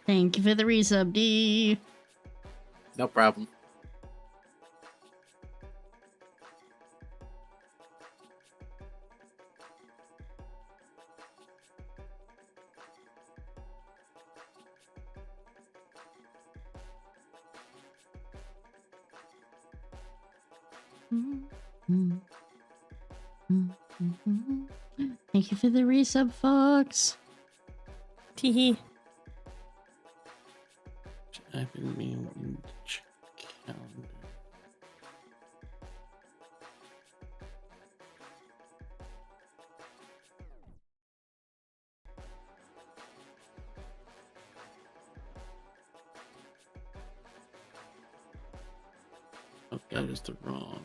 Thank you for the resub, D. No problem. Thank you for the resub, Fox. Teehee. I've been meaning to check calendar. Oh, that was the wrong.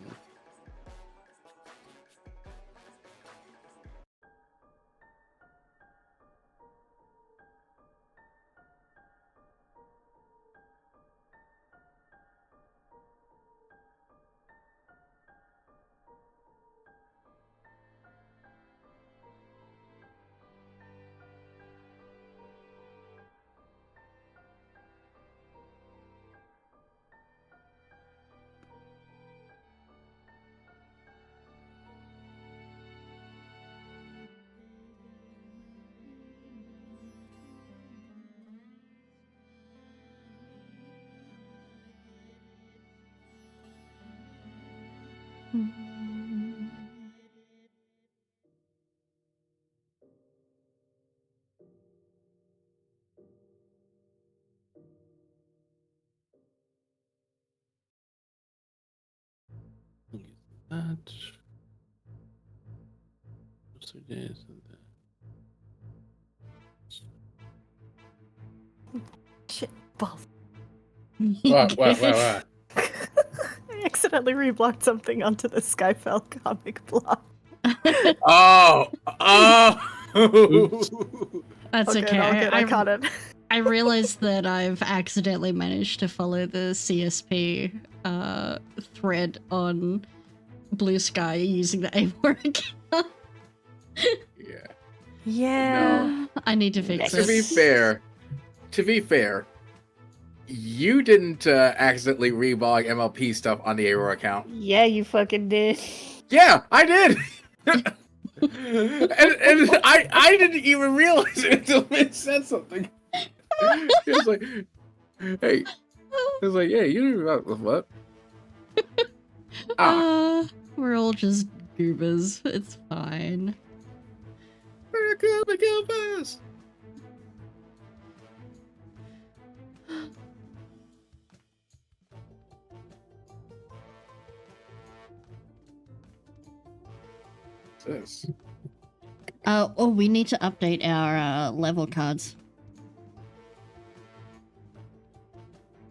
That. So days and that. Shit, balls. What? I accidentally reblocked something onto the Skyfell comic blog. Oh! That's okay. All good. I caught it. I realized that I've accidentally managed to follow the CSP thread on Blue Sky using the Awwor account. Yeah. Yeah. I need to fix To it. be fair, you didn't accidentally reblog MLP stuff on the Awwor account. Yeah, you fucking did. Yeah, I did. and I didn't even realize it until Mitch said something. He was like, "Hey," he was like, "Yeah, you didn't what?" We're all just goobers. It's fine. We're goobers. This. Oh, we need to update our level cards.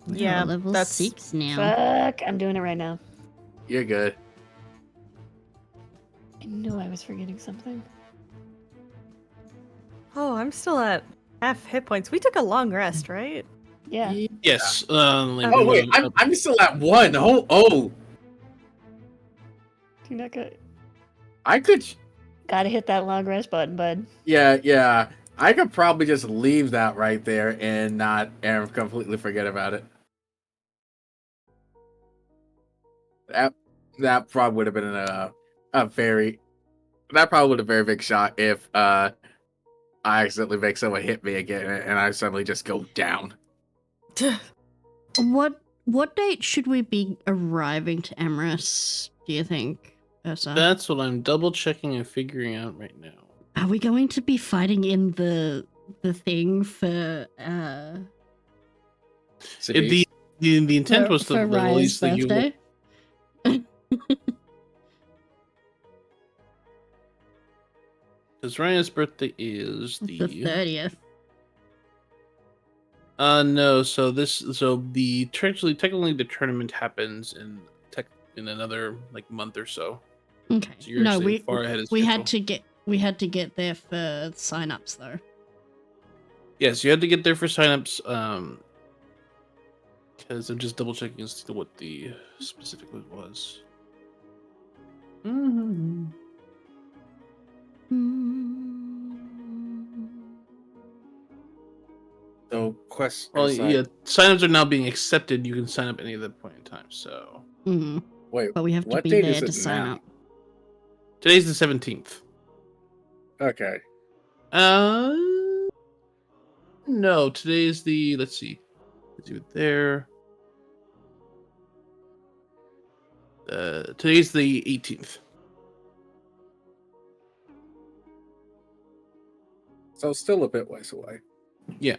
Yeah, We're level that's 6 now. Fuck, I'm doing it right now. You're good. I knew I was forgetting something. Oh, I'm still at half hit points. We took a long rest, right? Yeah. Yes. Oh wait, I'm still at 1. Oh. Do not go. I could. Gotta hit that long rest button, bud. Yeah. I could probably just leave that right there and completely forget about it. That probably would have been a very big shot if I accidentally make someone hit me again and I suddenly just go down. What date should we be arriving to Emrys, do you think, Ursa? That's what I'm double checking and figuring out right now. Are we going to be fighting in the thing for The intent was to for release Raya's the birthday? Because Ryan's birthday is The 30th. No, so technically the tournament happens in another like month or so. Okay. So you're No, actually far ahead of we schedule. had to get there for sign-ups though. Yes, you had to get there for signups. Because I'm just double checking as to what the specifically was. Mm-hmm. So, question. Well, aside- yeah, signups are now being accepted. You can sign up any other point in time. So Wait, But we have to what be date there is to it sign now? up. today's the 17th. Okay. No, today's the. Let's see. Let's do it there. Today's the 18th. So still a bit ways away. Yeah.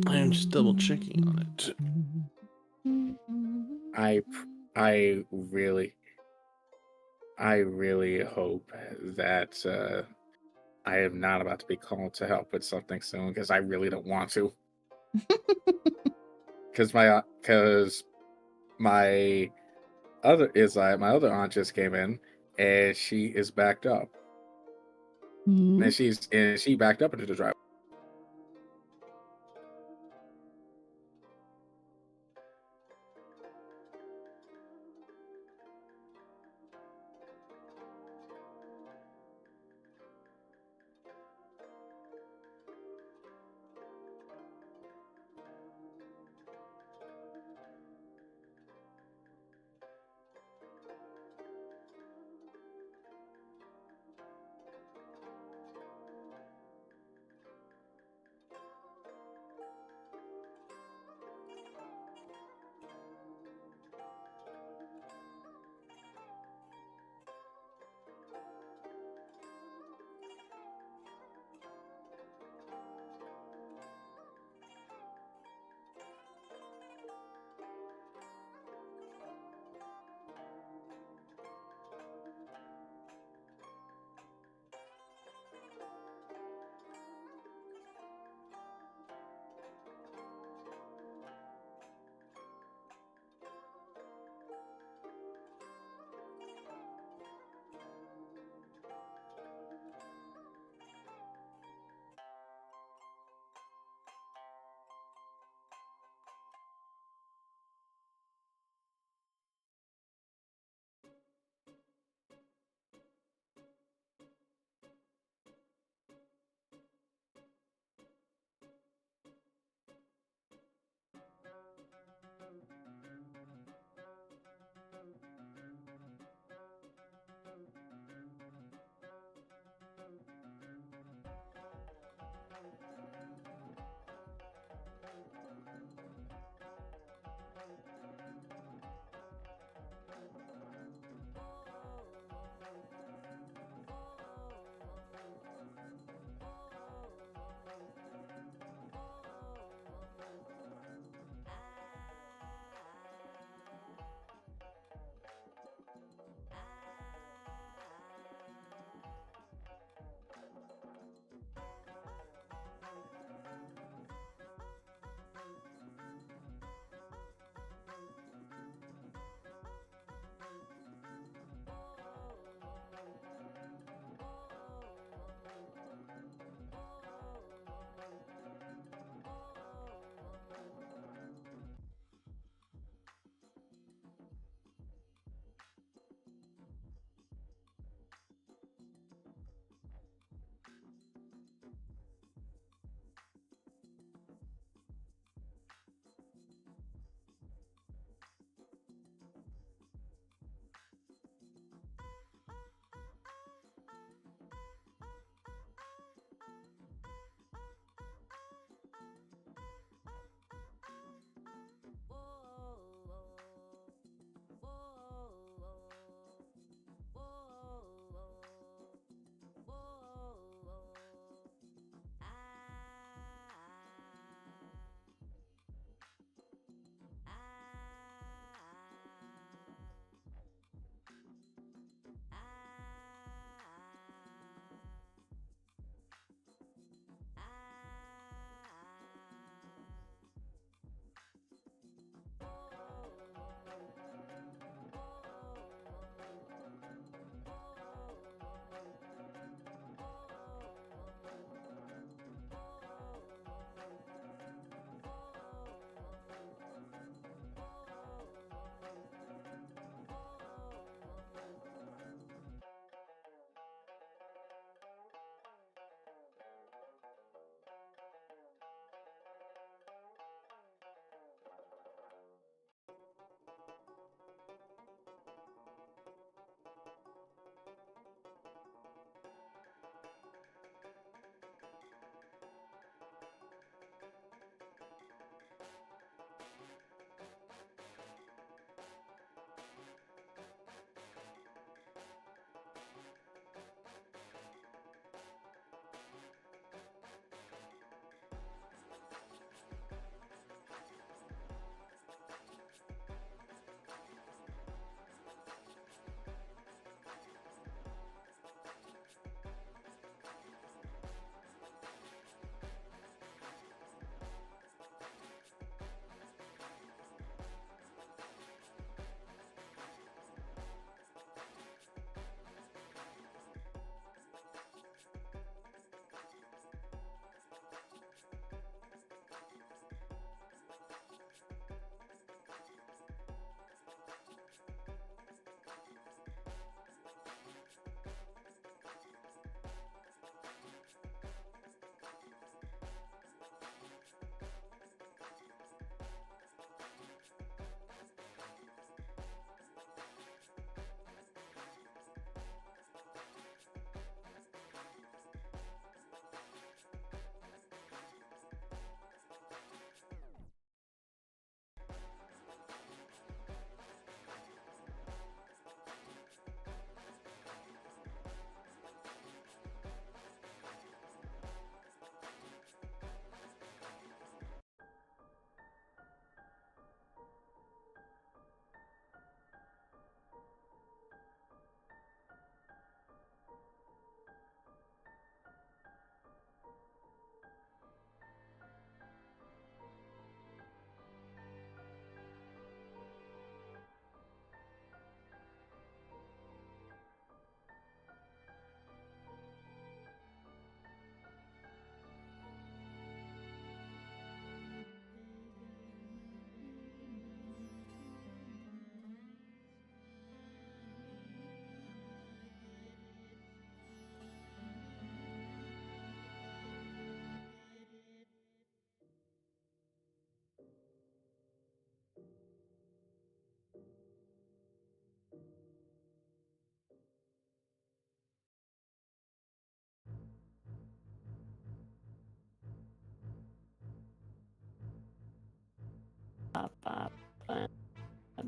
I'm just double checking on it. I really hope that I am not about to be called to help with something soon because I really don't want to. Because my other aunt just came in and she is backed up and she backed up into the driveway.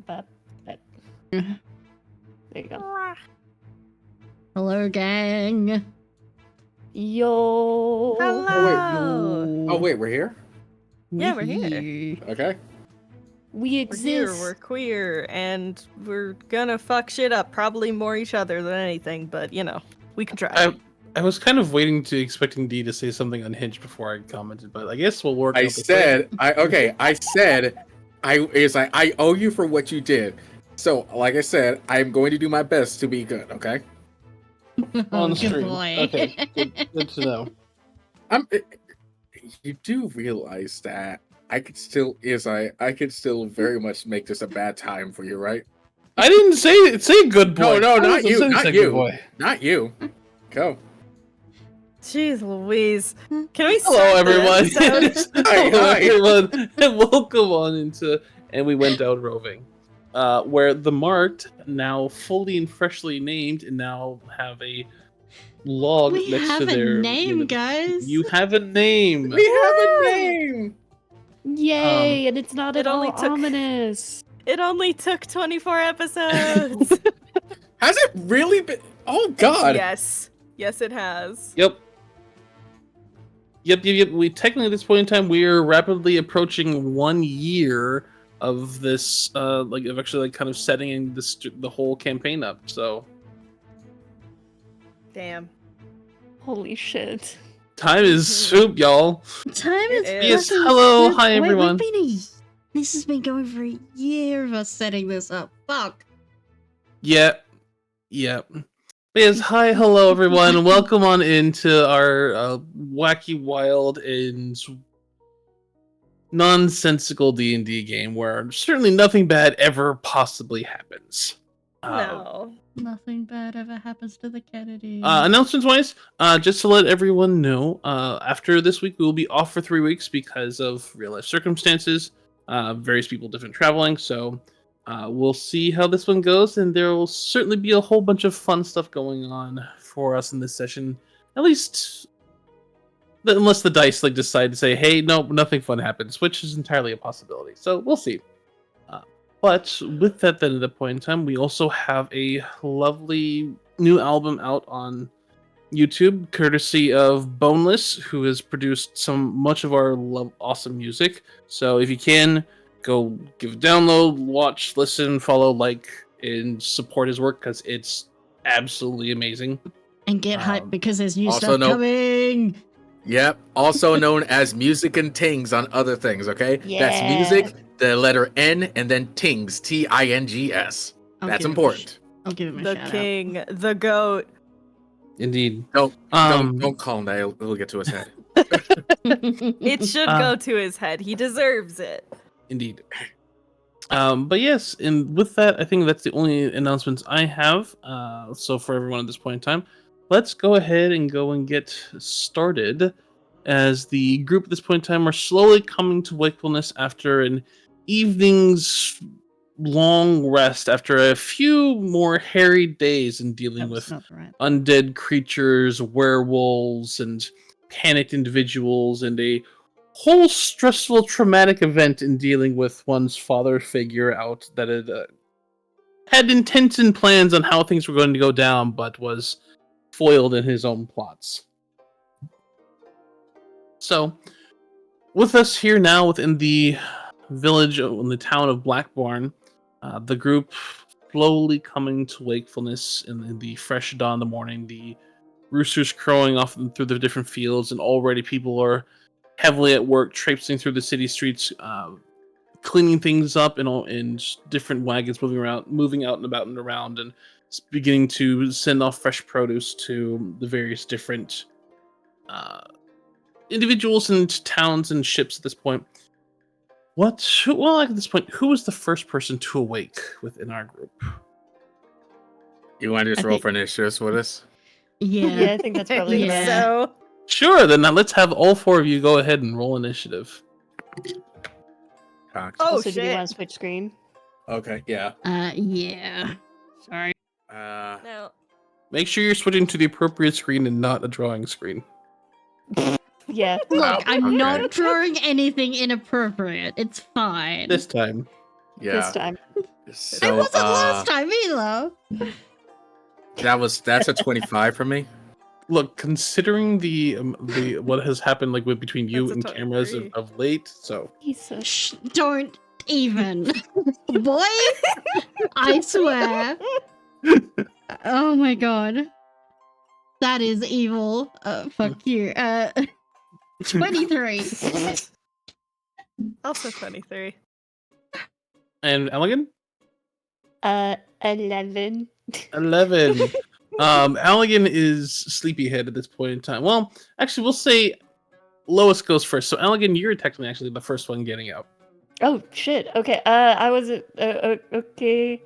bop. There you go. Hello, gang. Yo. Hello. Oh wait, we're here. Yeah, we're here. Okay. We We're exist. here, we're queer, and we're gonna fuck shit up. Probably more each other than anything, but you know, we can try. I was kind of waiting to expecting D to say something unhinged before I commented, but I guess we'll work. I out this way. said, I owe you for what you did. So, like I said, I'm going to do my best to be good. Okay. On Oh, the good stream. boy. Okay, good to know. You do realize that I could still very much make this a bad time for you, right? I didn't say good boy. No, I not wasn't you, saying not say you. good boy. Not you. Go. Jeez Louise. Can we Hello, start everyone. the episode? Hello, Hi. everyone, and welcome on into. And we went out roving, where the marked, now fully and freshly named, and now have a log We next have to a their name, guys. You have a name. We have a name. Yay! And it's not it at all only took- ominous. It only took 24 episodes. Has it really been? Oh God. Yes. Yes, it has. Yep. We technically at this point in time we are rapidly approaching 1 year of this, of actually kind of setting the whole campaign up. So Damn. Holy shit. time is swoop, y'all. Time It is is. Yes, fucking hello, swoop. hi, Wait, everyone. this has been going for a year of us setting this up. Fuck. Yep. Yes, hi, hello, everyone. Welcome on into our wacky, wild, and nonsensical D&D game where certainly nothing bad ever possibly happens. No. Nothing bad ever happens to the Kennedy. Announcements-wise, just to let everyone know, after this week we will be off for 3 weeks because of real-life circumstances. Various people different traveling, so we'll see how this one goes, and there will certainly be a whole bunch of fun stuff going on for us in this session. At least, unless the dice decide to say, "Hey, no, nothing fun happens," which is entirely a possibility. So we'll see. But with that, then at the point in time, we also have a lovely new album out on YouTube, courtesy of Boneless, who has produced much of our awesome music. So if you can, go give a download, watch, listen, follow, and support his work because it's absolutely amazing. And get hyped because there's new also stuff no- coming. Yep. Also known as music and tings on other things. Okay. That's Yeah. music, the letter N, and then tings. TINGS. I'll That's give him a important. I'll give him a The shout king, the goat. Indeed. Don't Um, don't call him that. It'll get to his head. out. It should go to his head. He deserves it. Indeed. But yes, and with that, I think that's the only announcements I have. So for everyone at this point in time, let's go ahead and get started. As the group at this point in time are slowly coming to wakefulness after an evening's long rest, after a few more hairy days in dealing That was with not right. undead creatures, werewolves, and panicked individuals, and a whole stressful, traumatic event in dealing with one's father figure out that had intents and plans on how things were going to go down, but was foiled in his own plots. So, with us here now within the village, in the town of Blackbourne, the group slowly coming to wakefulness in the fresh dawn of the morning, the roosters crowing off through the different fields, and already people are heavily at work, traipsing through the city streets, cleaning things up, and different wagons moving out and about and around, and beginning to send off fresh produce to the various different individuals and towns and ships at this point. At this point, who was the first person to awake within our group? You want to just I roll think- for initiatives with us? Yeah. Yeah, I think that's probably Yeah. So Sure, then let's have all four of you go ahead and roll initiative. Cox. Oh, Also, do you shit. want to switch screen? Okay. Yeah. Yeah. Sorry. no. Make sure you're switching to the appropriate screen and not a drawing screen. Yeah. Look, I'm okay. not drawing anything inappropriate. It's fine. This time. Yeah. This time. It So wasn't last time either. that's a 25 for me. Look, considering the what has happened like with between you That's a and cameras 23. of late, so Jesus. Shh, don't even. Boy, I swear. Oh my god. That is evil. Fuck you. 23. Also 23. and Elegant 11. 11. Elegant is sleepyhead at this point in time. Well, actually, we'll say Lois goes first. So Elegant, you're technically actually the first one getting out. Oh shit. Okay. I was okay.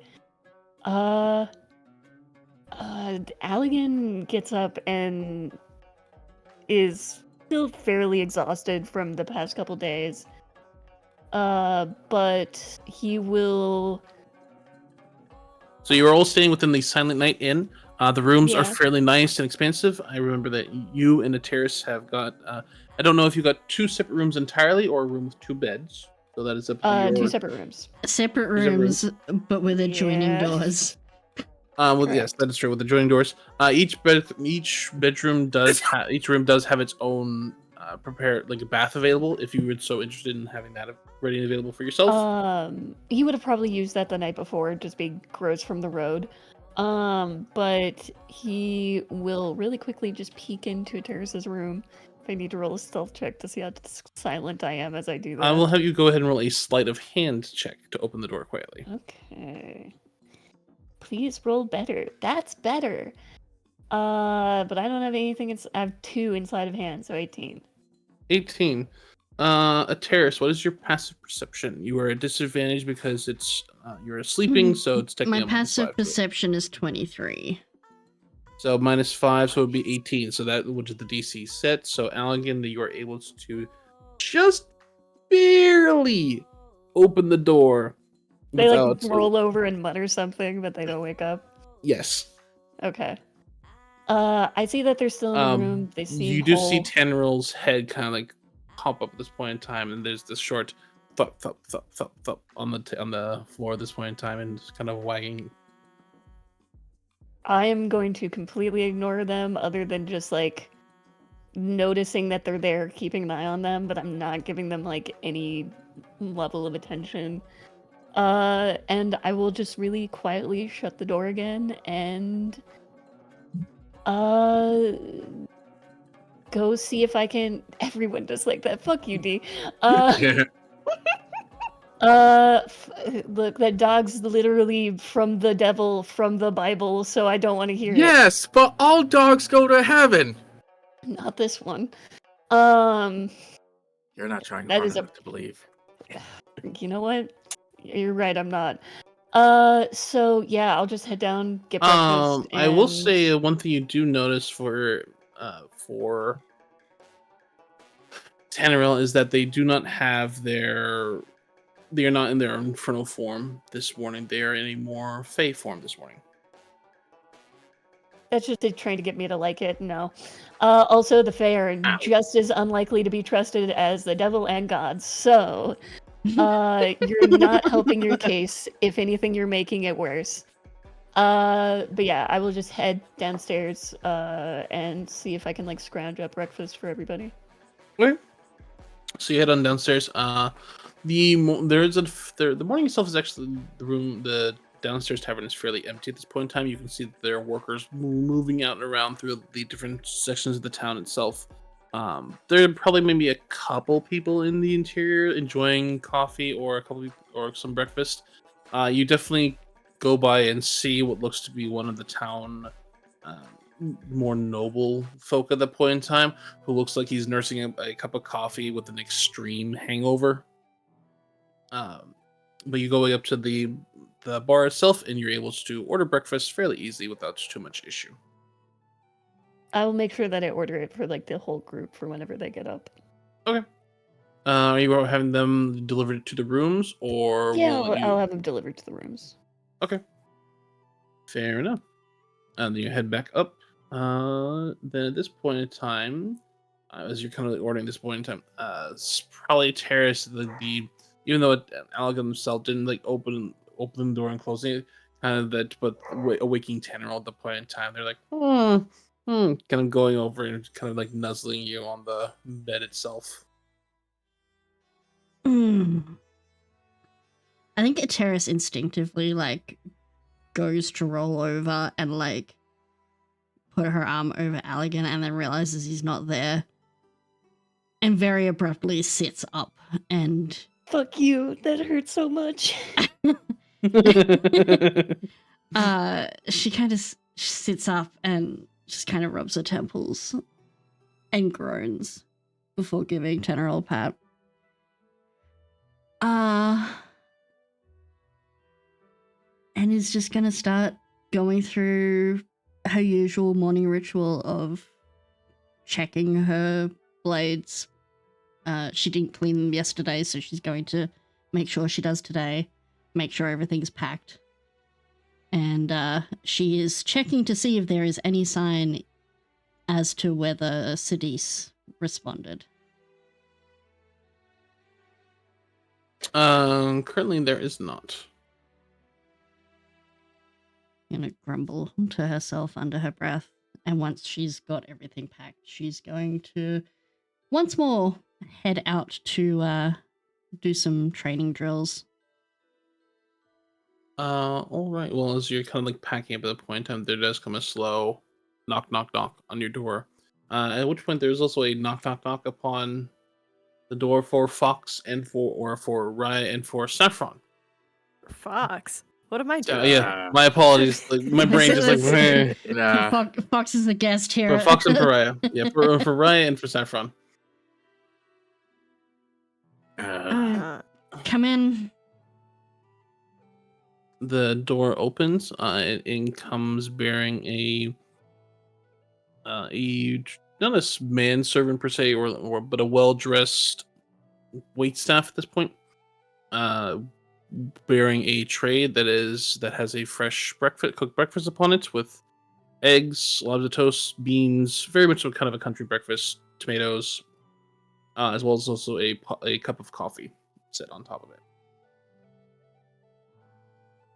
Allegan gets up and is still fairly exhausted from the past couple days. But he will. So you are all staying within the Silent Night Inn. The rooms are Yeah. fairly nice and expansive. I remember that you and the terrace have got. I don't know if you got 2 separate rooms entirely or a room with 2 beds. So that is up to your 2 separate rooms. Separate Separate rooms, but with adjoining Yeah. doors. Well, yes, Correct. that is true. With adjoining doors, each bedroom does each room does have its own prepared like a bath available. If you were so interested in having that ready and available for yourself. He would have probably used that the night before, just being gross from the road. But he will really quickly just peek into Terrace's room. If I need to roll a stealth check to see how silent I am as I do that. I will have you go ahead and roll a sleight of hand check to open the door quietly. Okay. Please roll better. That's better. But I don't have anything. I have 2 inside of hand, so 18. 18. A terrace. What is your passive perception? You are at disadvantage because it's you're sleeping, so it's technically My a passive -5 to it. perception is 23. So -5, so it would be 18. So that which is the DC set. So Allegan, you are able to just barely open the door. They without- roll over and mutter something, but they don't wake up. Yes. Okay. I see that they're still in the room. They seem You do see whole. Tenril's head kind of like pop up at this point in time, and there's this short thump, thump, thump, thump, thump on the floor at this point in time, and it's kind of wagging. I am going to completely ignore them, other than just like noticing that they're there, keeping an eye on them, but I'm not giving them like any level of attention. And I will just really quietly shut the door again and go see if I can. Everyone does like that. Fuck you, D. Look, that dog's literally from the devil, from the Bible, so I don't want to hear it. Yes, but all dogs go to heaven. Not this one. You're not trying That hard is a- enough to believe. You know what? You're right, I'm not. So yeah, I'll just head down, get breakfast. I will and- say one thing you do notice for Tanneril is that they do not have they are not in their infernal form this morning. They are in a more fey form this morning. That's just it trying to get me to like it. No. Also, the Fae are just as unlikely to be trusted as the devil and gods. So, you're not helping your case. If anything, you're making it worse. But yeah, I will just head downstairs and see if I can like scrounge up breakfast for everybody. Okay. So you head on downstairs. The morning itself is actually the downstairs tavern is fairly empty at this point in time. You can see that there are workers moving out and around through the different sections of the town itself. There are probably maybe a couple people in the interior enjoying coffee or some breakfast. You definitely go by and see what looks to be one of the town more noble folk at that point in time, who looks like he's nursing a cup of coffee with an extreme hangover. But you go up to the bar itself, and you're able to order breakfast fairly easily without too much issue. I will make sure that I order it for like the whole group for whenever they get up. Okay. Are you having them delivered to the rooms, or Yeah, will you... I'll have them delivered to the rooms. Okay. Fair enough. And then you head back up. Then at this point in time, as you're kind of ordering this point in time, it's probably Terrace, even though Allegan himself didn't like opening the door and closing it, kind of that, but awaking 10-year-old at the point in time. They're like, kind of going over and kind of like nuzzling you on the bed itself. I think Ateris instinctively like goes to roll over and like put her arm over Allegan and then realizes he's not there and very abruptly sits up and Fuck you. That hurts so much. she kind of sits up and just kind of rubs her temples and groans before giving Tenor a pat. And is just gonna start going through her usual morning ritual of checking her blades. She didn't clean them yesterday, so she's going to make sure she does today, make sure everything's packed. And she is checking to see if there is any sign as to whether Sidis responded. Currently there is not. Gonna grumble to herself under her breath. And once she's got everything packed, she's going to once more head out to do some training drills. All right. Well, as you're kind of like packing up at the point in time, there does come a slow knock, knock, knock on your door. At which point there's also a knock, knock, knock upon the door for Fox and for Raya and for Saffron. Fox. What am I doing? Yeah, my apologies. Like, my brain just like. Nah. Fox is the guest here. For Fox and for Raya. Yeah, for Raya and for Saffron. Come in. The door opens. In comes bearing a not a manservant per se, or but a well-dressed waitstaff at this point. Bearing a tray that has a fresh cooked breakfast upon it with eggs, lots of toast, beans, very much kind of a country breakfast, tomatoes, as well as also a cup of coffee set on top of it.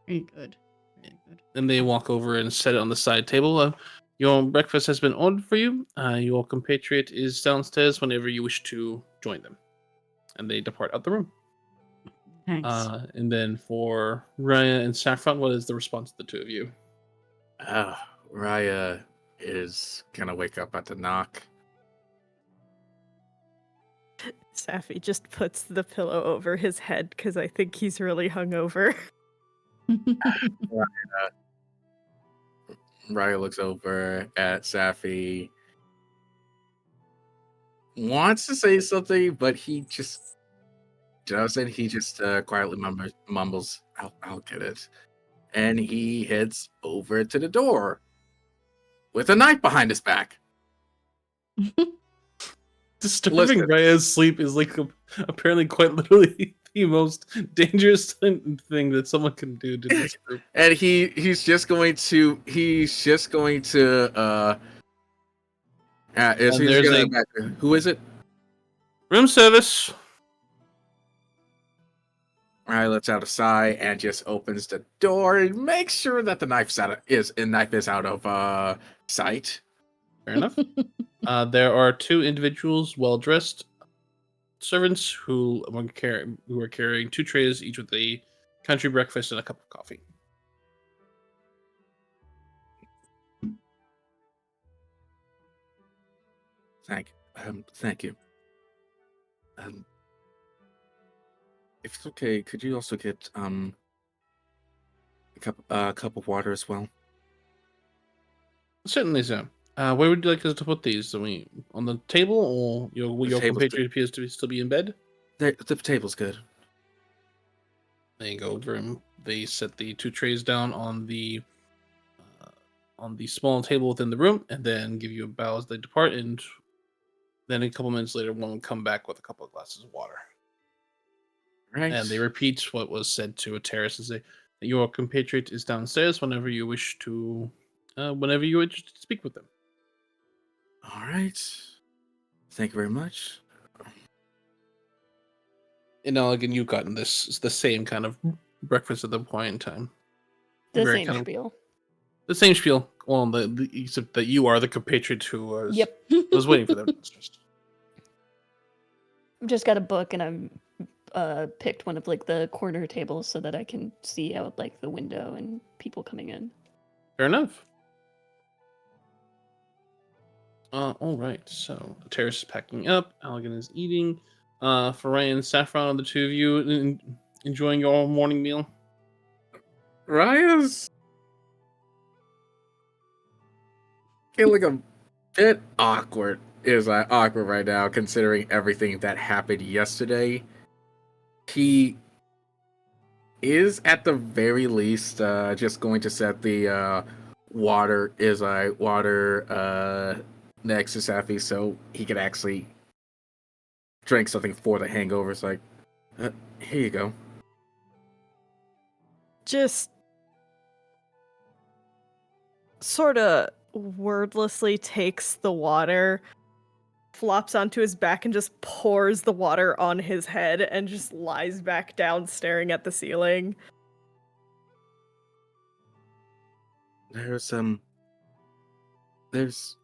Very good. Very good. Then they walk over and set it on the side table. Your breakfast has been ordered for you. Your compatriot is downstairs whenever you wish to join them. And they depart out the room. Thanks. And then for Raya and Saffron, what is the response of the two of you? Raya is gonna wake up at the knock. Safi just puts the pillow over his head because I think he's really hungover. Raya looks over at Safi, wants to say something, but he just doesn't. He just quietly mumbles, I'll get it. And he heads over to the door with a knife behind his back. Disturbing Raya's sleep is like apparently quite literally the most dangerous thing that someone can do to this group. And he's just going to who is it? Room service. Raya lets out a sigh and just opens the door and makes sure that the knife is out of sight. Fair enough. There are two individuals, well-dressed servants who are carrying two trays, each with a country breakfast and a cup of coffee. Thank you. If it's okay, could you also get a cup of water as well? Certainly, sir. Where would you like us to put these? On the table, or your compatriot appears to still be in bed? The table's good. They go over and they set the two trays down on the small table within the room, and then give you a bow as they depart. And then a couple minutes later, one will come back with a couple of glasses of water. Right. And they repeat what was said to a terrace and say that your compatriot is downstairs whenever you wish to speak with them. All right. Thank you very much. And now again, you've gotten the same kind of breakfast at the point in time. The Very same kind of- spiel. The same spiel. Well, except that you are the compatriot who was Yep. was waiting for them. I've just got a book and I've picked one of like the corner tables so that I can see out like the window and people coming in. Fair enough. All right. So the terrace is packing up. Allegan is eating. For Ryan and Saffron, the two of you enjoying your morning meal. Raya's feeling a bit awkward. Is awkward right now, considering everything that happened yesterday. He is at the very least just going to set the water next to Safi so he could actually drink something for the hangover. It's like, here you go. Just sort of wordlessly takes the water, flops onto his back, and just pours the water on his head and just lies back down staring at the ceiling. There's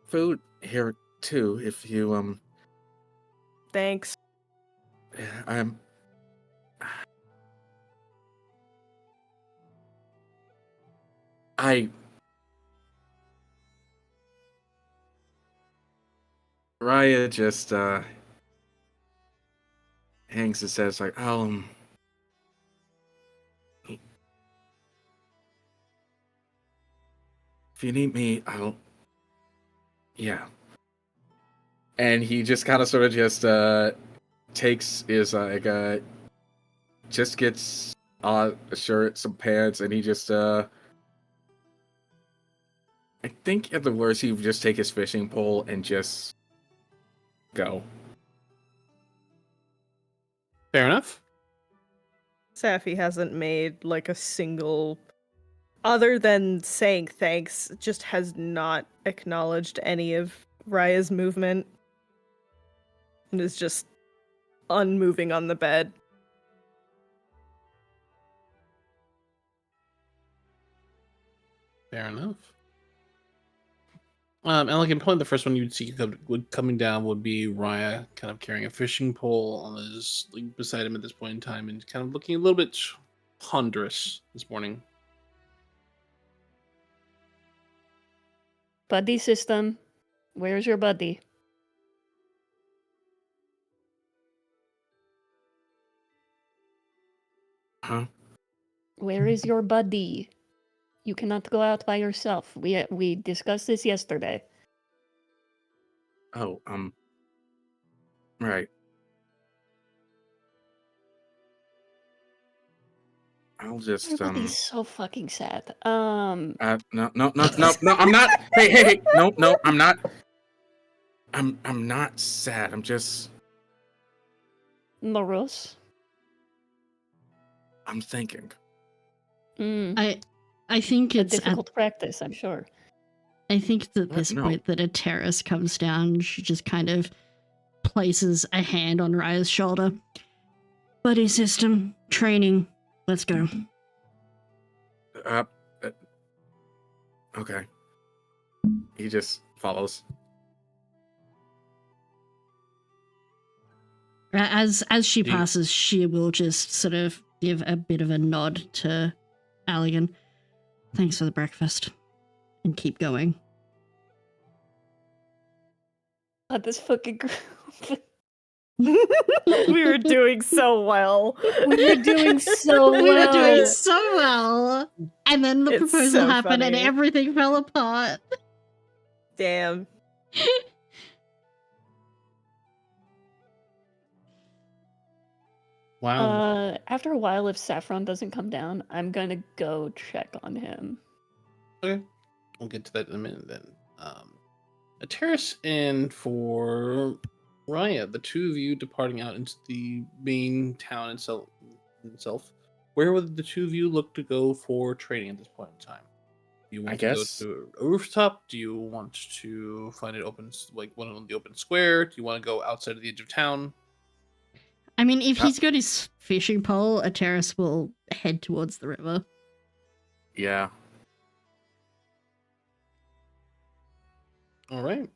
food here too if you Thanks. I'm I Raya just hangs his head. It's like, if you need me, yeah. And he just kind of sort of just takes his just gets a shirt, some pants, and he just I think at the worst he would just take his fishing pole and just go. Fair enough. Safi hasn't made like a single, other than saying thanks, just has not acknowledged any of Raya's movement and is just unmoving on the bed. Fair enough. Allegan, probably the first one you'd see coming down would be Raya, kind of carrying a fishing pole on his beside him at this point in time, and kind of looking a little bit ponderous this morning. Buddy system. Where's your buddy? Huh? Where is your buddy? You cannot go out by yourself. We discussed this yesterday. Oh, right. I'll just Your buddy's so fucking sad. no, I'm not. Hey, no, I'm not. I'm not sad. I'm just. Morose. I'm thinking. I think A it's difficult practice, I'm sure. I think it's at What? this No. point that a terrace comes down. She just kind of places a hand on Raya's shoulder. Buddy system, training, let's go. Okay. He just follows. As she Do you- passes, she will just sort of give a bit of a nod to Allegan. Thanks for the breakfast. And keep going. Oh, this fucking group. We were doing so well. We were doing so well. We were doing so well. And then the It's proposal so happened and funny. everything fell apart. Damn. Wow. After a while, if Saffron doesn't come down, I'm gonna go check on him. Okay. We'll get to that in a minute then. A terrace and for Raya, the two of you departing out into the main town itself. Where would the two of you look to go for trading at this point in time? Do you want to guess- go to a rooftop? Do you want to find it open, like one on the open square? Do you want to go outside of the edge of town? I mean, if Uh, he's got his fishing pole, Ateris will head towards the river. Yeah. All right.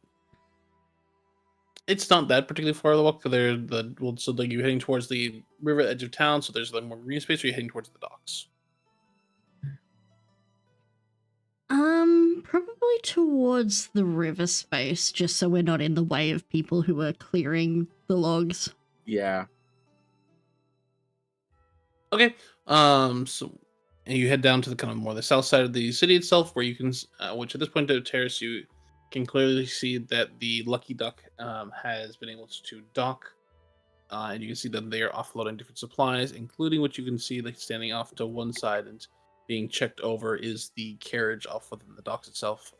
It's not that particularly far of the walk. So like you're heading towards the river edge of town. So there's like more green space. Or you're heading towards the docks. Probably towards the river space, just so we're not in the way of people who are clearing the logs. Yeah. Okay. So and you head down to the kind of more the south side of the city itself, where you can, which at this point of terrace, you can clearly see that the Lucky Duck has been able to dock, and you can see that they are offloading different supplies, including what you can see like standing off to one side and being checked over is the carriage off within the docks itself.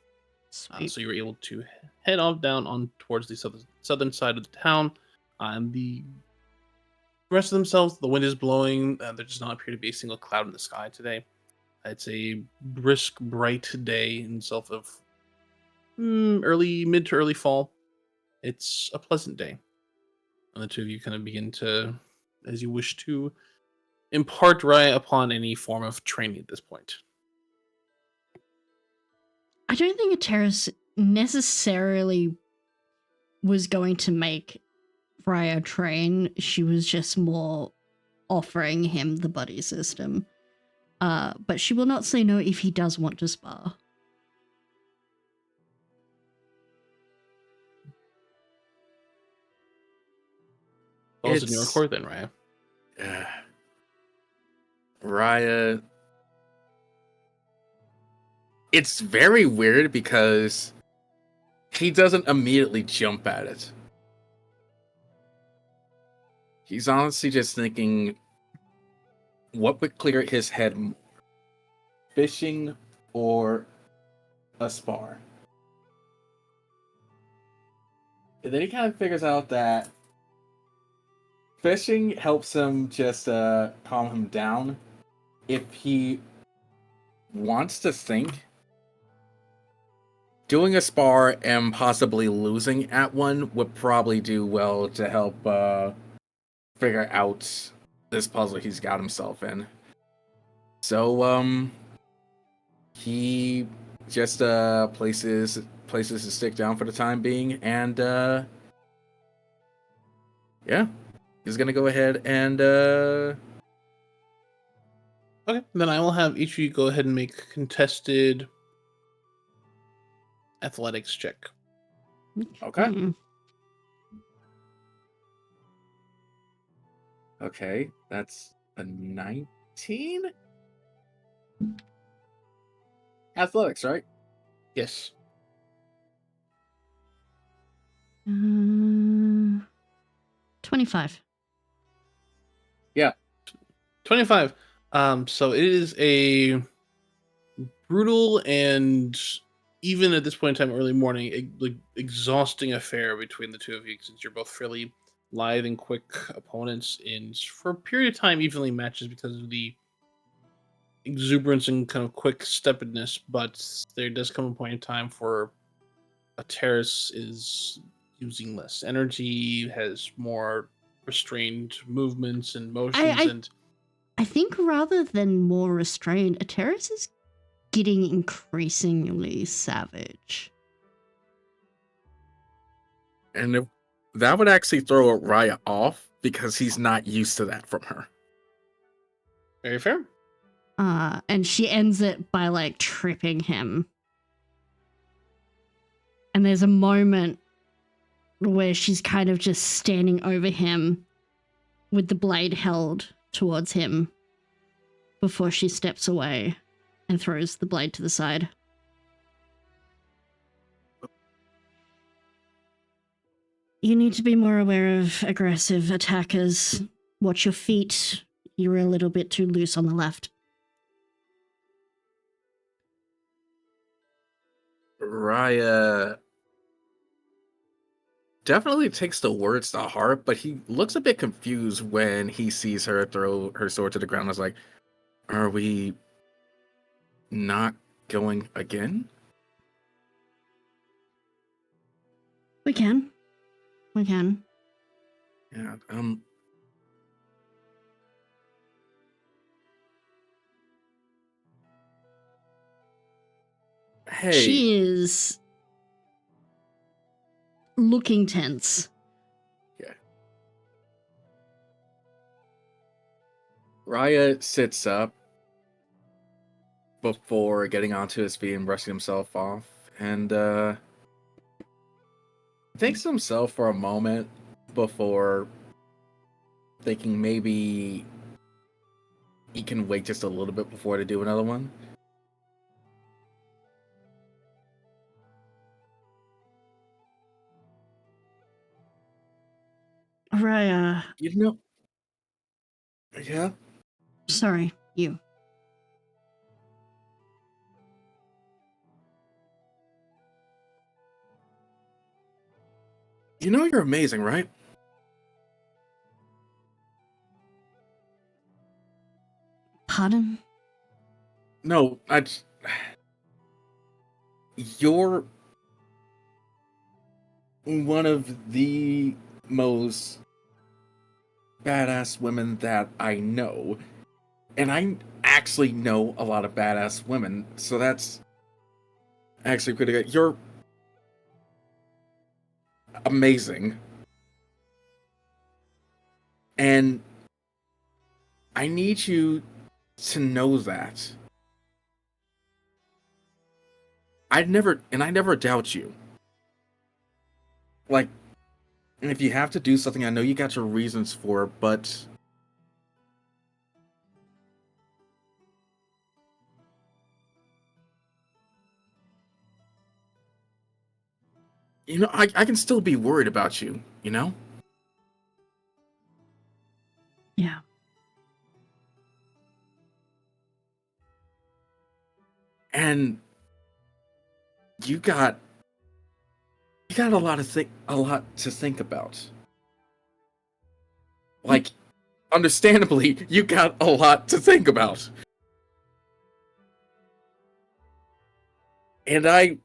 Sweet. So you were able to head off down on towards the southern side of the town. And the rest of themselves, the wind is blowing. There does not appear to be a single cloud in the sky today. It's a brisk, bright day in itself of mid to early fall. It's a pleasant day. And the two of you kind of begin to, as you wish to, impart Raya upon any form of training at this point. I don't think Ateris necessarily was going to make Raya train. She was just more offering him the buddy system. But she will not say no if he does want to spar. Balls in your court then, Raya. Raya. It's very weird because he doesn't immediately jump at it. He's honestly just thinking, what would clear his head more? Fishing or a spar? And then he kind of figures out that fishing helps him just calm him down. If he wants to think, doing a spar and possibly losing at one would probably do well to help figure out this puzzle he's got himself in. So he just places his stick down for the time being, and yeah, he's gonna go ahead and Okay, then I will have each of you go ahead and make a contested athletics check. okay. Mm. Okay, that's a 19? Athletics, right? Yes. 25. 25. So it is a brutal and even at this point in time, early morning, exhausting affair between the two of you, since you're both fairly lithe and quick opponents, and for a period of time evenly matches because of the exuberance and kind of quick steppedness. But there does come a point in time for a terrace is using less energy, has more restrained movements and motions, and I think rather than more restrained, Ateris is getting increasingly savage. And that would actually throw Raya off because he's not used to that from her. very fair. And she ends it by like tripping him. And there's a moment where she's kind of just standing over him with the blade held towards him before she steps away and throws the blade to the side. You need to be more aware of aggressive attackers. Watch your feet. You're a little bit too loose on the left. Raya definitely takes the words to heart, but he looks a bit confused when he sees her throw her sword to the ground. I was like, are we not going again? We can. We can. Yeah, Hey, She is looking tense. Raya sits up before getting onto his feet and brushing himself off, and thinks to himself for a moment before thinking maybe he can wait just a little bit before to do another one. Raya, You know, yeah. sorry, you. You know you're amazing, right? Pardon? No, you're one of the most badass women that I know. And I actually know a lot of badass women, so that's actually pretty good. You're amazing. And I need you to know that. I never doubt you. Like, and if you have to do something, I know you got your reasons for it, but I can still be worried about you, you know? Yeah. And you got a lot to think about. Like, understandably, you got a lot to think about. And I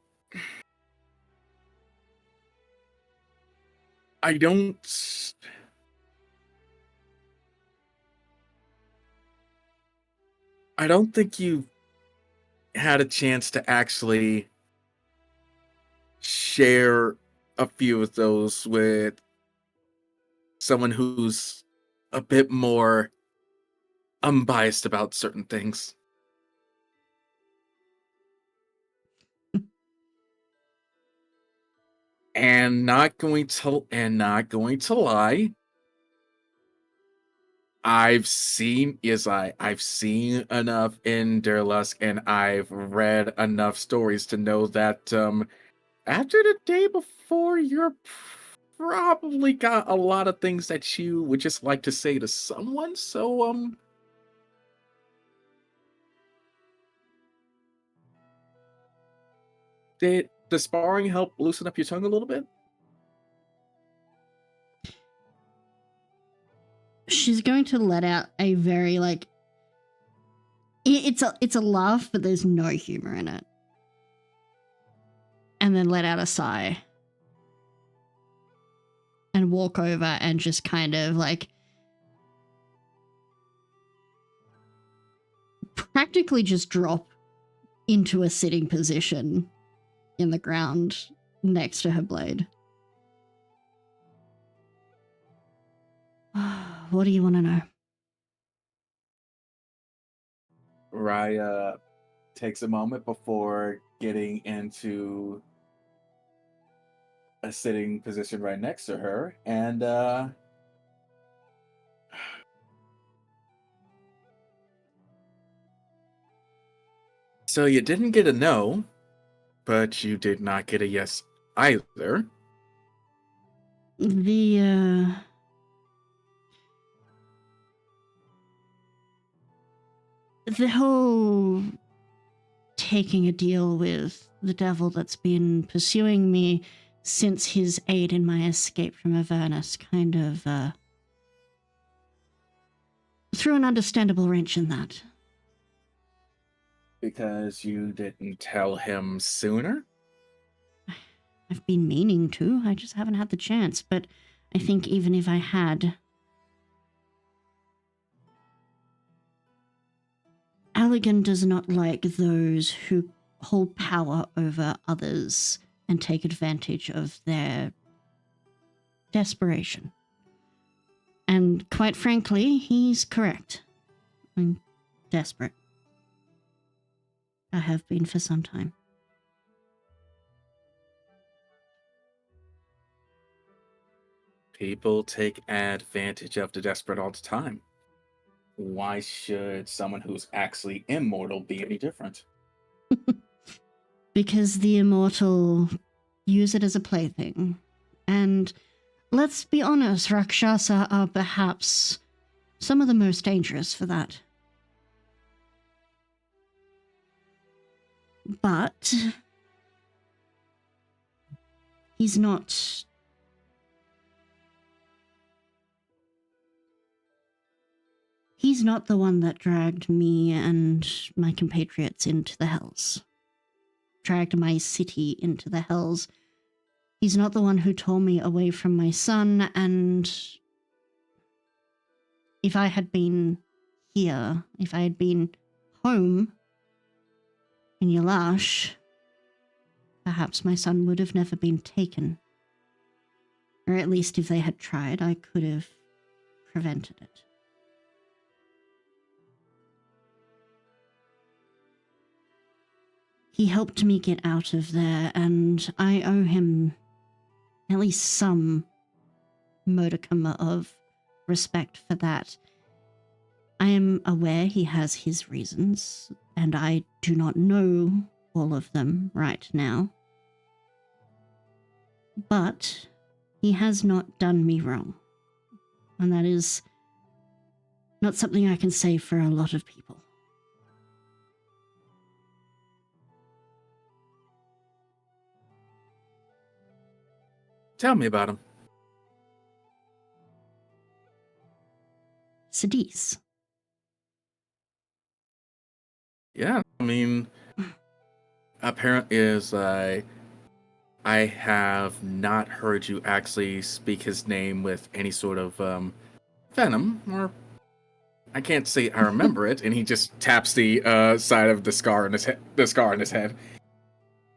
don't think you had a chance to actually share a few of those with someone who's a bit more unbiased about certain things. And not going to lie, I've seen I've seen enough in Derlusk and I've read enough stories to know that after the day before, you're probably got a lot of things that you would just like to say to someone. So did the sparring help loosen up your tongue a little bit? She's going to let out a very it's a laugh, but there's no humor in it. And then let out a sigh. And walk over and just kind of practically just drop into a sitting position in the ground next to her blade. What do you want to know? Raya takes a moment before getting into a sitting position right next to her, and so you didn't get a no, but you did not get a yes either. The whole taking a deal with the devil that's been pursuing me since his aid in my escape from Avernus kind of threw an understandable wrench in that. Because you didn't tell him sooner? I've been meaning to, I just haven't had the chance, but I think even if I had, Allegan does not like those who hold power over others and take advantage of their desperation. And quite frankly, he's correct. I'm desperate. I have been for some time. People take advantage of the desperate all the time. Why should someone who's actually immortal be any different? Because the immortal use it as a plaything. And let's be honest, Rakshasa are perhaps some of the most dangerous for that. But he's not... He's not the one that dragged me and my compatriots into the hells. Dragged my city into the hells. He's not the one who tore me away from my son, and if I had been here, if I had been home in Yalash, perhaps my son would have never been taken. Or at least if they had tried, I could have prevented it. He helped me get out of there, and I owe him at least some modicum of respect for that. I am aware he has his reasons, and I do not know all of them right now. But he has not done me wrong, and that is not something I can say for a lot of people. Tell me about him. Sidis. Yeah, I mean, apparently I have not heard you actually speak his name with any sort of venom, or I can't say I remember it. And he just taps the side of the scar in his head. The scar in his head.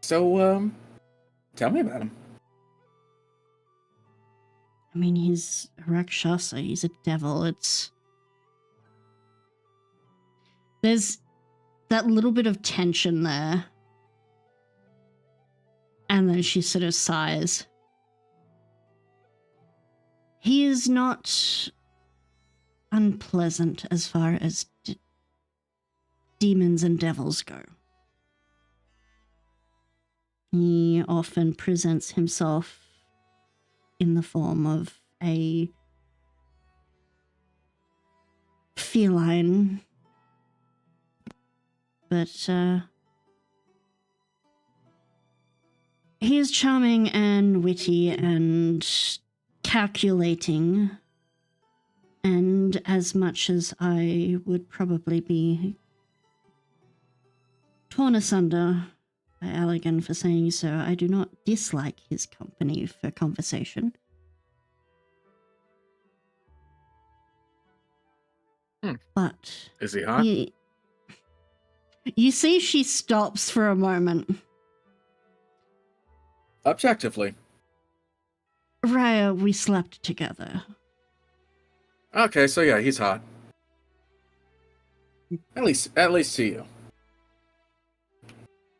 So, tell me about him. I mean, he's a Rakshasa, he's a devil, There's that little bit of tension there. And then she sort of sighs. He is not unpleasant as far as demons and devils go. He often presents himself in the form of a feline, but he is charming and witty and calculating, and as much as I would probably be torn asunder by Allegan for saying so, I do not dislike his company for conversation. But Is he hot? You see she stops for a moment. Objectively. Raya, we slept together. Okay, so yeah, he's hot. At least to you.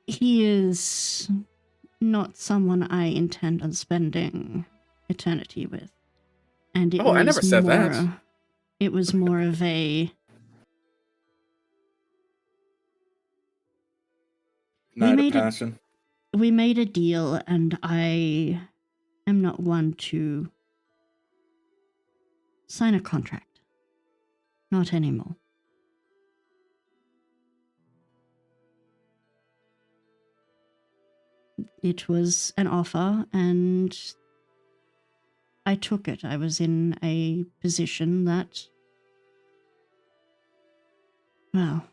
He is not someone I intend on spending eternity with. And it I never said that. It was more of a... Night of passion. We made a deal, and I am not one to sign a contract. Not anymore. It was an offer, and I took it. I was in a position that, well,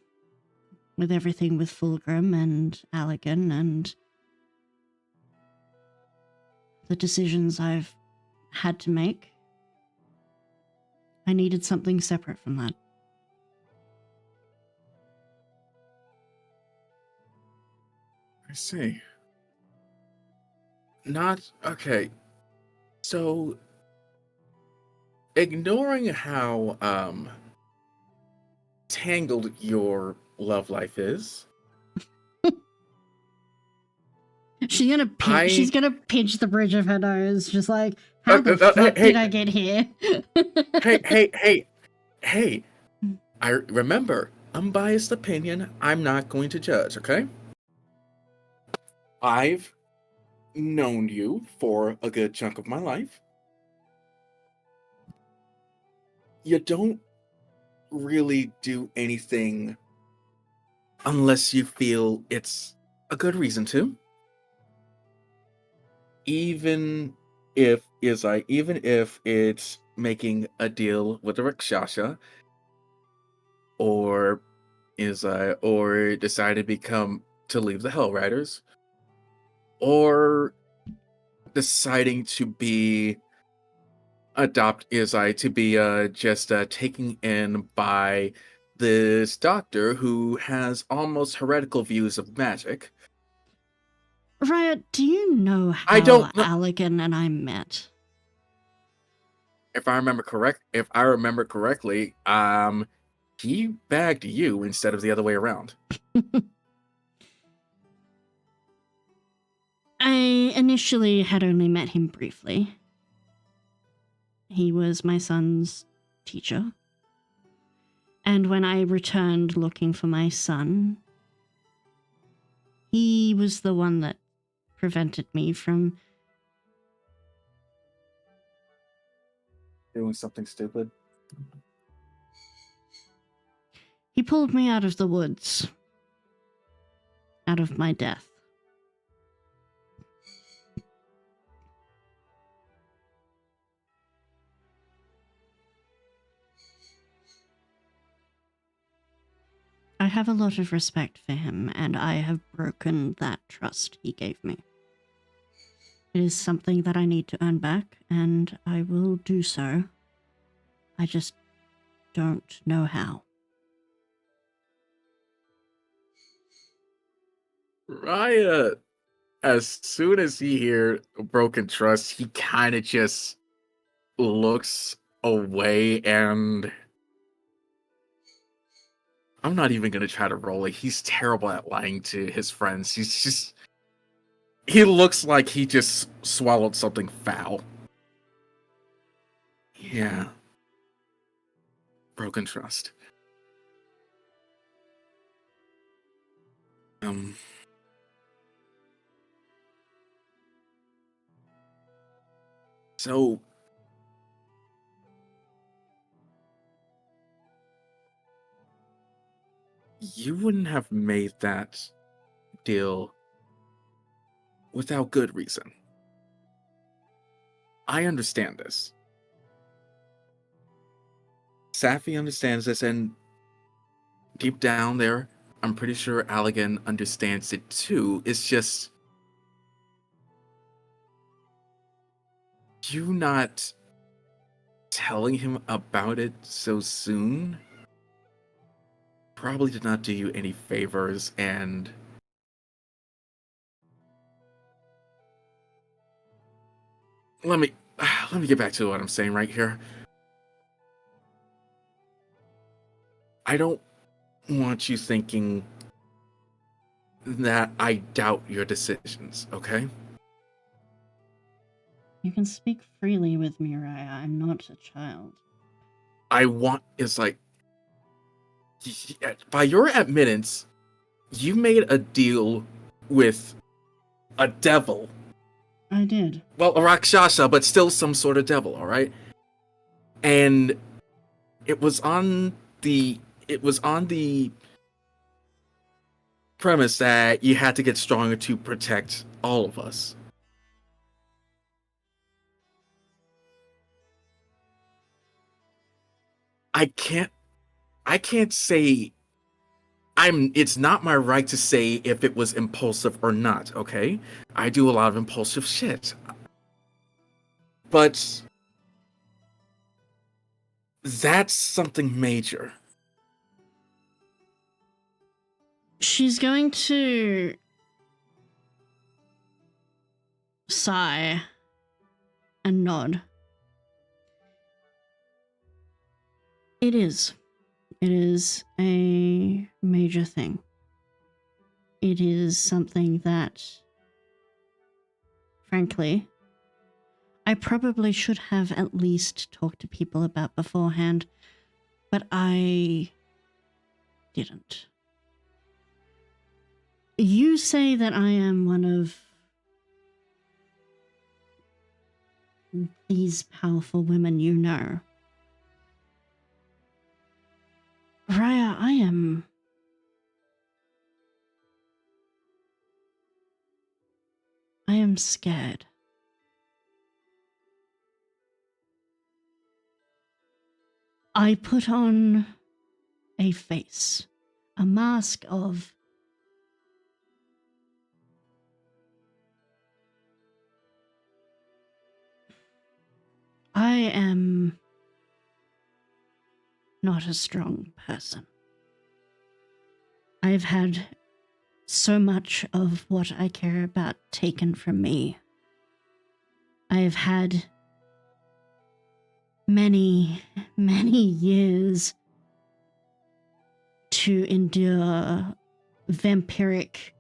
with everything with Fulgrim and Allegan and the decisions I've had to make, I needed something separate from that. see. Not okay. So, ignoring how tangled your love life is, She's I gonna pinch the bridge of her nose, just like, how the fuck hey did I get here? hey. I remember, unbiased opinion. I'm not going to judge. Okay. I've known you for a good chunk of my life. You don't really do anything unless you feel it's a good reason to. Even if it's making a deal with the Rakshasa, or or decide to leave the Hell Riders, or deciding to be just taken in by this doctor who has almost heretical views of magic. Riot, do you know I how don't know Allegan and I met? if I remember correctly, he bagged you instead of the other way around. I initially had only met him briefly. He was my son's teacher. And when I returned looking for my son, he was the one that prevented me from... Doing something stupid. He pulled me out of the woods. Out of my death. I have a lot of respect for him, and I have broken that trust he gave me. It is something that I need to earn back, and I will do so. I just don't know how. Riot, as soon as he hears broken trust, he kind of just looks away, and I'm not even gonna try to roll it. He's terrible at lying to his friends. He looks like he just swallowed something foul. Yeah. Broken trust. Um so you wouldn't have made that deal without good reason. I understand this. Safi understands this, and deep down there, I'm pretty sure Allegan understands it too. It's just you not telling him about it so soon probably did not do you any favors, and let me get back to what I'm saying right here. I don't want you thinking that I doubt your decisions, okay? You can speak freely with me, Raya. I'm not a child. It's like, by your admittance, you made a deal with a devil. I did. Well, a Rakshasa, but still some sort of devil, alright? And it was on the premise that you had to get stronger to protect all of us. I can't say it's not my right to say if it was impulsive or not, okay? I do a lot of impulsive shit. But that's something major. She's going to sigh and nod. It is. It is a major thing. It is something that, frankly, I probably should have at least talked to people about beforehand, but I didn't. You say that I am one of these powerful women you know. Raya, I am scared. I put on a face, a mask of I am not a strong person. I've had so much of what I care about taken from me. I have had many, many years to endure vampiric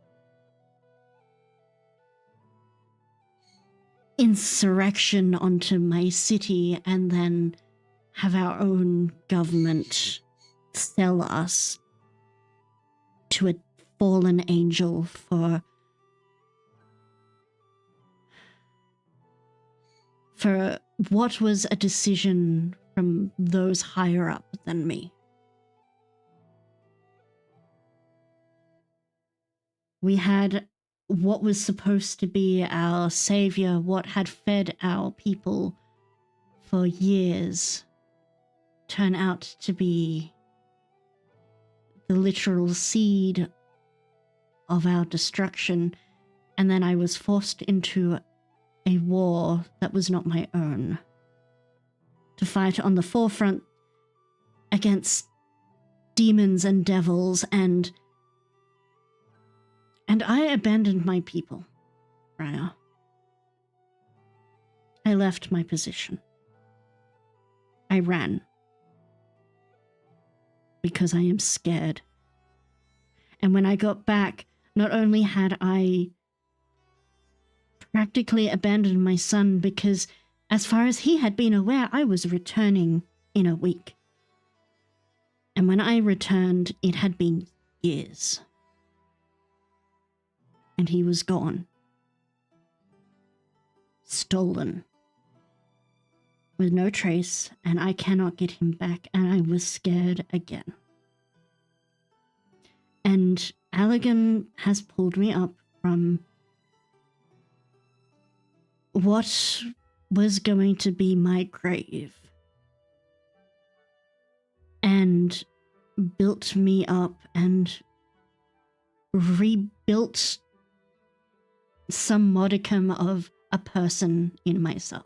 insurrection onto my city and then have our own government sell us to a fallen angel for what was a decision from those higher up than me. We had what was supposed to be our savior, what had fed our people for years, turn out to be the literal seed of our destruction, and then I was forced into a war that was not my own, to fight on the forefront against demons and devils, and I abandoned my people, Raya. I left my position. I ran. Because I am scared. And when I got back, not only had I practically abandoned my son, because as far as he had been aware, I was returning in a week. And when I returned, it had been years. And he was gone. Stolen. With no trace, and I cannot get him back, and I was scared again. And Allegan has pulled me up from what was going to be my grave and built me up and rebuilt some modicum of a person in myself.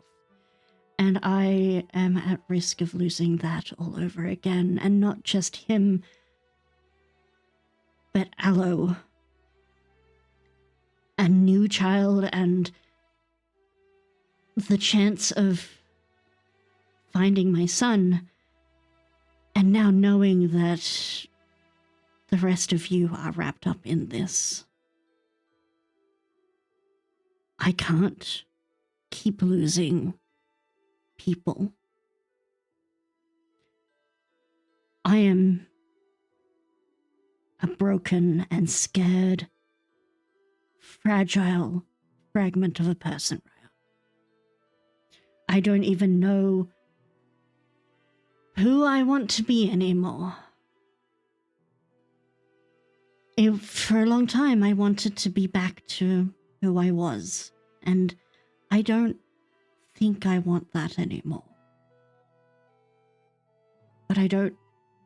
And I am at risk of losing that all over again, and not just him, but Aloe, a new child, and the chance of finding my son, and now knowing that the rest of you are wrapped up in this. I can't keep losing people. I am a broken and scared, fragile fragment of a person. I don't even know who I want to be anymore. For a long time, I wanted to be back to who I was, and I don't think I want that anymore. But I don't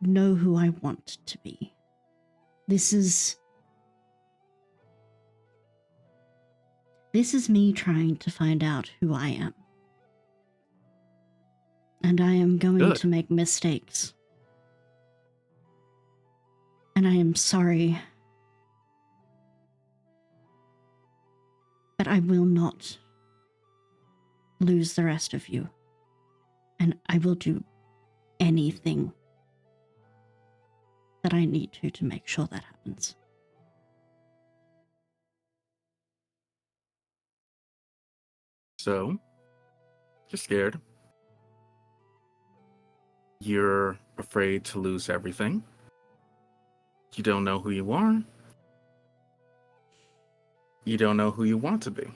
know who I want to be. This is me trying to find out who I am. And I am going to make mistakes. And I am sorry. But I will not lose the rest of you. And I will do anything that I need to make sure that happens. So, you're scared. You're afraid to lose everything. You don't know who you are. You don't know who you want to be.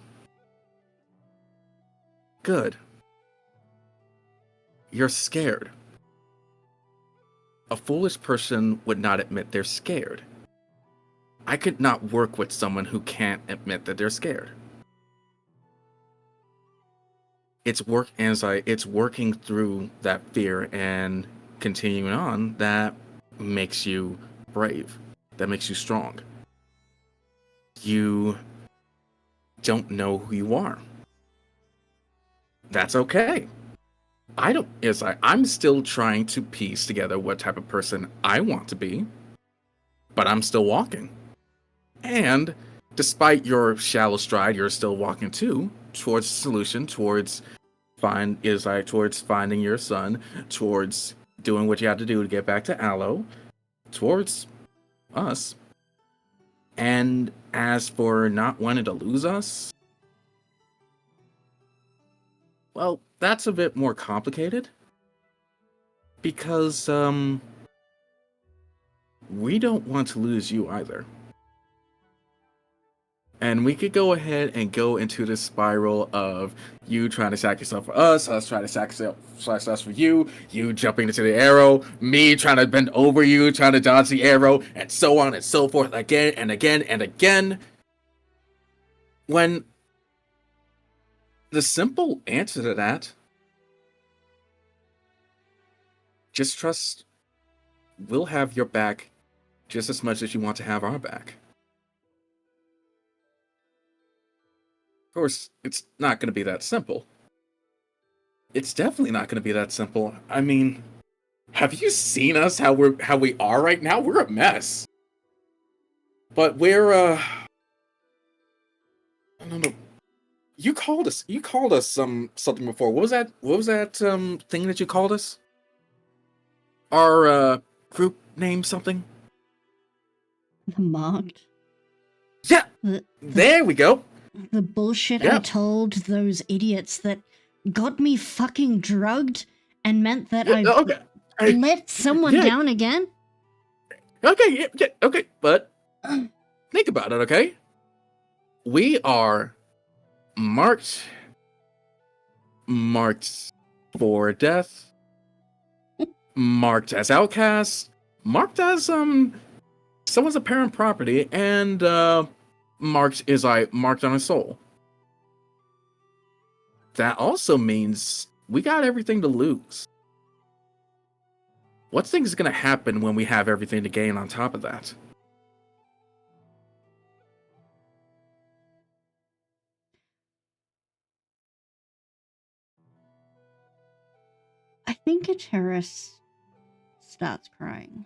Good. You're scared. A foolish person would not admit they're scared. I could not work with someone who can't admit that they're scared. It's working through that fear and continuing on that makes you brave. That makes you strong. You don't know who you are. That's okay. I'm still trying to piece together what type of person I want to be, but I'm still walking. And despite your shallow stride, you're still walking too, towards the solution, towards finding your son, towards doing what you have to do to get back to Aloe, towards us. And as for not wanting to lose us, well, that's a bit more complicated. Because, we don't want to lose you either. And we could go ahead and go into this spiral of you trying to sacrifice yourself for us trying to sacrifice us for you jumping into the arrow, me trying to bend over you, trying to dodge the arrow, and so on and so forth again and again and again. When the simple answer to that, just trust we'll have your back just as much as you want to have our back. Of course, it's not going to be that simple. It's definitely not going to be that simple. I mean, have you seen us how we are right now? We're a mess. But we're I don't know. You called us something before. What was that thing that you called us? Our group name something? The marked. Yeah. There we go. The bullshit I told those idiots that got me fucking drugged and meant that I let someone down again? Okay, okay, but think about it, okay? We are marked for death, marked as outcasts, marked as someone's apparent property, and marked on a soul. That also means we got everything to lose. What thing is going to happen when we have everything to gain on top of that? I think a terrorist starts crying.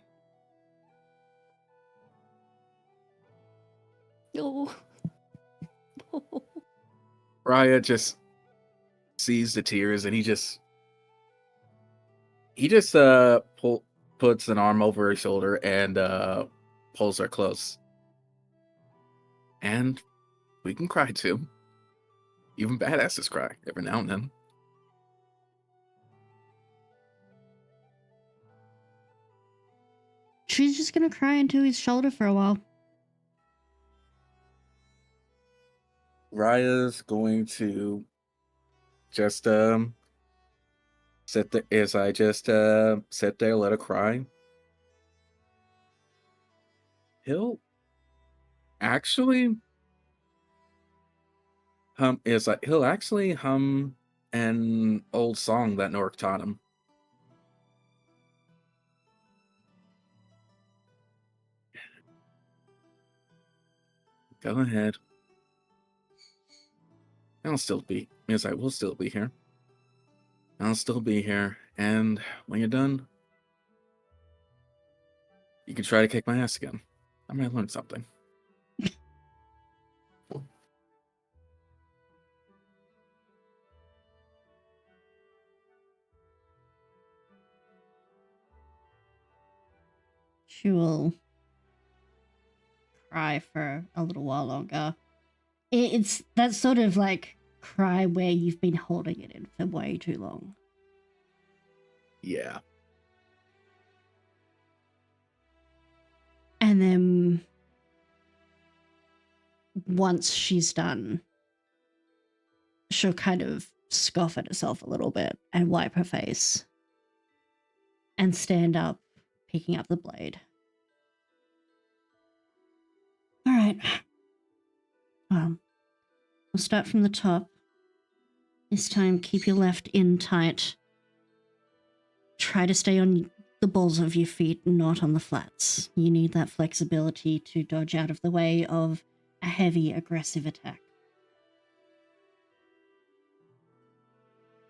Oh. Raya just sees the tears and he just puts an arm over her shoulder and pulls her close. And we can cry too. Even badasses cry every now and then. She's just gonna cry into his shoulder for a while. Raya's going to just sit there as I just sit there, let her cry. He'll actually hum an old song that Nork taught him. Go ahead. We'll still be here. I'll still be here, and when you're done, you can try to kick my ass again. I might learn something. She will cry for a little while longer. It's that sort of like cry where you've been holding it in for way too long. Yeah. And then once she's done, she'll kind of scoff at herself a little bit and wipe her face and stand up, picking up the blade. All right. Well, we'll start from the top. This time, keep your left in tight. Try to stay on the balls of your feet, not on the flats. You need that flexibility to dodge out of the way of a heavy, aggressive attack.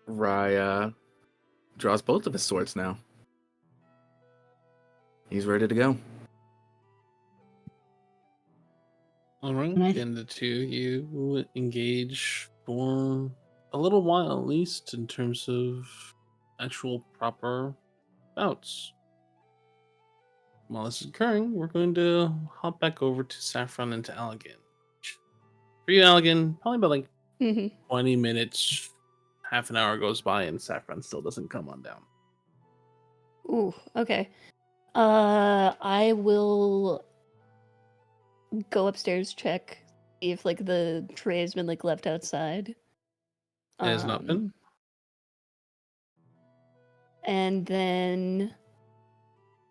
Raya draws both of his swords now. He's ready to go. All right, And I- and the two of you engage for a little while, at least, in terms of actual proper bouts. While this is occurring, we're going to hop back over to Saffron and to Allegan. For you, Allegan, probably about like Mm-hmm. 20 minutes, half an hour goes by, and Saffron still doesn't come on down. Ooh, okay. I will go upstairs, check, see if like the tray has been like left outside. It has not been. And then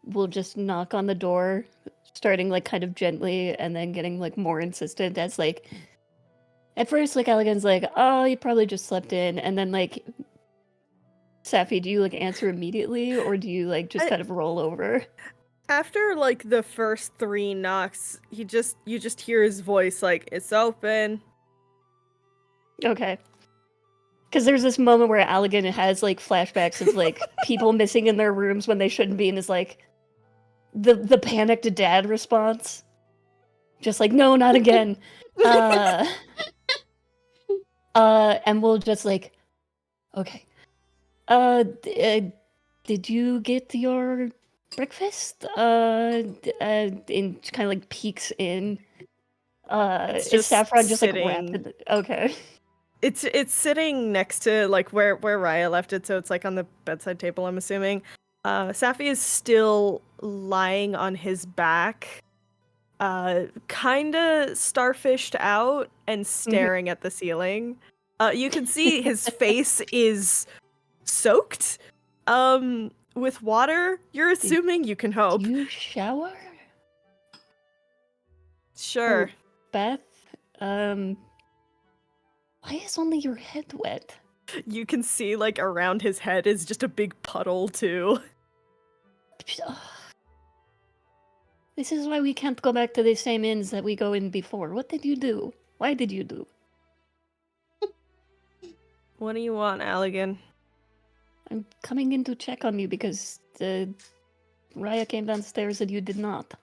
we'll just knock on the door, starting like kind of gently and then getting like more insistent as like at first like Allegan's like, oh, you probably just slept in, and then like Safi, do you like answer immediately or do you like just kind of roll over? After like the first 3 knocks, you just hear his voice like, it's open. Okay. Because there's this moment where Allegan has like flashbacks of like people missing in their rooms when they shouldn't be, and is like the panicked dad response. Just like, no, not again. And we'll just like, okay. Did you get your breakfast? And kind of like peeks in. It's Is just Saffron just like sitting- wrapped in okay. It's sitting next to like where Raya left it, so it's like on the bedside table, I'm assuming. Safi is still lying on his back, kinda starfished out and staring at the ceiling. You can see his face is soaked with water. You're assuming, you can hope. Do you shower? Sure. Beth, why is only your head wet? You can see like around his head is just a big puddle too. This is why we can't go back to the same inns that we go in before. What did you do? Why did you do? What do you want, Allegan? I'm coming in to check on you because Raya came downstairs and you did not.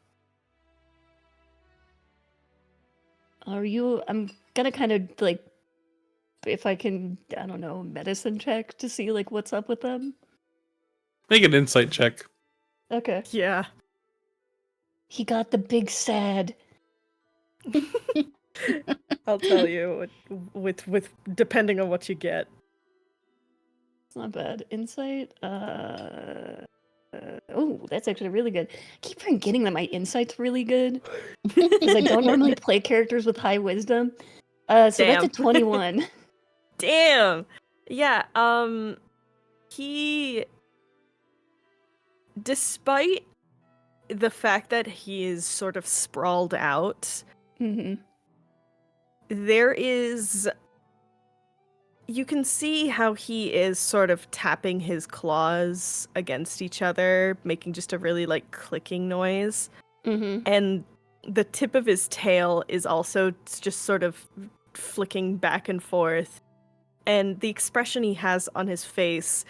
Are you? I'm gonna kind of like, if I can, I don't know, medicine check to see like what's up with them. Make an insight check. Okay. Yeah. He got the big sad. I'll tell you with depending on what you get. It's not bad. Insight. Oh, that's actually really good. I keep forgetting that my insight's really good because I don't normally play characters with high wisdom. So that's a Damn. 21. Damn. Yeah, he, despite the fact that he is sort of sprawled out, Mm-hmm. there is, you can see how he is sort of tapping his claws against each other, making just a really like clicking noise. Mm-hmm. And the tip of his tail is also just sort of flicking back and forth. And the expression he has on his face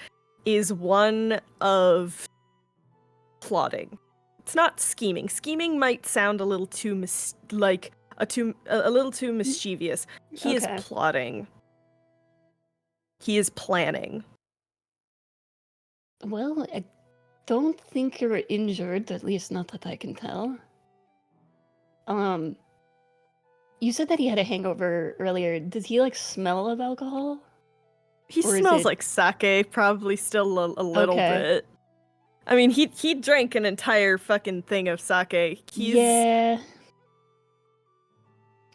is one of plotting. It's not scheming. Scheming might sound a little too a little too mischievous. He Okay. is plotting. He is planning. Well, don't think you're injured, at least not that I can tell. You said that he had a hangover earlier. Does he like smell of alcohol? He Or is smells it- like sake, probably still a little Okay. bit. I mean, he drank an entire fucking thing of sake. Yeah.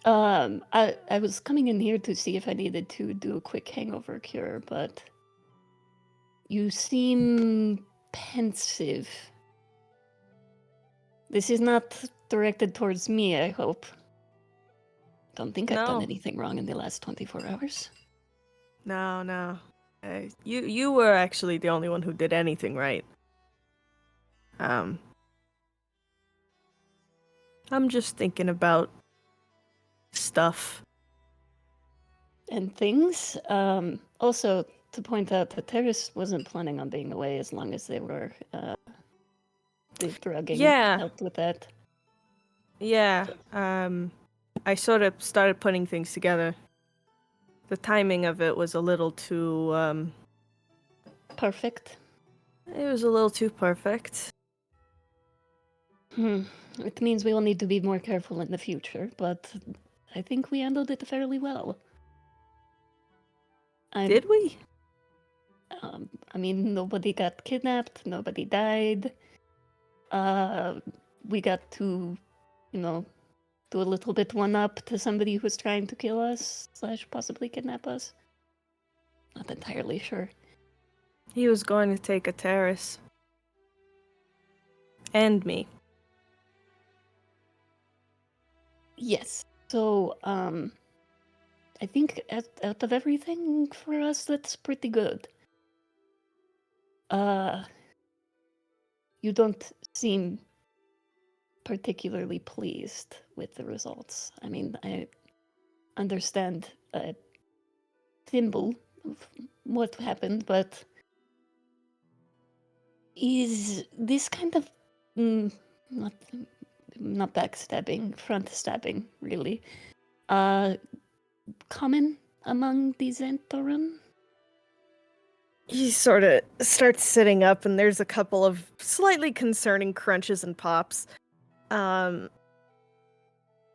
I was coming in here to see if I needed to do a quick hangover cure, but you seem pensive. This is not directed towards me, I hope. Don't think I've done No. anything wrong in the last 24 hours. No. You were actually the only one who did anything right. I'm just thinking about stuff. And things. Also, to point out that Terrace wasn't planning on being away as long as they were. The drugging Yeah. helped with that. Yeah. I sort of started putting things together. The timing of it was a little too Perfect. it was a little too perfect. It means we will need to be more careful in the future, but I think we handled it fairly well. Did we? I mean, nobody got kidnapped, nobody died. We got to, do a little bit one-up to somebody who was trying to kill us, / possibly kidnap us. Not entirely sure. He was going to take a terrace. And me. Yes. So, I think out of everything for us, that's pretty good. You don't seem particularly pleased with the results. I mean, I understand a symbol of what happened, but is this kind of not backstabbing, front stabbing, really, common among the Zentoran? He sort of starts sitting up, and there's a couple of slightly concerning crunches and pops. And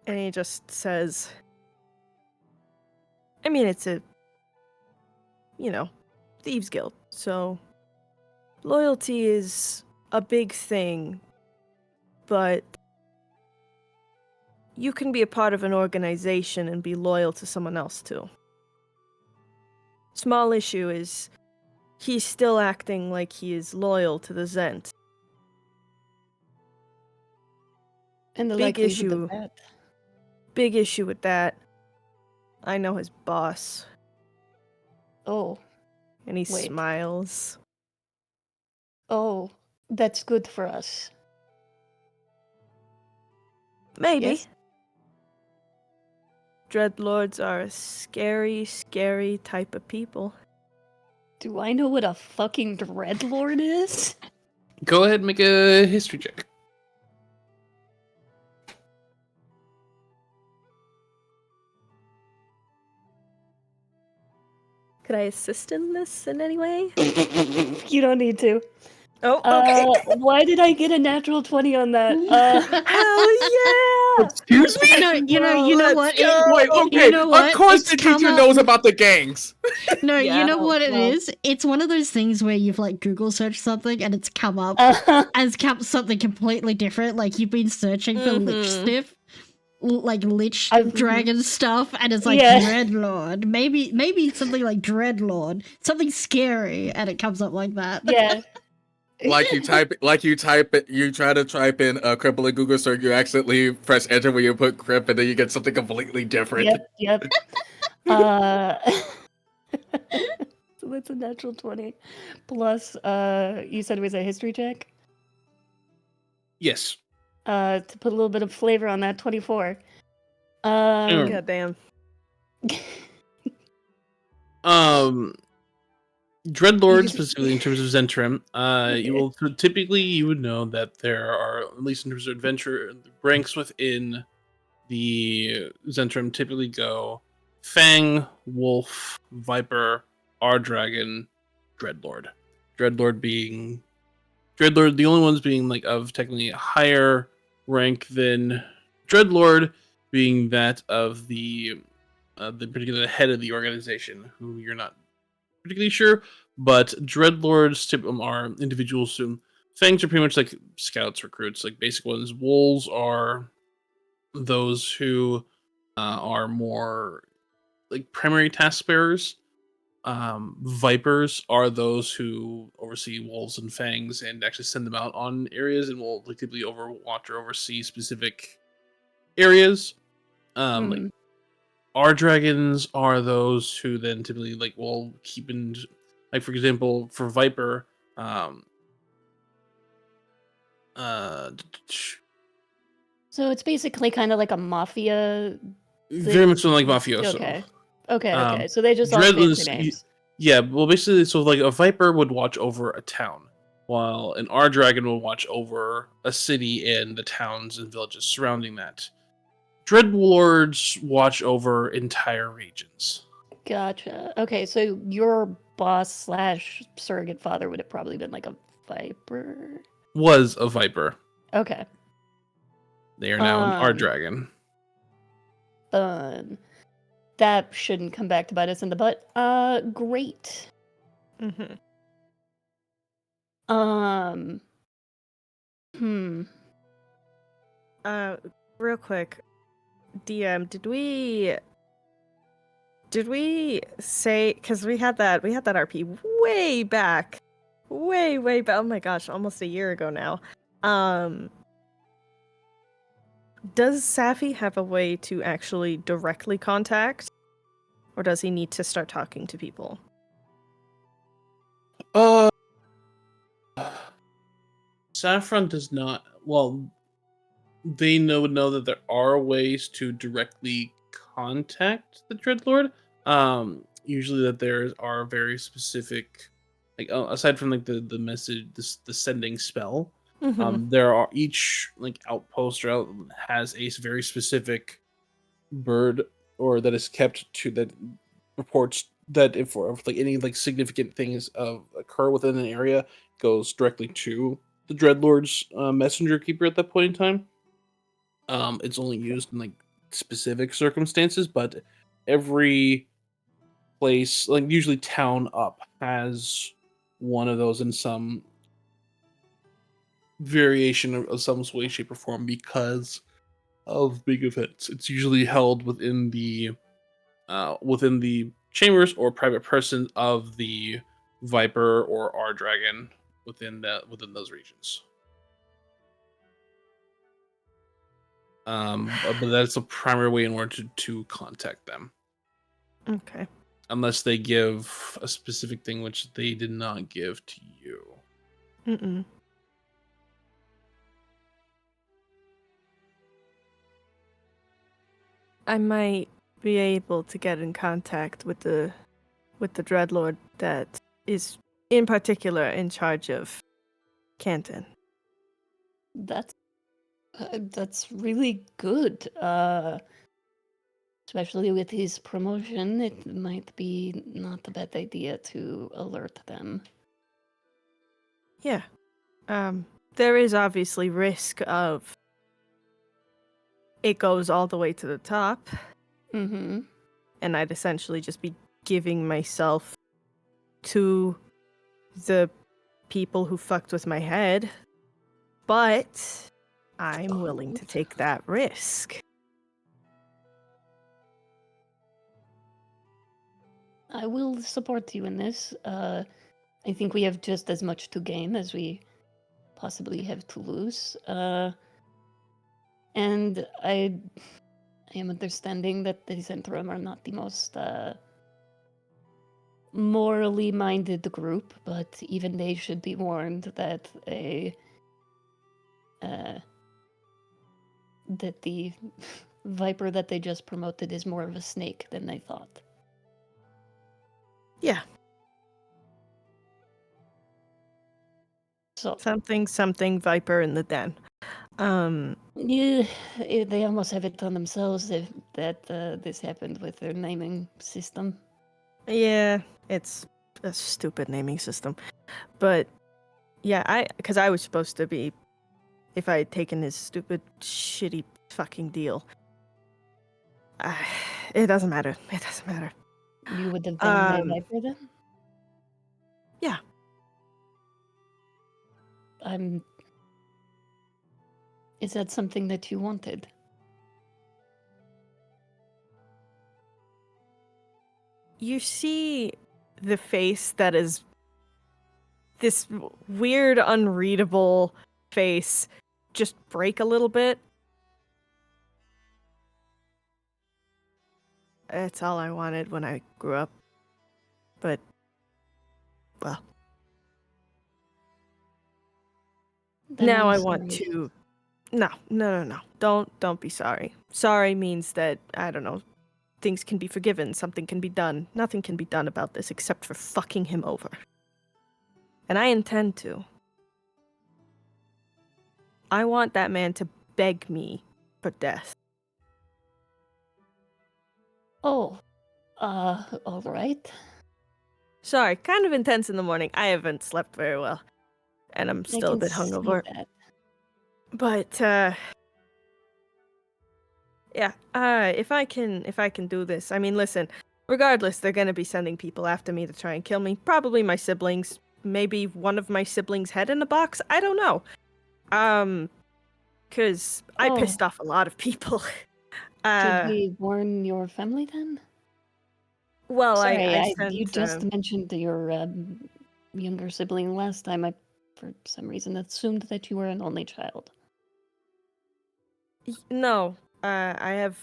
he just says, I mean, it's a, thieves guild, so loyalty is a big thing, but you can be a part of an organization and be loyal to someone else too. Small issue is he's still acting like he is loyal to the Zent. And the Big likelihood issue. of that. Big issue with that. I know his boss. Oh, And he Wait. smiles. oh, that's good for us. Maybe. Yes? Dreadlords are a scary, scary type of people. Do I know what a fucking dreadlord is? Go ahead and make a history check. Could I assist in this in any way? You don't need to. Oh, okay. Why did I get a natural 20 on that? Hell yeah! Excuse me? No, you know what? Let's go! Wait, okay. You know what? Of course It's the come teacher up- knows about the gangs. No, Yeah. you know Oh, what it well. is? It's one of those things where you've like Google searched something and it's come up as something completely different. Like you've been searching for lich Mhm. sniff, like lich I've- dragon stuff, and it's like Yeah. Dreadlord. Maybe something like Dreadlord, something scary, and it comes up like that. Yeah. You try to type in a cripple in Google search, you accidentally press enter when you put crip, and then you get something completely different. Yep. So that's a natural 20. Plus, you said it was a history check? Yes. To put a little bit of flavor on that, 24. Goddamn. Dreadlord, specifically in terms of Zentrim, you would know that there are, at least in terms of adventure, ranks within the Zentrim typically go Fang, Wolf, Viper, R Dragon, Dreadlord. Dreadlord being Dreadlord, the only ones being like of technically a higher rank than Dreadlord, being that of the particular head of the organization, who you're not particularly sure, but Dreadlords are individuals who Fangs are pretty much like scouts, recruits, like basic ones. Wolves are those who are more like primary task bearers. Vipers are those who oversee wolves and fangs and actually send them out on areas and will like, typically overwatch or oversee specific areas. Like Mm. our dragons are those who then typically like will keep in, like for example, for Viper, um, uh, So it's basically kind of like a mafia. very much so like mafioso. Okay. Okay. Um, So they just all fancy Dreadless, names. yeah. Well, basically, so like a Viper would watch over a town, while an R Dragon will watch over a city and the towns and villages surrounding that. Dreadlords watch over entire regions. Gotcha. Okay, so your boss slash surrogate father would have probably been like a viper. Was a Viper. Okay. They are now an R Um, Dragon. Fun. That shouldn't come back to bite us in the butt. Great. Mm-hmm. Um, hmm. Real quick, DM, did we say, because we had that RP way back, way back. Oh my gosh, almost a year ago now. Does Safi have a way to actually directly contact, or does he need to start talking to people? Saffron does not. Well, they know that there are ways to directly contact the Dreadlord. Usually that there are very specific, like aside from like the message, the sending spell. There are each like outpost or has a very specific bird or that is kept to that reports that if like any like significant things occur within an area goes directly to the Dreadlord's messenger keeper at that point in time. It's only used in like specific circumstances, but every place, like usually town up, has one of those in some variation of some way, shape, or form because of big events. It's usually held within the chambers or private person of the Viper or R Dragon within within those regions. But that's the primary way in order to contact them. Okay. Unless they give a specific thing which they did not give to you. Mm-mm. I might be able to get in contact with the Dreadlord that is in particular in charge of Canton. That's really good. Especially with his promotion, it might be not a bad idea to alert them. Yeah. There is obviously risk of it goes all the way to the top, Mm-hmm. and I'd essentially just be giving myself to the people who fucked with my head. But I'm willing to take that risk. I will support you in this. I think we have just as much to gain as we possibly have to lose. And I am understanding that the Zentrum are not the most morally minded group, but even they should be warned that that the Viper that they just promoted is more of a snake than they thought. Yeah. So Something Viper in the den. yeah, they almost have it on themselves if that this happened with their naming system. Yeah, it's a stupid naming system. But Yeah, because I was supposed to be, if I had taken his stupid, shitty fucking deal. It doesn't matter. It doesn't matter. You would have been my viper then? Yeah. Is that something that you wanted? You see the face that is this weird, unreadable face just break a little bit. That's all I wanted when I grew up. But, well. Then Now I'm I want sorry. to... No. Don't be sorry. Sorry means that, I don't know, things can be forgiven, something can be done. Nothing can be done about this except for fucking him over. And I intend to. I want that man to beg me for death. Oh, all right. Sorry, kind of intense in the morning. I haven't slept very well. And I'm I still a can bit see hungover. that. But, yeah, if I can do this, I mean, listen, regardless, they're gonna be sending people after me to try and kill me. Probably my siblings, maybe one of my siblings' head in a box. I don't know. Cause I pissed off a lot of people. Did we warn your family then? Well, Sorry, I sent. you just mentioned your younger sibling last time. I, for some reason, assumed that you were an only child. No, I have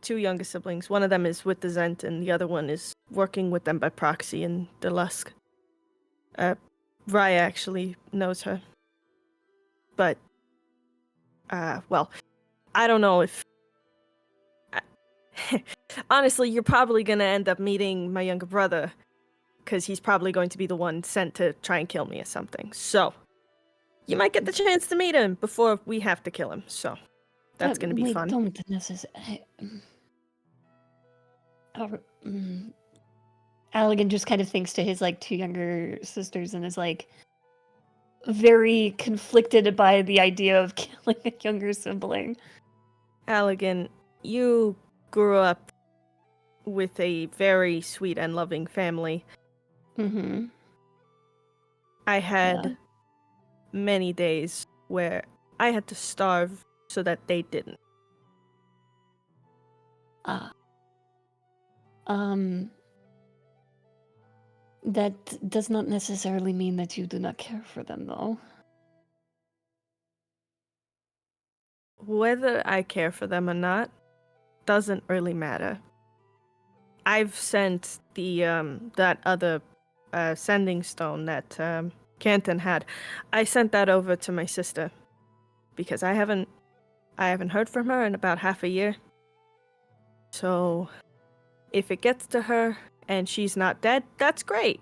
2 younger siblings. One of them is with the Zent, and the other one is working with them by proxy in the Lusk. Raya actually knows her. But, well, I don't know if... Honestly, you're probably gonna end up meeting my younger brother, because he's probably going to be the one sent to try and kill me or something. So, you might get the chance to meet him before we have to kill him, so that's gonna be we fun. don't necessarily... Allegan just kind of thinks to his, 2 younger sisters and is, very conflicted by the idea of killing a younger sibling. Allegan, you grew up with a very sweet and loving family. Mm-hmm. I had many days where I had to starve so that they didn't. That does not necessarily mean that you do not care for them, though. Whether I care for them or not doesn't really matter. I've sent the that other sending stone that Canton had. I sent that over to my sister because I haven't heard from her in about half a year. So if it gets to her and she's not dead, that's great.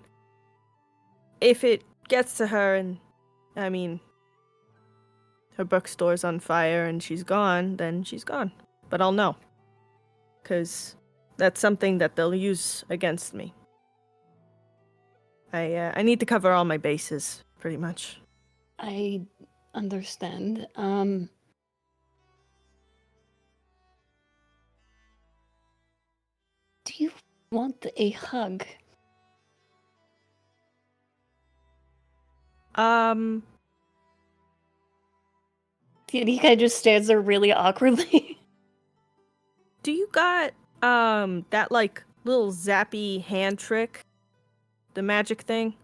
If it gets to her and, I mean, her bookstore's on fire and she's gone, then she's gone. But I'll know. Because that's something that they'll use against me. I need to cover all my bases, pretty much. I understand. Do you want a hug? Um, And he kind of just stands there really awkwardly. do you got that little zappy hand trick? The magic thing?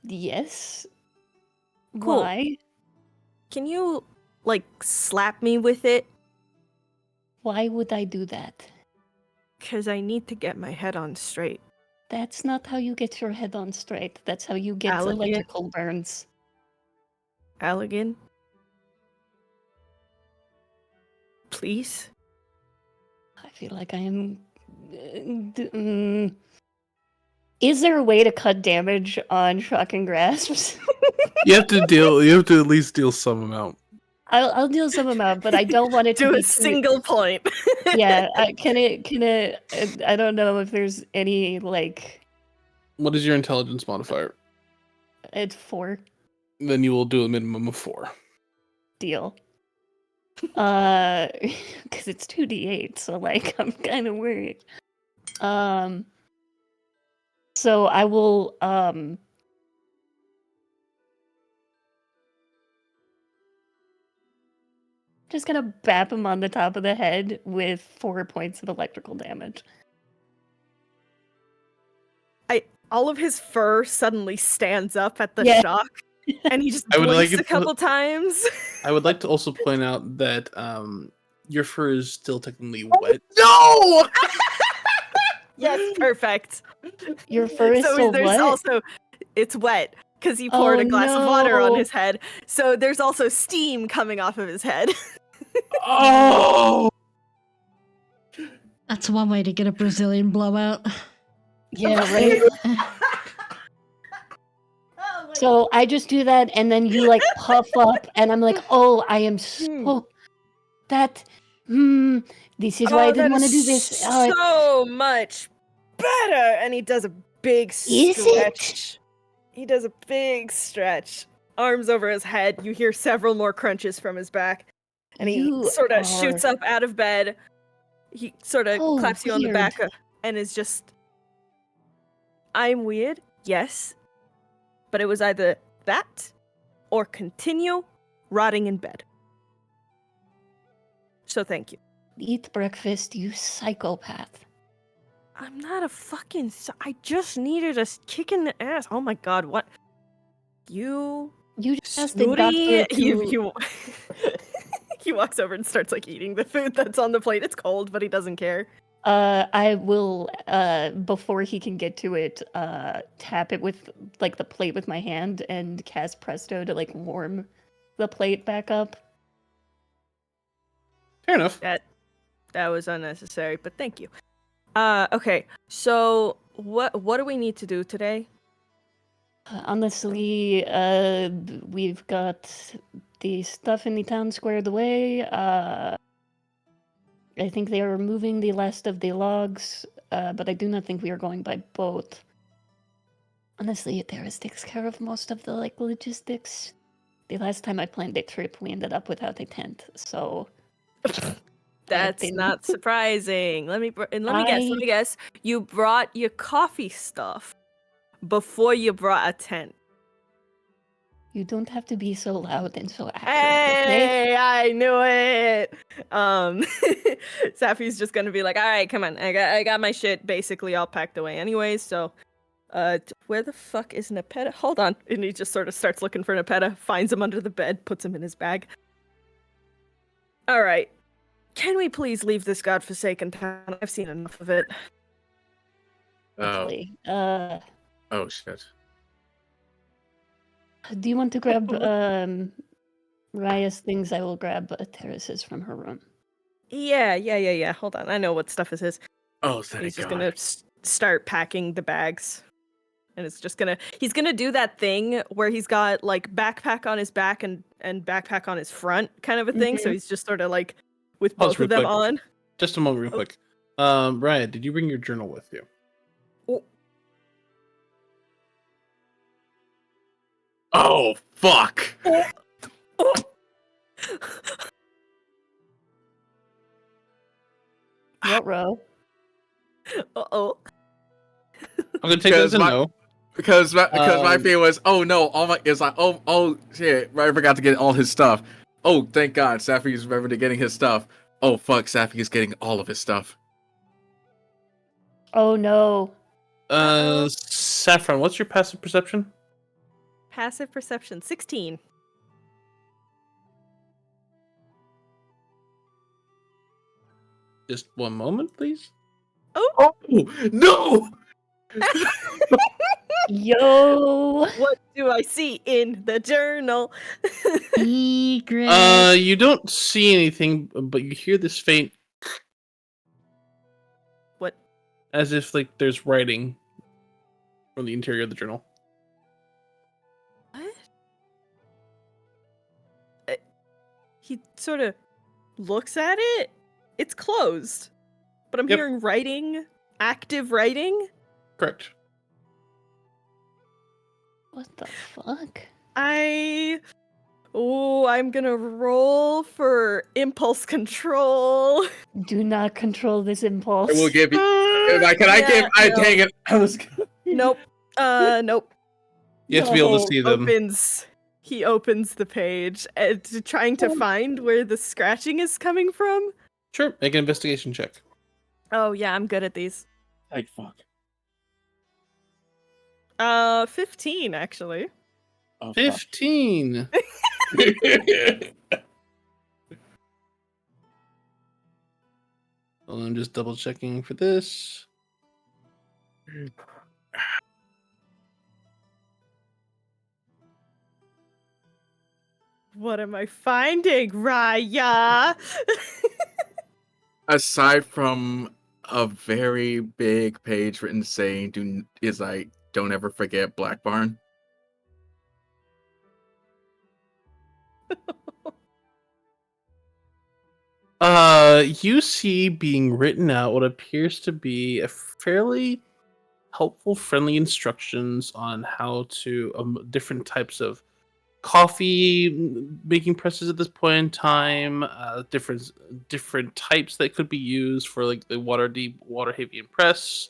Yes. Cool. Why? Can you slap me with it? Why would I do that? 'Cause I need to get my head on straight. That's not how you get your head on straight. That's how you get Allegan. electrical burns. Allegan? Please? I feel like I am... Is there a way to cut damage on shocking grasps? You have to at least deal some amount. I'll deal some amount, but I don't want it to Do be a single point. Yeah, can it? I don't know if there's any What is your intelligence modifier? It's 4. Then you will do a minimum of 4. Deal. Because it's 2d8, so like I'm kind of worried. So I will just gonna bap him on the top of the head with 4 points of electrical damage. All of his fur suddenly stands up at the Yeah. shock, and he just I would like blinks it a couple times. I would like to also point out that your fur is still technically wet. No! Yes, perfect. Your fur is So still there's what? also it's wet because he poured Oh, a glass of water on no. his head. So there's also steam coming off of his head. Oh! That's one way to get a Brazilian blowout. Yeah, right? So I just do that, and then you like puff up, and I'm like, oh, I am so that. This is why I didn't want to do this. So much better. And he does a big Is stretch. He does a big stretch. Arms over his head. You hear several more crunches from his back. And he You sort of are shoots up out of bed. He sort of so claps you on the weird. back and is just, I'm weird, yes. But it was either that or continue rotting in bed. So thank you. Eat breakfast, you psychopath. I'm not a fucking. I just needed a kick in the ass. Oh my god, what? You just the doctor snooty. to... You. He walks over and starts like eating the food that's on the plate. It's cold, but he doesn't care. I will, before he can get to it, tap it with like the plate with my hand and cast Presto to like warm the plate back up. Fair enough. That was unnecessary, but thank you. Okay. So what do we need to do today? Honestly, we've got the stuff in the town squared away. I think they are removing the last of the logs, but I do not think we are going by boat. Honestly, Terrace takes care of most of the like logistics. The last time I planned a trip, we ended up without a tent, so That's not surprising. Let me guess. You brought your coffee stuff before you brought a tent. You don't have to be so loud and so accurate, okay? Hey, I knew it. Safi's just gonna be like, all right, come on, I got my shit basically all packed away anyways. So, where the fuck is Nepeta? Hold on, and he just sort of starts looking for Nepeta, finds him under the bed, puts him in his bag. All right, can we please leave this godforsaken town? I've seen enough of it. Oh, Hopefully. oh shit. Do you want to grab Raya's things? I will grab Terrace's from her room. Yeah. Hold on, I know what stuff is his. Oh, thank He's just God. gonna start packing the bags, and he's gonna do that thing where he's got like backpack on his back and backpack on his front, kind of a thing. So he's just sort of like with Pause both real of them quick. on. Just a moment, real quick. Ryan, did you bring your journal with you? Oh, fuck. What row? Uh-oh. I'm gonna take that as a no. Because my fear was, oh no, it's like, oh shit, I forgot to get all his stuff. Oh, thank God, Safi's remembered to getting his stuff. Oh fuck, Safi is getting all of his stuff. Oh no. Saffron, what's your passive perception? Passive perception 16. Just one moment, please. Oh no! Yo. What do I see in the journal? Secret. You don't see anything, but you hear this faint. What? As if like there's writing from the interior of the journal. What? He sort of looks at it. It's closed, but I'm Yep. hearing writing, active writing. Correct. What the fuck? I'm gonna roll for impulse control. Do not control this impulse. I will give you. I Dang it! I was. Nope. Nope. You have to be able to see them. He opens the page, trying to find where the scratching is coming from. Sure, make an investigation check. Oh yeah, I'm good at these. Like fuck. 15 actually. Oh, 15. Well, I'm just double checking for this. What am I finding, Raya? Aside from a very big page written saying don't ever forget Black Barn. You see being written out what appears to be a fairly helpful, friendly instructions on how to different types of coffee making presses at this point in time, different types that could be used for like the water deep, water heavy press,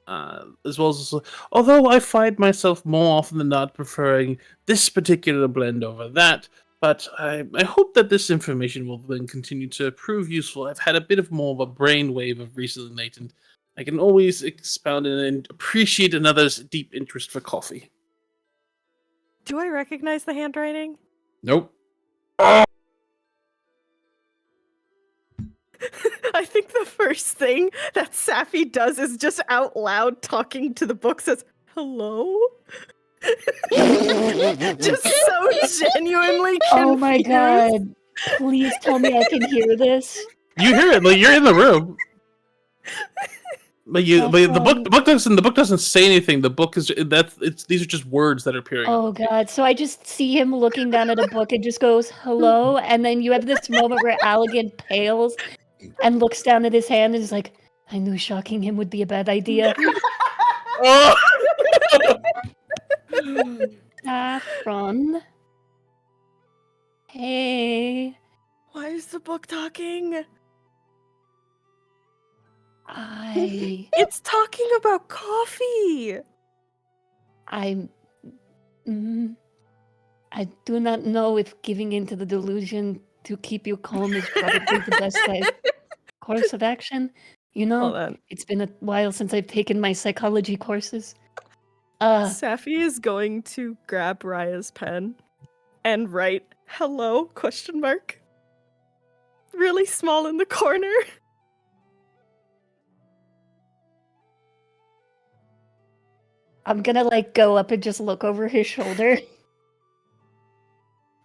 as well as although I find myself more often than not preferring this particular blend over that. But I hope that this information will then continue to prove useful. I've had a bit of more of a brainwave of recently late, and I can always expound and appreciate another's deep interest for coffee. Do I recognize the handwriting? Nope. I think the first thing that Safi does is just out loud talking to the book says, "Hello?" Just so genuinely confused. Oh my god. Please tell me I can hear this. You hear it, like you're in the room. But the book doesn't say anything. The book is these are just words that are appearing. Oh god. So I just see him looking down at a book and just goes, "Hello," and then you have this moment where Allegan pales and looks down at his hand and is like, "I knew shocking him would be a bad idea." Oh! Saffron. Hey. Why is the book talking? It's talking about coffee. I do not know if giving into the delusion to keep you calm is probably the best course of action. You know, it's been a while since I've taken my psychology courses. Safi is going to grab Raya's pen and write "hello?" ? Really small in the corner. I'm gonna like go up and just look over his shoulder.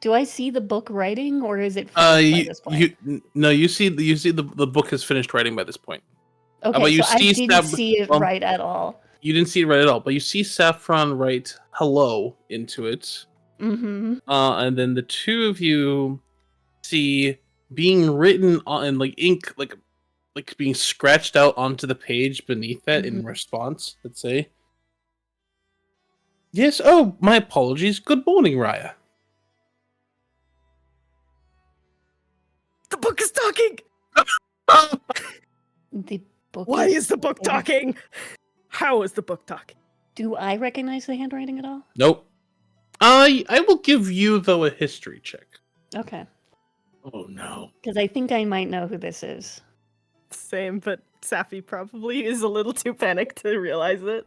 Do I see the book writing, or is it finished by this point? You see the book is finished writing by this point. Okay, but you so I didn't see it right at all. You didn't see it right at all, but you see Saffron write "hello" into it. Mm-hmm. And then the two of you see being written in like ink, like being scratched out onto the page beneath that in response. Let's say, "Yes, oh, my apologies. Good morning, Raya." The book is talking! The book. Why is the book talking? How is the book talking? Do I recognize the handwriting at all? Nope. I will give you though a history check. Okay. Oh no. Because I think I might know who this is. Same, but Safi probably is a little too panicked to realize it.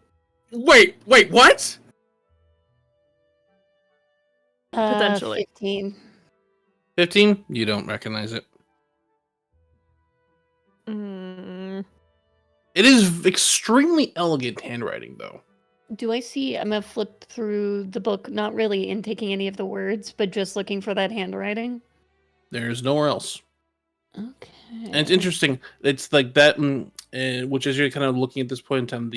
Wait, what? Potentially. 15. 15? You don't recognize it. It is extremely elegant handwriting, though. Do I see? I'm gonna flip through the book, not really in taking any of the words, but just looking for that handwriting. There's nowhere else. Okay. And it's interesting. It's like that, which as you're kind of looking at this point in time,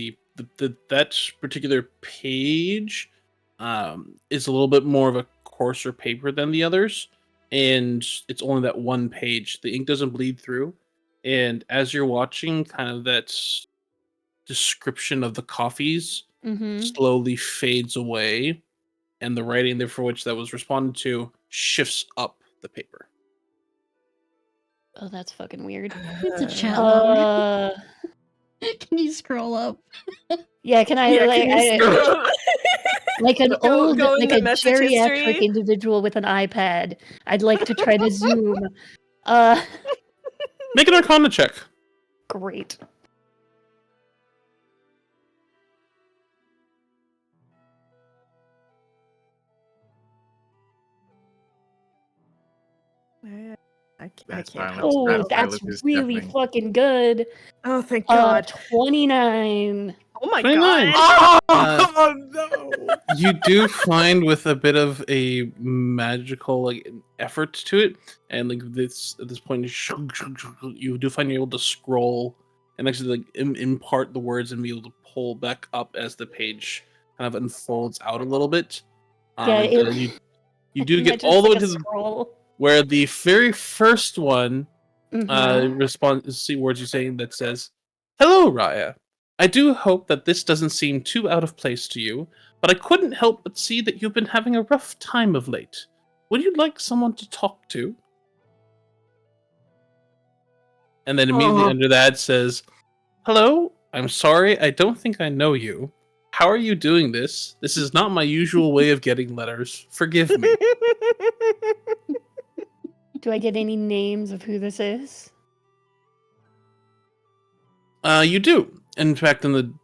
that particular page is a little bit more of a coarser paper than the others, and it's only that one page. The ink doesn't bleed through, and as you're watching, kind of that description of the coffees slowly fades away, and the writing there for which that was responded to shifts up the paper. Oh, that's fucking weird. It's a chat log. Can you scroll up? Yeah, can I Yeah, like can you I, scroll? like an old go in like the a message geriatric history? individual with an iPad? I'd like to try to zoom. Make an Arcana check. Great. I That's can't fine. help Oh, That's myself. that's silence is really deafening. fucking good. Oh, thank God. 29. Oh my 29. God. Oh no! You do find with a bit of a magical like effort to it, and like this at this point, you do find you're able to scroll and actually like impart the words and be able to pull back up as the page kind of unfolds out a little bit. Yeah, And, you do get imagine all the way it's to like a the scroll. where the very first one Mhm. response see words you're saying that says, "Hello, Raya. I do hope that this doesn't seem too out of place to you, but I couldn't help but see that you've been having a rough time of late. Would you like someone to talk to?" And then immediately under that says, "Hello, I'm sorry, I don't think I know you. How are you doing this? This is not my usual way of getting letters. Forgive me." Do I get any names of who this is? You do. In fact, in the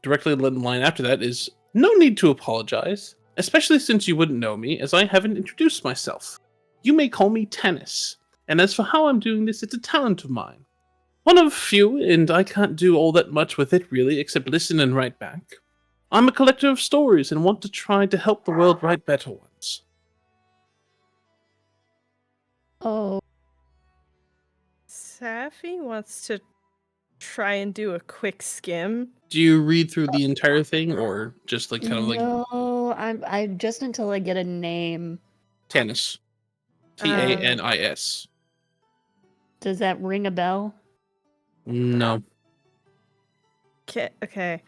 directly in line after that is, "No need to apologize, especially since you wouldn't know me, as I haven't introduced myself. You may call me Tennis, and as for how I'm doing this, it's a talent of mine. One of few, and I can't do all that much with it really, except listen and write back. I'm a collector of stories and want to try to help the world write better ones." Oh, Safi wants to try and do a quick skim. Do you read through the entire thing, or just like kind of like no, I'm just until I get a name. Tanis? Tanis. Does that ring a bell? No. Okay.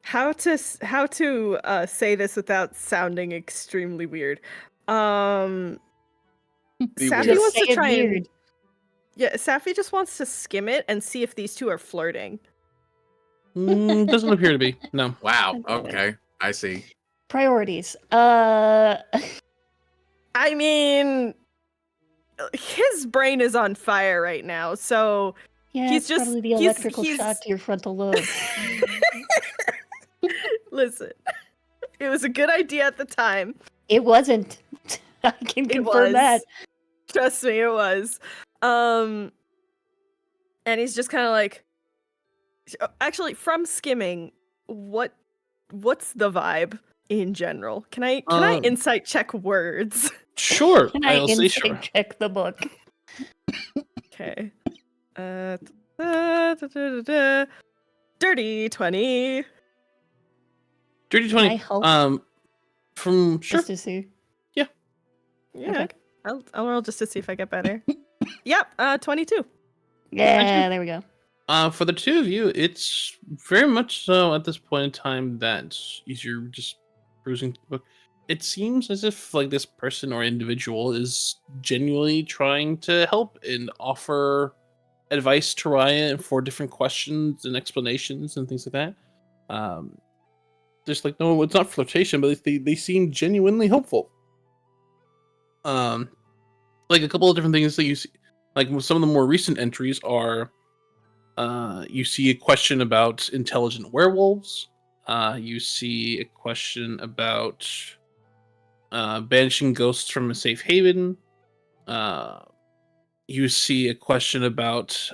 How to say this without sounding extremely weird? Be Safi weird. wants Say to it try and weird. yeah, Safi just wants to skim it and see if these two are flirting. Doesn't appear to be. No. Wow. Okay. Okay, I see. Priorities. I mean, his brain is on fire right now, so Yeah, He's it's just- probably the he's- electrical he's- shock to your frontal lobe. listen. It was a good idea at the time. It wasn't. I can It confirm was. that. Trust me, it was. And he's just kind of like, actually, from skimming, what's the vibe in general? Can I insight check words? Sure. Can I I'll say insight sure. check the book? Okay. Dirty 20. Dirty Can I 20. help? From sure. Just to see. Yeah. Okay. I'll roll just to see if I get better. Yep. 22. Yeah, there we go. For the two of you, it's very much so at this point in time that you're just perusing the book. It seems as if like this person or individual is genuinely trying to help and offer advice to Raya for different questions and explanations and things like that. Just like, no, it's not flirtation, but they seem genuinely helpful. Like a couple of different things that you see, like some of the more recent entries are, you see a question about intelligent werewolves. You see a question about banishing ghosts from a safe haven. You see a question about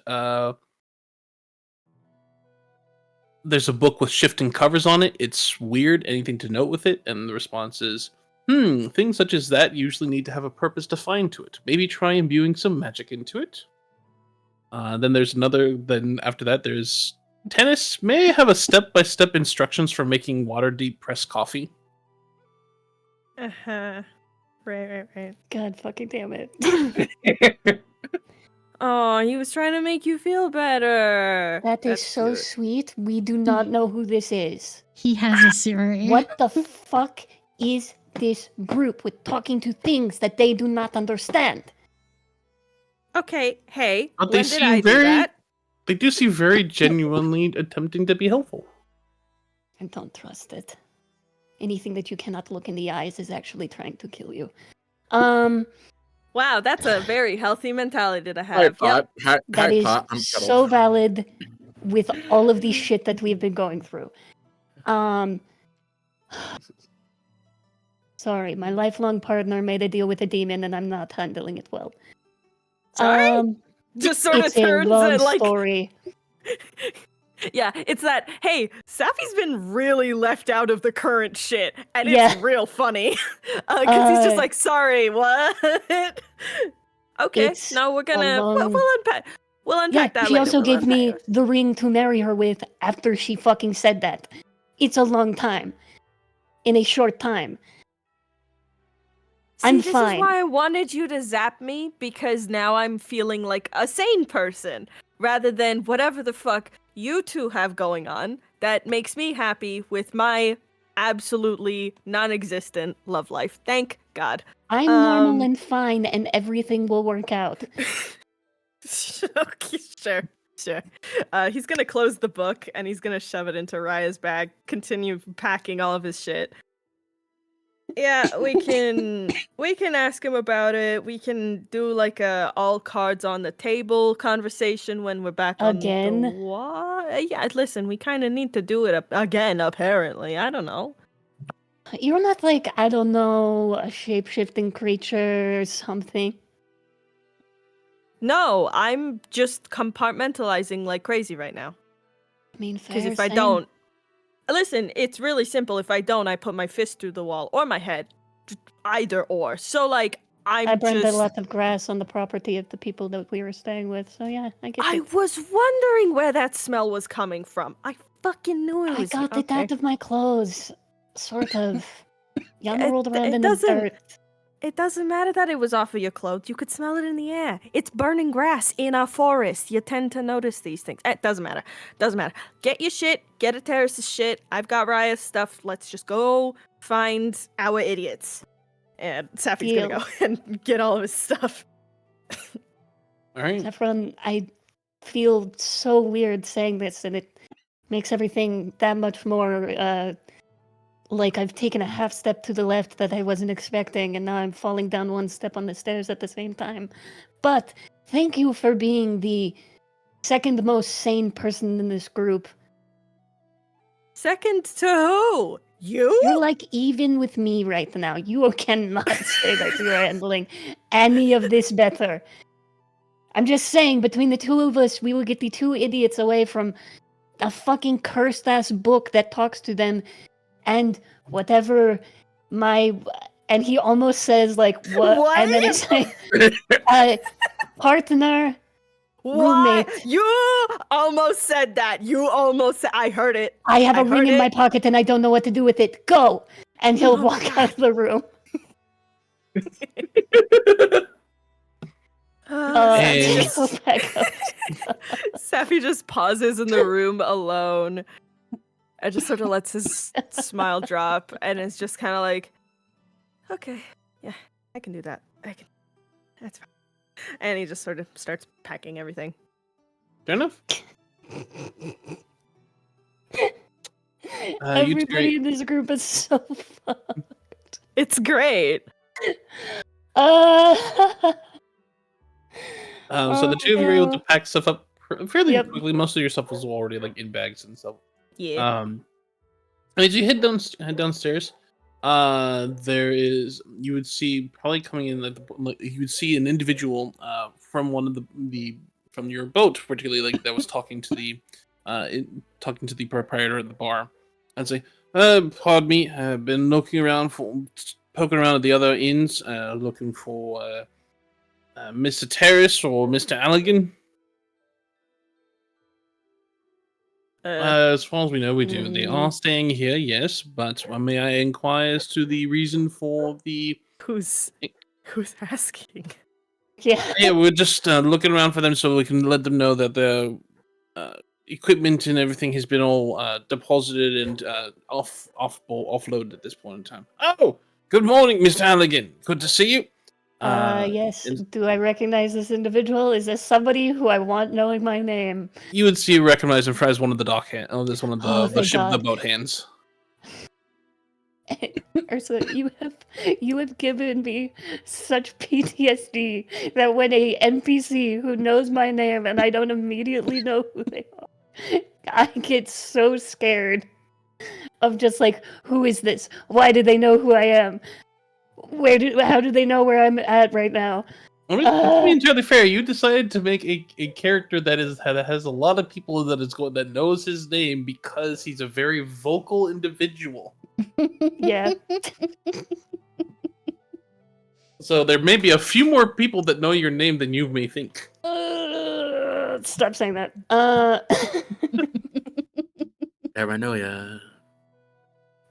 there's a book with shifting covers on it. It's weird. Anything to note with it? And the response is, things such as that usually need to have a purpose defined to it. Maybe try imbuing some magic into it. Then there's another. Then after that, there's Tennis may have a step-by-step instructions for making water-deep pressed coffee. Uh-huh. Right. God fucking damn it. Oh, he was trying to make you feel better. That is That's so cute. sweet. We do not know who this is. He has a Siri. What the fuck is this group with talking to things that they do not understand? Okay, hey, But they when did I seem do very. that? They do seem very genuinely attempting to be helpful. I don't trust it. Anything that you cannot look in the eyes is actually trying to kill you. Wow, that's a very healthy mentality to Hi, have. Yep. Pot. Hi, That is Pot. I'm so Kettle. valid with all of the shit that we've been going through. Sorry, my lifelong partner made a deal with a demon and I'm not handling it well. Sorry? Just sort of It's a turns long and like story. yeah, it's that hey, Safi's been really left out of the current shit, and Yeah. it's real funny. Because he's just like, sorry, what? Okay, It's no, we're a gonna long- we'll unpack Yeah, that she later. also We'll gave me unpack it. the ring to marry her with after she fucking said that. It's a long time. In a short time. See, I'm this fine. is why I wanted you to zap me, because now I'm feeling like a sane person rather than whatever the fuck you two have going on that makes me happy with my absolutely non-existent love life. Thank God. I'm normal and fine and everything will work out. Okay, sure. He's gonna close the book and he's gonna shove it into Raya's bag, continue packing all of his shit. Yeah, we can ask him about it. We can do like a all cards on the table conversation when we're back on the Again? Yeah, listen, we kind of need to do it again. Apparently, I don't know. You're not like, I don't know, a shape-shifting creature or something. No, I'm just compartmentalizing like crazy right now. I mean, Because fair, if I same. don't, listen, it's really simple. If I don't, I put my fist through the wall or my head, either or. So like, I burned just. a lot of grass on the property of the people that we were staying with, so yeah, I get I it. was wondering where that smell was coming from. I fucking knew it I was. got it out of my clothes. Sort of. Yana It- rolled around it in doesn't- the dirt. It doesn't matter that it was off of your clothes. You could smell it in the air. It's burning grass in a forest. You tend to notice these things. It doesn't matter. Doesn't matter. Get your shit. Get a terrace's shit. I've got Raya's stuff. Let's just go find our idiots. And Safi's Deal. gonna go and get all of his stuff. All right. Saffron, I feel so weird saying this, and it makes everything that much more, like I've taken a half step to the left that I wasn't expecting, and now I'm falling down one step on the stairs at the same time. But thank you for being the second most sane person in this group. Second to who? You? You're like even with me right now. You cannot say that you're handling any of this better. I'm just saying, between the two of us, we will get the two idiots away from a fucking cursed ass book that talks to them, and whatever my. And he almost says like what? And then it's like partner, What? roommate. You almost said that. You almost said. I heard it. I have I a ring heard in my it. pocket and I don't know what to do with it. Go! And he'll Oh, walk God. out of the room. And- Safi, Go back up. Safi just pauses in the room alone and just sort of lets his smile drop and is just kind of like, okay, yeah, I can do that. That's fine. And he just sort of starts packing everything. Fair enough. Everybody in this group is so fucked. It's great. So the two of you are able to no. pack stuff up fairly Yep. quickly. Most of your stuff was already like in bags and stuff. Yeah. And as you head downstairs, there is you would see probably coming in you would see an individual from one of the from your boat, particularly like that was talking to the proprietor of the bar, and say, "Pardon me, I've been poking around at the other inns, looking for Mr. Terrace or Mr. Allegan." As far as we know, we do. They are staying here, yes, but may I inquire as to the reason for the... Who's asking? Yeah. Yeah, we're just looking around for them so we can let them know that they're equipment and everything has been all deposited and offloaded at this point in time. Oh, good morning, Mr. Halligan. Good to see you. Yes. and Do I recognize this individual? Is this somebody who I want knowing my name? you would recognize him as one of the dock hands. Oh, this one of Oh, the thank ship, the God. boat hands. Ursula, you have given me such PTSD that when a NPC who knows my name and I don't immediately know who they are, I get so scared of just like, who is this? Why do they know who I am? How do they know where I'm at right now? I mean, to be entirely fair, you decided to make a character that has a lot of people that knows his name because he's a very vocal individual. Yeah. So there may be a few more people that know your name than you may think. Stop saying that. Paranoia.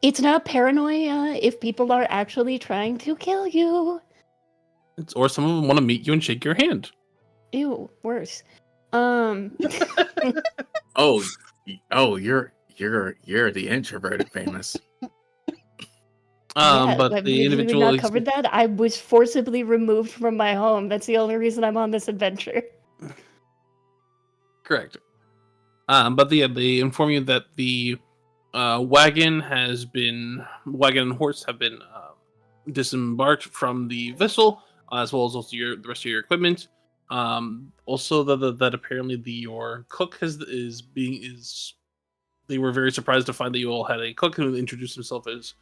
It's not paranoia if people are actually trying to kill you. Or some of them want to meet you and shake your hand. Ew, worse. Oh, you're the introverted famous. But have the we individual not is covered that? I was forcibly removed from my home. That's the only reason I'm on this adventure. correct. But they inform you that the wagon and horse have been disembarked from the vessel, as well as also the rest of your equipment. Also, that apparently your cook they were very surprised to find that you all had a cook who introduced himself as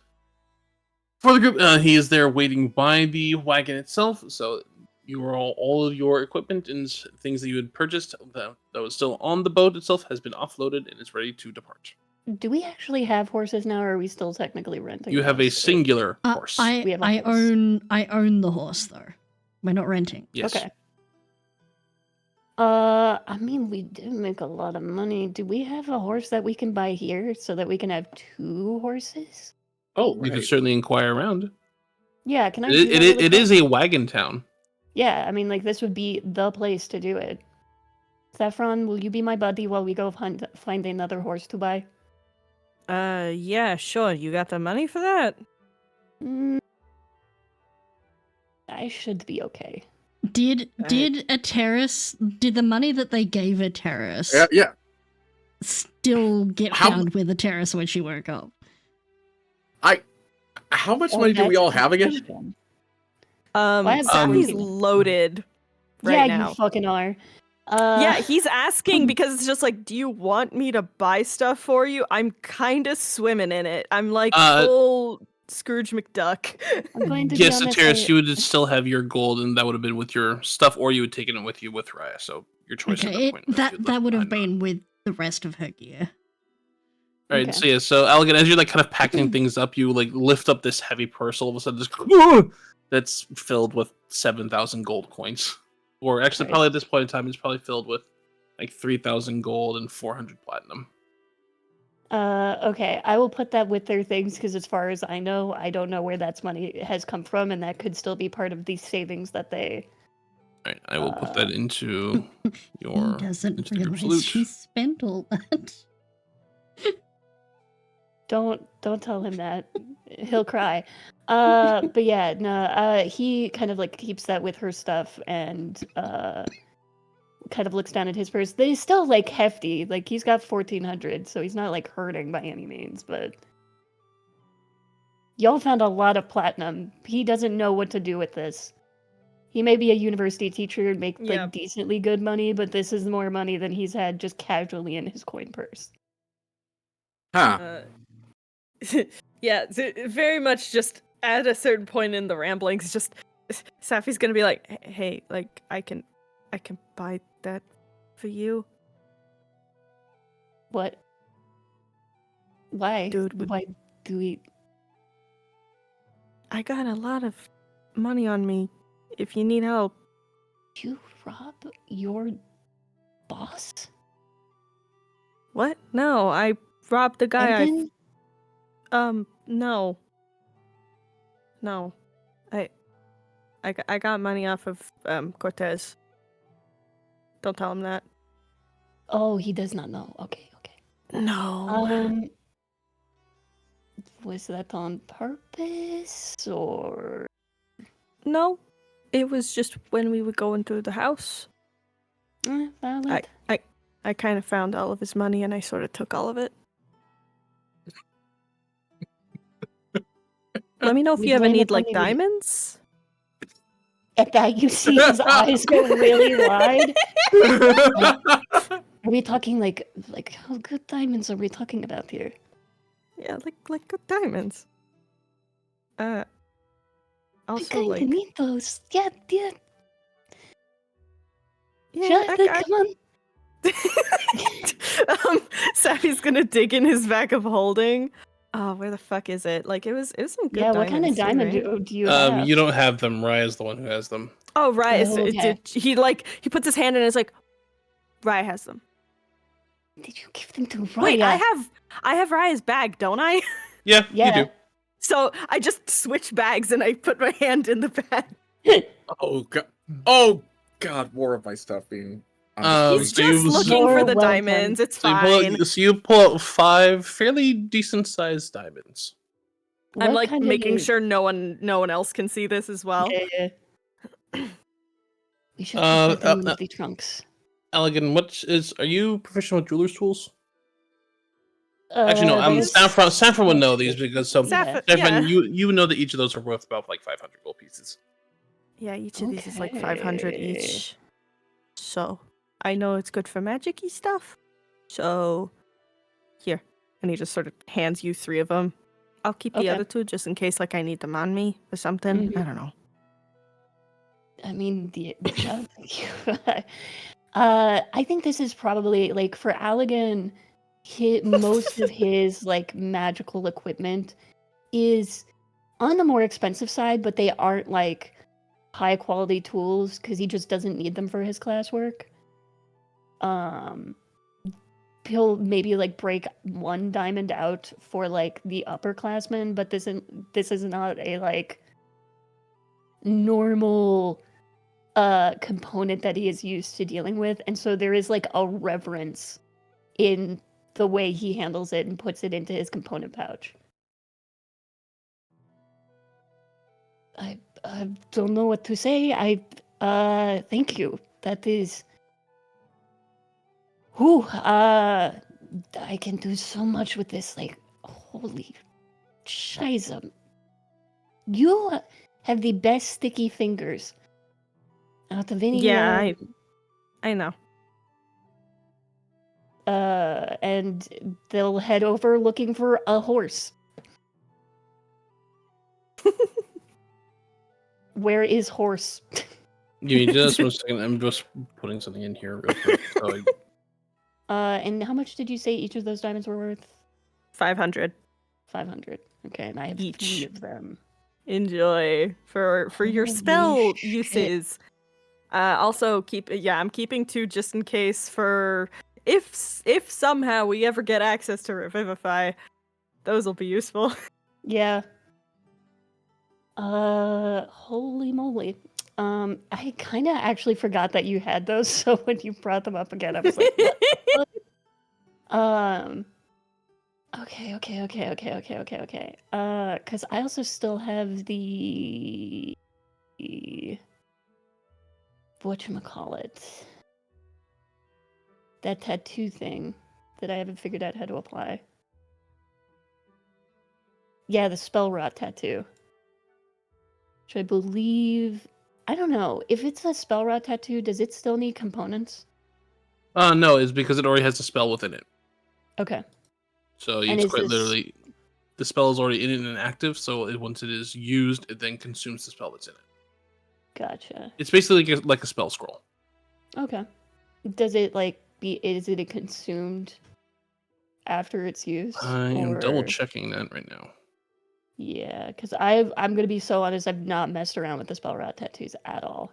for the group. He is there waiting by the wagon itself. So you are all of your equipment and things that you had purchased that was still on the boat itself has been offloaded and is ready to depart. Do we actually have horses now, or are we still technically renting? You have a horses? singular horse. We have a horse. I own the horse though. We're not renting. Yes. Okay. I mean, we did make a lot of money. Do we have a horse that we can buy here so that we can have 2 horses? Oh, You can right. certainly inquire around. Yeah, can I? It, do that it, really it quick? is a wagon town. Yeah, I mean, like this would be the place to do it. Saffron, will you be my buddy while we go find another horse to buy? Yeah, sure. You got the money for that? Mm, I should be okay. Did the money that they gave a terrace Yeah. still get found with a terrace when she woke up? How much money do we all have again? I have Sappy's 14. loaded right yeah, now. you fucking are. Yeah, he's asking because it's just like, do you want me to buy stuff for you? I'm kind of swimming in it. I'm like full Scrooge McDuck. I'm going to Yes, be honest. Ateris, you would still have your gold, and that would have been with your stuff, or you would taken it with you with Raya. So your choice at that point. That would have been with the rest of her gear. All right, Okay. so Allegan, as you're like kind of packing things up, you like lift up this heavy purse. All of a sudden, that's filled with 7,000 gold coins, or actually, Right. probably at this point in time, it's probably filled with like 3,000 gold and 400 platinum. Okay, I will put that with their things because, as far as I know, I don't know where that money has come from, and that could still be part of these savings that they. All right, I will put that into your. He doesn't into the group's realize loot. she spent all that. Don't tell him that. He'll cry. But yeah, no. He kind of like keeps that with her stuff and kind of looks down at his purse. They still like hefty. Like he's got 1,400, so he's not like hurting by any means. But y'all found a lot of platinum. He doesn't know what to do with this. He may be a university teacher and make like Yeah. decently good money, but this is more money than he's had just casually in his coin purse. Huh. Yeah, very much just at a certain point in the ramblings, just Safi's gonna be like, hey, like I can buy that for you. What? Why? Dude, Why do we? I got a lot of money on me if you need help. You rob your boss? What? No, I robbed the guy. Evan? No. I got money off of Cortez. Don't tell him that. Oh, he does not know. Okay, okay. No. Was that on purpose or? No. It was just when we were going through the house. Valid. I kind of found all of his money and I sort of took all of it. Let me know if We you ever blame need it on like the- diamonds. At that, you see his eyes go really wide. Are we talking like how good diamonds are we talking about here? Yeah, like good diamonds. I Also kind of like need those. Yeah. yeah, Come on. Sappy's gonna dig in his bag of holding. Oh, where the fuck is it? Like it was some good Yeah, diamonds. what kind of too, diamond right? do you have? You don't have them. Rye is the one who has them. Oh, right. Oh, okay. He puts his hand in and it's like, Rye has them. Did you give them to Raya? Wait, I have Raya's bag, don't I? Yeah, Yeah. you do. So I just switch bags and I put my hand in the bag. Oh god, more of my stuff being on He's so you- just looking More for the well diamonds. done. It's So fine. you pull out 5 fairly decent sized diamonds. I'm What like kind making of- sure no one else can see this as well. Yeah. We should Uh, put that in one of the trunks. Elegant, are you professional with jeweler's tools? Actually, no. there's- Saffron would know these because Saffron- Saffron, yeah. you would know that each of those are worth about like 500 gold pieces. Yeah, each of these is like 500 each. So I know it's good for magic-y stuff. So here. And he just sort of hands you 3 of them. I'll keep the Okay. other 2 just in case like I need them on me or something. Mhm. I don't know. I mean, I think this is probably like for Allegan. Most of his like magical equipment is on the more expensive side, but they aren't like high quality tools because he just doesn't need them for his classwork. He'll maybe like break 1 diamond out for like the upperclassmen, but this is not a like normal component that he is used to dealing with, and so there is like a reverence in the way he handles it and puts it into his component pouch. I don't know what to say. Thank you. That is I can do so much with this, like, holy scheiße. You have the best sticky fingers out of any Yeah, I know. and they'll head over looking for a horse. Where is horse? Give me just 1 second. I'm just putting something in here real quick. So And how much did you say each of those diamonds were worth? 500 500. Okay, and I have Each. 3 of them. Enjoy for your Holy spell shit. uses. Also I'm keeping 2 just in case for if somehow we ever get access to Revivify, those will be useful. Yeah. Holy moly. I kind of actually forgot that you had those, so when you brought them up again, I was like, what? Okay. Because I also still have the whatchamacallit, that tattoo thing that I haven't figured out how to apply. Yeah, the spell rot tattoo. Which I believe, I don't know, if it's a spell rot tattoo, does it still need components? no, it's because it already has a spell within it. Okay. So And it's is quite this- literally the spell is already in it and active. So once it is used, it then consumes the spell that's in it. Gotcha. It's basically like a spell scroll. Okay. Does it is it consumed after it's used? I am double or- checking that right now. Yeah, because I'm gonna be so honest, I've not messed around with the spell rot tattoos at all.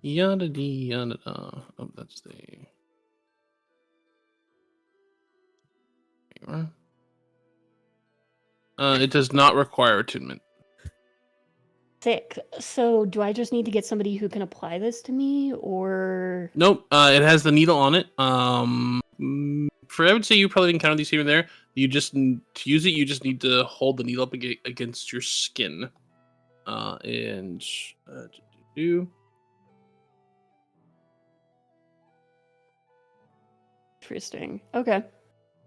Yada dee yada da. Oh, that's the. Here you are. It does not require attunement. thick. So do I just need to get somebody who can apply this to me, or Nope. It has the needle on it. I would say you probably encounter these here and there. You just to use it, you just need to hold the needle up against your skin. And do. interesting? Okay.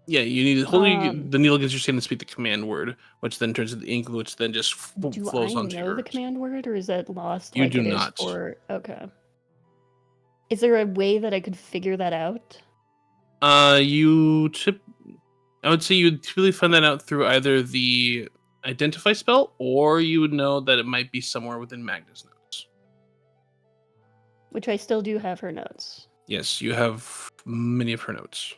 Yeah, you need to hold the needle against your skin and speak the command word, which then turns into ink, which then just Do flows I onto know your. the command word, or is that lost? You like do it is not. for okay. Is there a way that I could figure that out? I would say you'd typically find that out through either the identify spell, or you would know that it might be somewhere within Magda's notes. Which I still do have her notes. Yes, you have many of her notes.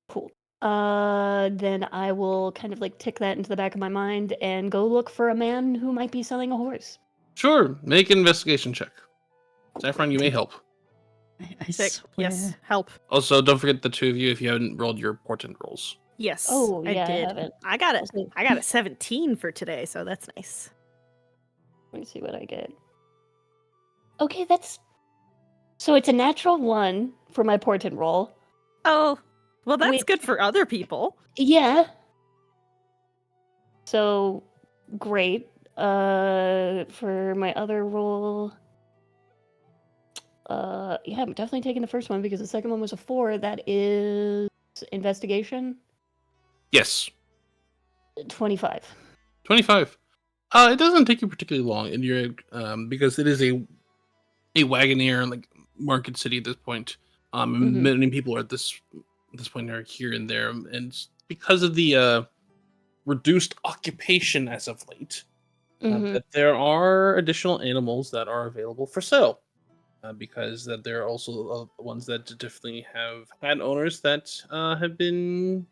Cool. Then I will kind of like tick that into the back of my mind and go look for a man who might be selling a horse. Sure, make an investigation check. Saffron, you may help. I Sick. swear. Yes, help. Also, don't forget the two of you if you haven't rolled your portent rolls. Yes. Oh, I yeah, I did. haven't. I got it. Also- I got a 17 for today, so that's nice. Let me see what I get. Okay, so it's a natural 1 for my portent roll. Oh, well, that's Which- good for other people. Yeah. So great. For my other roll, yeah, I'm definitely taking the first one because the second one was a 4. That is investigation. Yes, 25. 25. It doesn't take you particularly long, and you're because it is a Wagoneer like market city at this point. Mhm. Many people are at this point are here and there, and because of the reduced occupation as of late, Mhm. that there are additional animals that are available for sale. Because that there are also ones that definitely have had owners that have been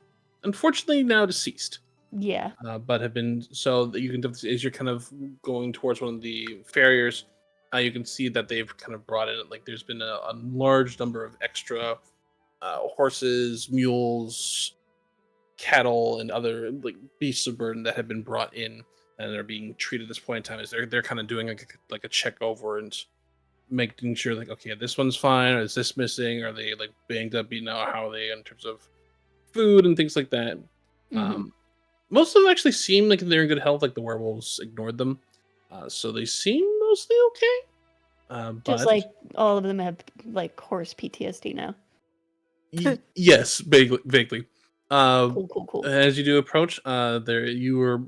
unfortunately now deceased. Yeah. But have been so that you can definitely, as you're kind of going towards one of the farriers, you can see that they've kind of brought in like there's been a large number of extra horses, mules, cattle, and other like beasts of burden that have been brought in and are being treated at this point in time. As they're kind of doing like a check over and making sure like okay, this one's fine, or is this missing? Are they like banged up? You know, how are they in terms of food and things like that? Mhm. Most of them actually seem like they're in good health. Like the werewolves ignored them, so they seem mostly okay. Just But like all of them have like horse PTSD now. yes, vaguely. Cool. As you do approach, there you were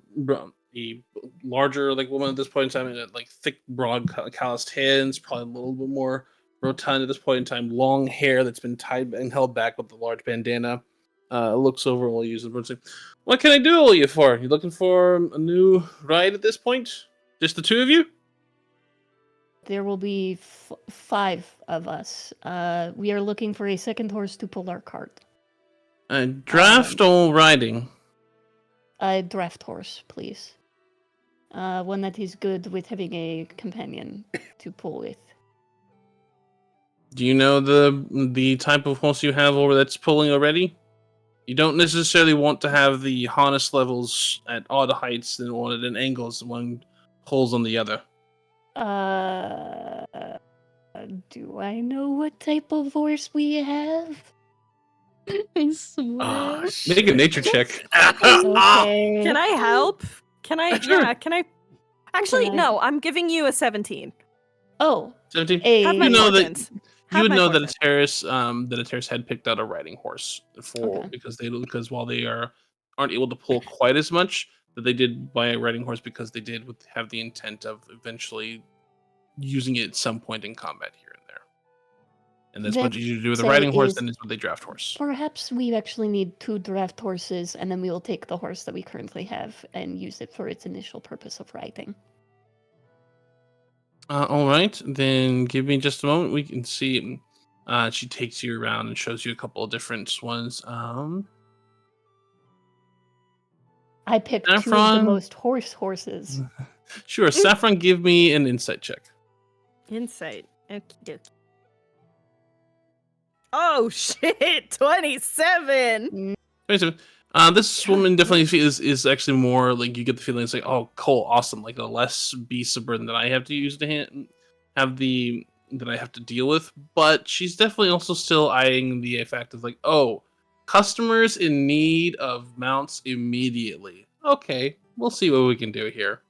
a larger like woman at this point in time, and like thick, broad, calloused hands, probably a little bit more rotund at this point in time. Long hair that's been tied and held back with a large bandana. Looks over while using the like, "What can I do all you for? You looking for a new ride at this point? Just the two of you?" There will be 5 of us. We are looking for a second horse to pull our cart. Draft or riding? A draft horse, please. One that is good with having a companion to pull with. Do you know the type of horse you have over that's pulling already? You don't necessarily want to have the harness levels at odd heights and one at an angles. One pulls on the other. Do I know what type of horse we have? I swear. Oh, Make a nature check. Okay. Can I help? Can I? Sure. Yeah, can I? Actually, Can I- no, I'm giving you a 17. Oh, 17. Have my You know that portent. you Have would my know that portent. Ateris had picked out a riding horse for Okay. because while they aren't able to pull quite as much, that they did buy a riding horse because they did have the intent of eventually using it at some point in combat here and there. And that's what That you do with a say riding horse, is- then it's what they draft horse. perhaps we actually need 2 draft horses, and then we will take the horse that we currently have and use it for its initial purpose of riding. All right, then give me just a moment. We can see. She takes you around and shows you a couple of different ones. I picked 2 of the Saffron? most horses. Sure, Saffron, give me an insight check. Insight. Okie dokie. Oh shit! 27. 27. This woman definitely is actually more like you get the feeling it's like, oh, cool, awesome, like a less beast of burden that I have to use to that I have to deal with. But she's definitely also still eyeing the fact of like, oh, customers in need of mounts immediately. Okay, we'll see what we can do here.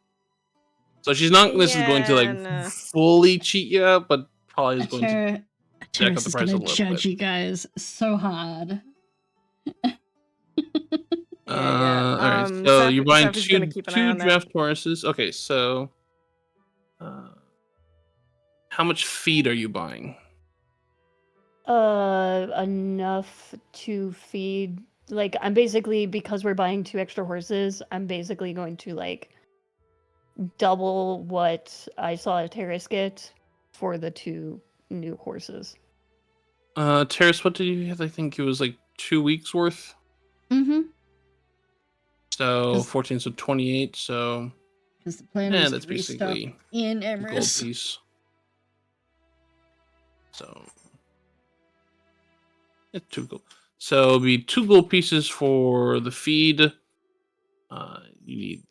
So she's not necessarily going to like fully cheat you out, but probably is going to jack up the Terrace is price a gonna little judge bit. you guys so hard. All right. So you're buying Sapphi's gonna keep an eye two on that. draft horses. Okay, so how much feed are you buying? Enough to feed. Like, I'm basically, because we're buying 2 extra horses, I'm basically going to like double what I saw Terrace get for the 2 new horses. Terrace, what did you have? I think it was like 2 weeks worth. Mm-hmm. So 14, so 28. So Because the plan yeah, is that's to restock basically in a gold Emrys. piece. So it's 2 gold. So it'll be 2 gold pieces for the feed. You need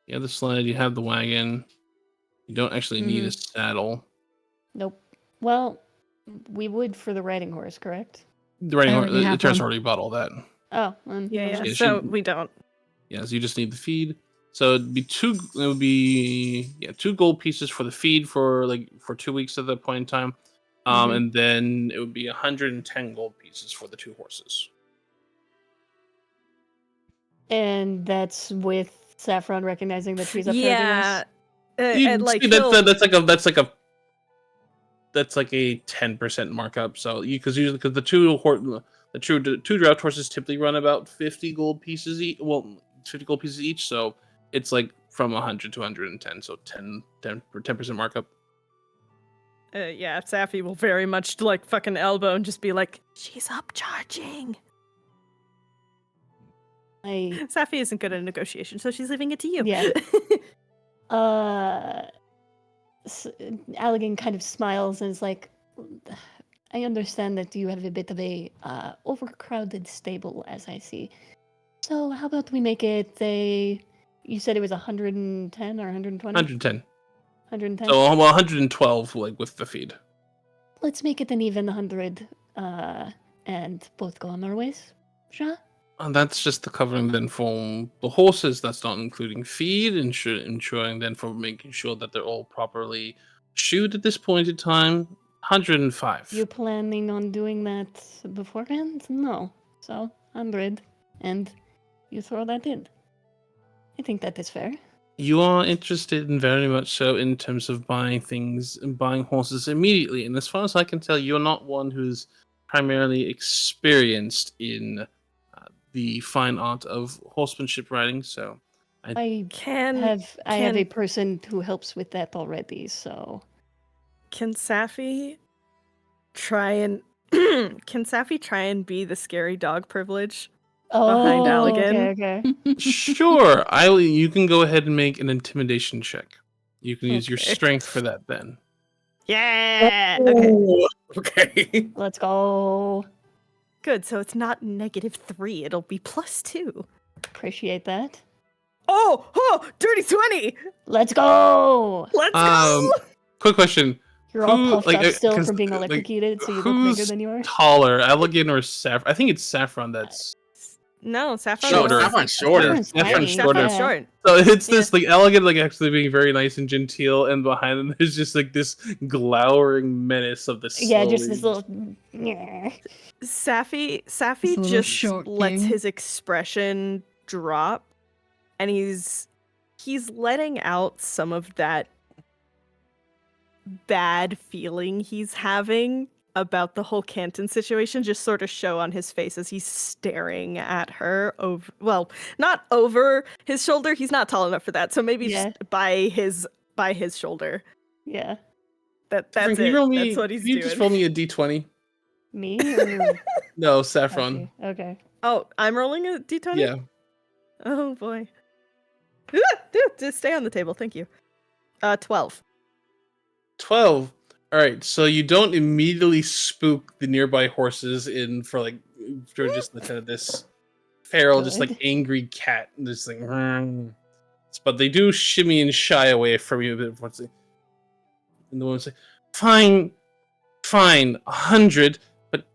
the sled. You have the wagon. You don't actually need a saddle. Nope. Well, we would for the riding horse, correct? The riding horse. already have Terrace one. already bought all that. Oh, Yeah. Yeah, So we don't. Yeah, so you just need the feed. So it'd be 2. It would be 2 gold pieces for the feed for 2 weeks at that point in time, and then it would be 110 gold pieces for the 2 horses. And that's with Saffron recognizing that she's upcharging Yeah. us. And like That's like a 10% markup. So because the two draft horses typically run about 50 gold pieces each. Well, 50 gold pieces each. So it's like from 100 to 110. So 10% markup. Yeah, Sapphi will very much like fucking elbow and just be like, she's upcharging. Sapphi isn't good at negotiation, so she's leaving it to you. Yeah. Allegan kind of smiles and is like, I understand that you have a bit of a overcrowded stable, as I see. So how about we make it you said it was 110 or 120? 110. 110? So 112 like with the feed. Let's make it an even 100 and both go on our ways. Sure? And that's just the covering then for the horses. That's not including feed, ensuring then for making sure that they're all properly shoed at this point in time. 105. You planning on doing that beforehand? No. So 100, and you throw that in. I think that is fair. You are interested in very much so in terms of buying things and buying horses immediately. And as far as I can tell, you're not one who's primarily experienced in the fine art of horsemanship riding. So I have a person who helps with that already. So can Sapphi try and be the scary dog privilege behind Allegan? Okay. Sure, you can go ahead and make an intimidation check. You can use your strength for that then. Yeah. Okay. Okay. Let's go. Good. So it's not -3. It'll be +2. Appreciate that. Oh, dirty 20. Let's go. Let's go. Quick question. You're all puffed up still from being electrocuted, so you look bigger than you are. Taller, Allegan or Saffron? I think it's Saffron that's no, Saffron. Shorter. Saffron's shorter. Saffron's Saffron's short. So it's this like Allegan like actually being very nice and genteel, and behind them there's just like this glowering menace of this. Yeah, just this little. Sapphi little just short lets king. his expression drop, and he's letting out some of that bad feeling he's having about the whole Canton situation just sort of show on his face as he's staring at her not over his shoulder. He's not tall enough for that, so maybe just by his shoulder. Yeah. That's Can it. you roll me, That's what he's can you doing. just roll me a d20? Me? Or... No, Saffron. Okay. Oh, I'm rolling a d20? Yeah. Oh boy. Just stay on the table, thank you. 12. 12. All right, so you don't immediately spook the nearby horses in for like for just the kind of this feral, just like Good. angry cat, this thing. But they do shimmy and shy away from you a bit. And the woman say, "Fine, fine, 100, but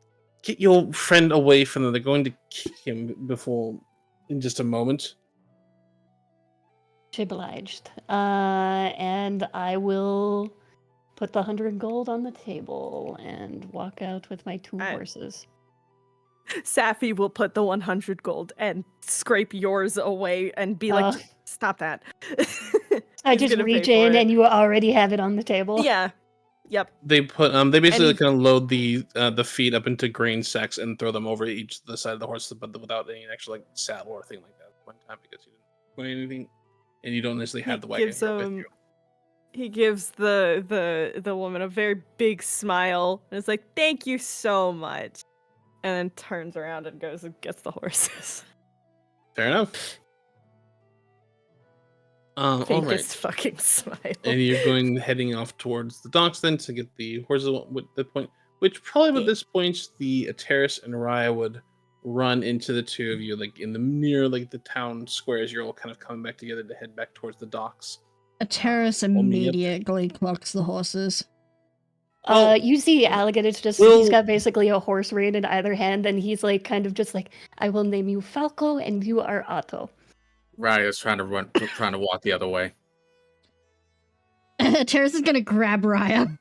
get your friend away from them. They're going to kick him before in just a moment." Much obliged. And I will put the 100 gold on the table and walk out with my 2 I- horses. Safi will put the 100 gold and scrape yours away and be like, Uh, stop that. I He's just gonna pay reach for in it. and you already have it on the table. Yeah. Yep. They put they basically he- kind of load the feet up into grain sacks and throw them over each the side of the horse, but without any actual like saddle or thing like that at one time because you didn't put anything, and you don't necessarily have the wagon gives here with him- you. He gives the woman a very big smile and is like, "Thank you so much," and then turns around and goes and gets the horses. Fair enough. All Fakest right. fucking smile. And you're going heading off towards the docks then to get the horses with the point, which probably at this point the Ateris and Raya would run into the two of you, like in the near like the town squares. You're all kind of coming back together to head back towards the docks. A terrace We'll meet up. immediately clocks the horses. Well, You see Alligator just we'll- he's got basically a horse rein in either hand, and he's like kind of just like, I will name you Falco and you are Otto. Raya's trying to walk the other way. Terrace is gonna grab Raya.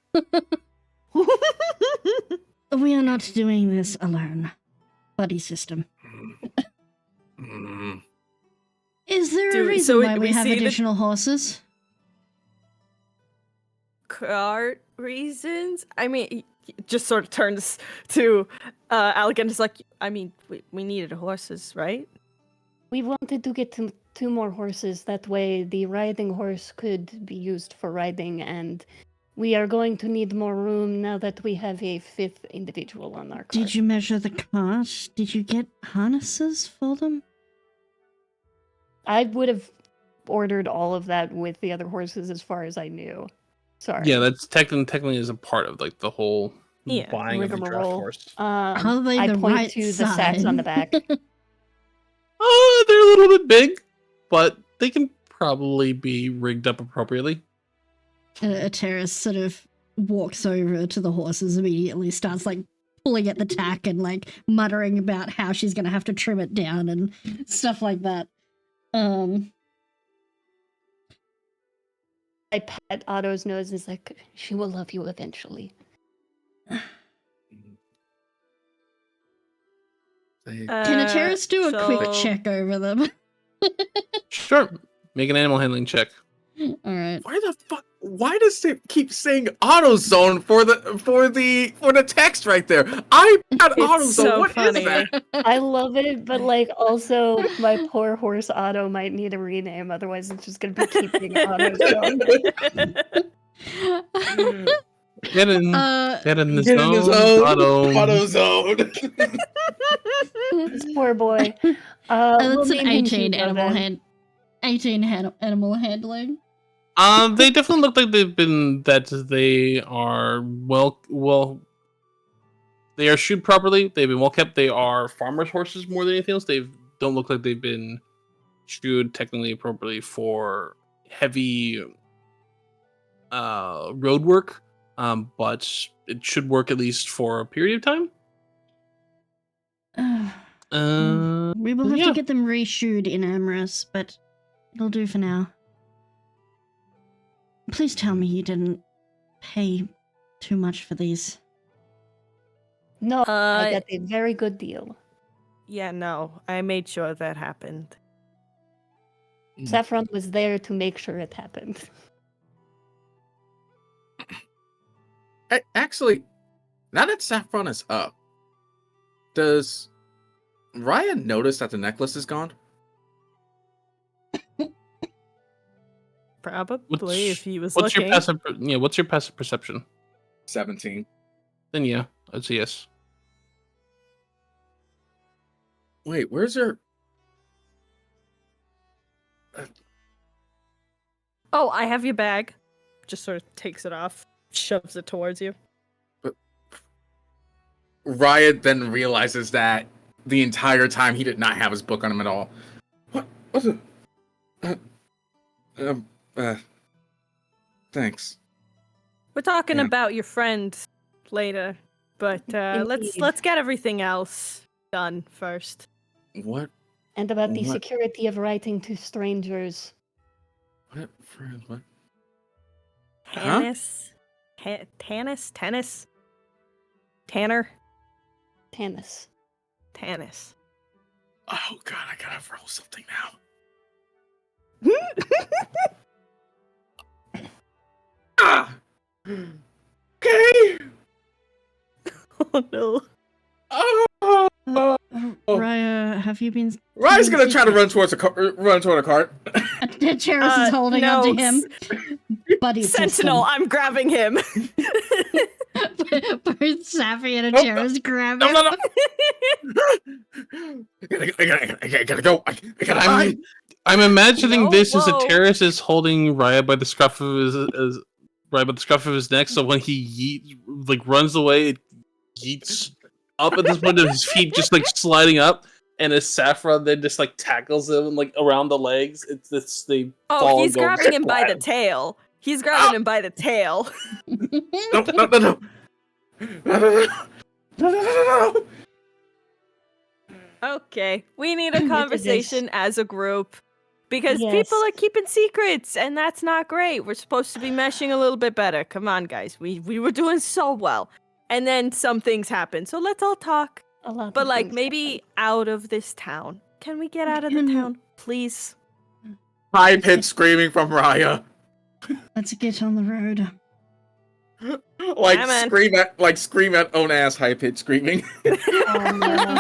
We are not doing this alone. Buddy system. Mm. Is there a Do- reason so why we we have see the- additional horses? Cart reasons? I mean, he just sort of turns to Alec and is like, I mean, we needed horses, right? We wanted to get 2 more horses. That way, the riding horse could be used for riding, and we are going to need more room now that we have a 5th individual on our cart. Did you measure the cart? Did you get harnesses for them? I would have ordered all of that with the other horses as far as I knew. Sorry. Yeah, that's technically is a part of like the whole Yeah, buying of the draft rigmarole. horse. Are they I the point right to the sacks on the back. Oh, they're a little bit big, but they can probably be rigged up appropriately. A terrace sort of walks over to the horses immediately, starts like pulling at the tack and like muttering about how she's gonna have to trim it down and stuff like that. I pat Otto's nose and is like, she will love you eventually. Can a terrace do a quick so- check over them? Sure, make an animal handling check. All right. Why the fuck? Why does it keep saying AutoZone for the text right there? I got It's AutoZone. so What is funny. that? I love it, but like also my poor horse Otto might need a rename, otherwise it's just gonna be keeping Otto's going. Get in the Get in the zone, zone. Auto. AutoZone. This poor boy. That's We'll an name him 18 Hugo animal then. 18 animal handling. They definitely look like they are well. They are shoed properly. They've been well kept. They are farmers' horses more than anything else. They don't look like they've been shoed technically appropriately for heavy road work. But it should work at least for a period of time. We will have yeah. to get them reshoed in Amorous, but it'll do for now. Please tell me you didn't pay too much for these. No, I Uh, got a very good deal. Yeah, no, I made sure that happened. Saffron was there to make sure it happened. Actually, now that Saffron is up, does Ryan notice that the necklace is gone? Probably, if he was What's looking. your passive? Yeah, what's your passive perception? 17. Then yeah, I'd say yes. Wait, where's her? Oh, I have your bag. Just sort of takes it off shoves it towards you. Riot then realizes that the entire time he did not have his book on him at all. What? Thanks. We're talking Yeah. about your friend later, but Indeed. let's get everything else done first. What? And about the What? security of writing to strangers. What? Friend? What? Huh? Tannis, Tannis, Tanner, Tannis. Tannis. Oh god, I gotta roll something now. Ah! Okay! Oh no. Oh! Raya, have you been? Ryan's keeping gonna try to secrets? run toward a cart. Terrace is holding no, onto him. Buddy Sentinel, I'm grabbing him. system. Both Safi and Terrace grab him. No. I gotta go. I gotta hide. I'm imagining No, this as a whoa. terrorist is holding Raya by the scruff of his neck. So when he runs away, it yeets up at this point of his feet, just like sliding up. And as Saffron then just like tackles him like around the legs, they fall. Oh, he's and go grabbing him by the flat. tail. He's grabbing him by the tail. No. Okay, we need a conversation as a group because Yes. people are keeping secrets, and that's not great. We're supposed to be meshing a little bit better. Come on, guys. We were doing so well, and then some things happened. So let's all talk, A lot but of like things maybe happen. out of this town. Can we get out of the town, please? High pitched screaming from Raya. Let's get on the road. Like Yeah, man. scream at own ass high pitched screaming. Oh, no.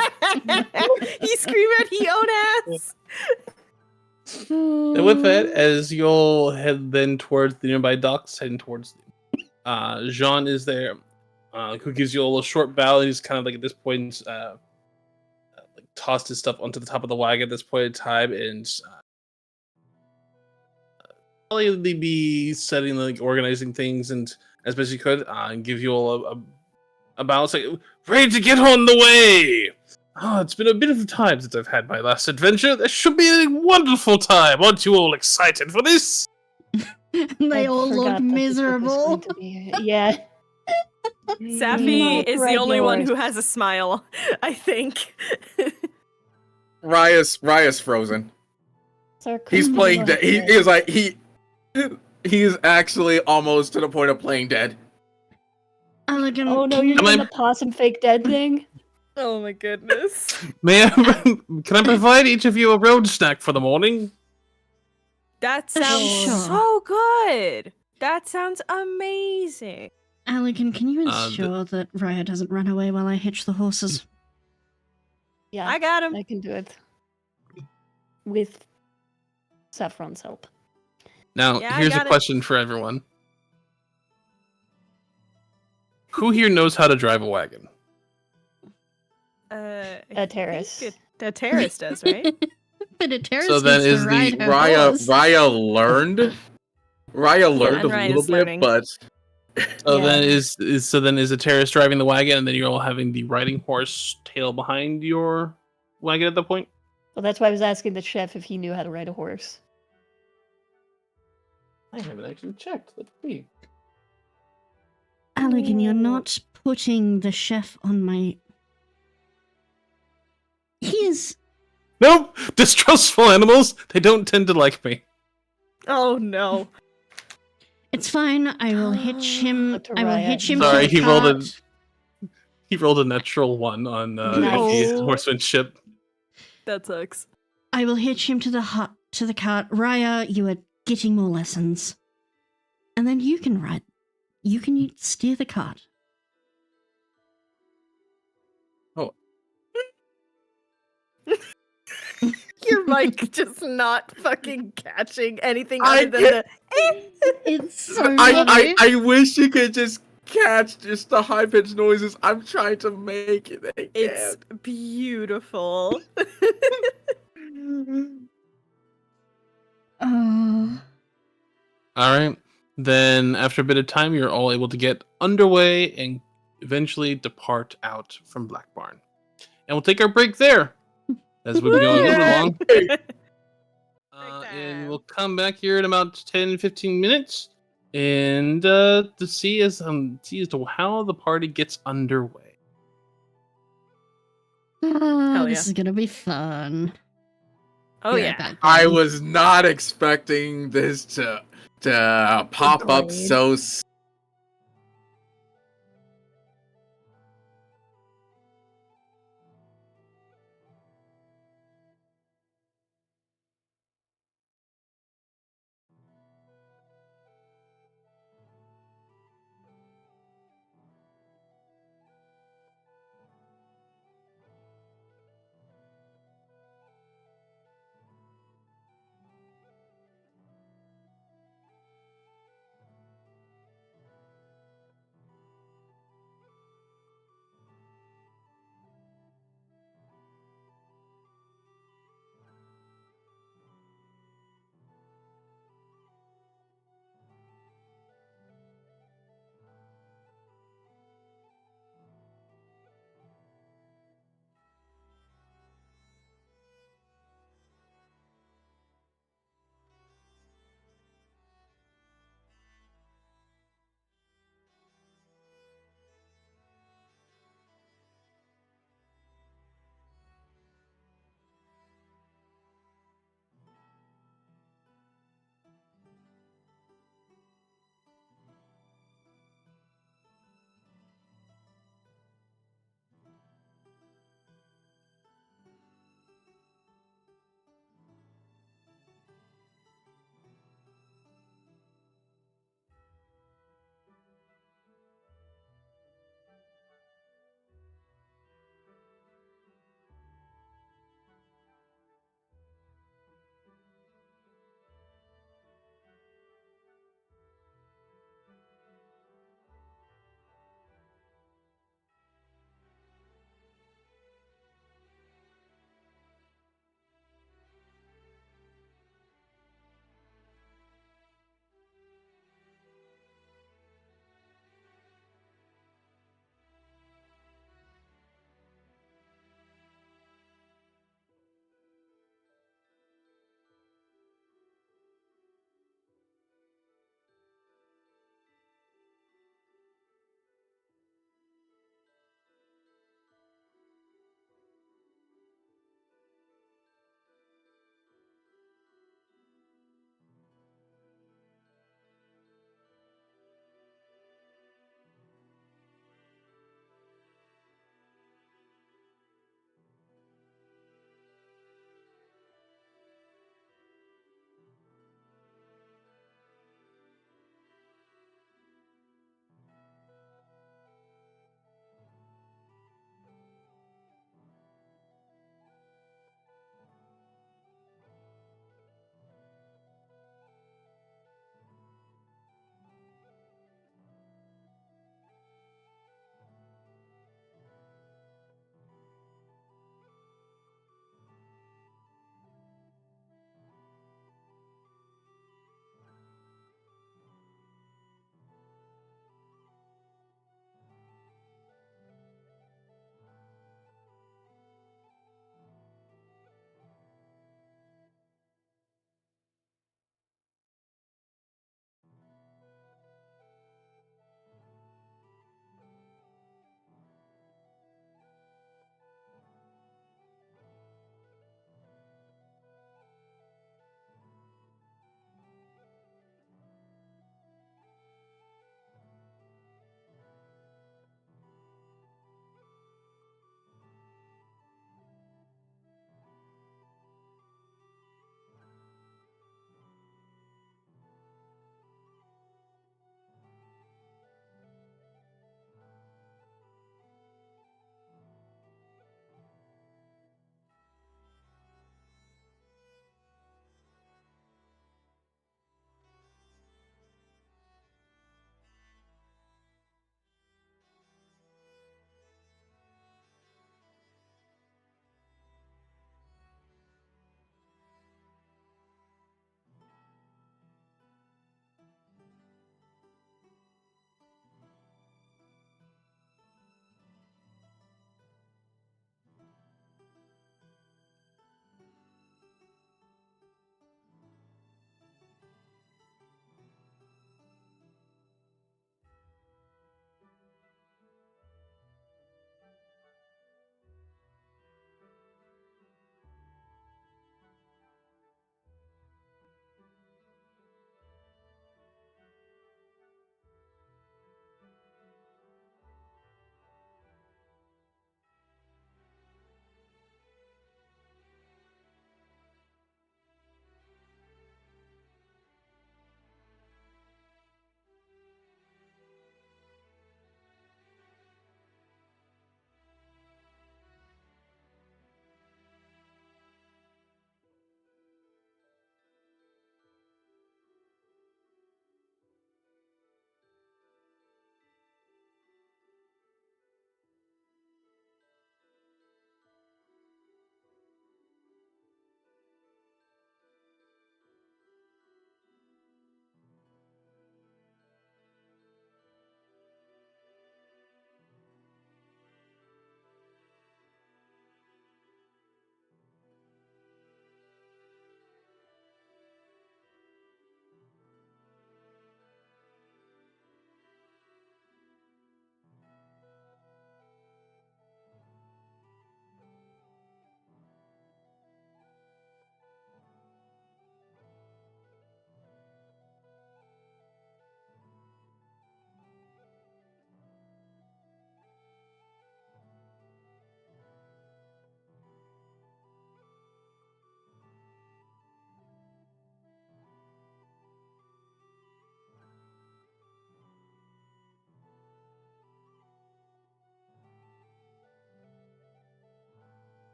He screamed at he own ass. And with that, as you'll head then towards the nearby docks, heading towards them, Jean is there, who gives you a little short bow, and he's kind of like at this point, like tossed his stuff onto the top of the wagon at this point in time, and probably be setting, like organizing things, and as best you could, and give you all a bow, it's like ready to get on the way. Oh, it's been a bit of a time since I've had my last adventure. This should be a wonderful time. Aren't you all excited for this? They I all forgot look that this book was miserable. going to be- Yeah. Safi Not is the only one yours. who has a smile, I think. Raya's frozen. He's playing dead. He is like he's actually almost to the point of playing dead. Elegant. Oh no, can you're you- doing the possum fake dead thing? Oh my goodness. May I? Can I provide each of you a road snack for the morning? That sounds Sure. so good. That sounds amazing. Elegant, can you the- ensure that Raya doesn't run away while I hitch the horses? Yeah, I got him. I can do it. With Saffron's help. Now, Yeah, I here's a got it. question for everyone. Who here knows how to drive a wagon? A terrace. A terrace does, right? But a terrace So then needs is to the ride her horse. Raya learned and a Ryan little is bit, learning. but So Yeah. then is a terrorist driving the wagon, and then you're all having the riding horse tail behind your wagon at that point? Well, that's why I was asking the chef if he knew how to ride a horse. I haven't actually checked. Let's see. Elegant, you're not putting the chef on my... He is... Nope! Distrustful animals! They don't tend to like me. Oh no. It's fine. I will hitch him. Look to I will Raya. hitch him Sorry, to the he rolled a- cart. He rolled a natural one on Nice. the horsemanship. That sucks. I will hitch him to the cart. Raya, you are getting more lessons. And then you can ride. You can steer the cart. Your mic just not fucking catching anything I other than the. It's so funny. I wish you could just catch just the high pitched noises. I'm trying to make it. I It's beautiful. Oh. Alright. Then, after a bit of time, you're all able to get underway and eventually depart out from Black Barn. And we'll take our break there, as we'll be going a little bit long. And we'll come back here in about 10-15 minutes and to see as to how the party gets underway. Hell This yeah. is gonna be fun. Oh Be right yeah. back, I gang. was not expecting this to pop up Agreed. so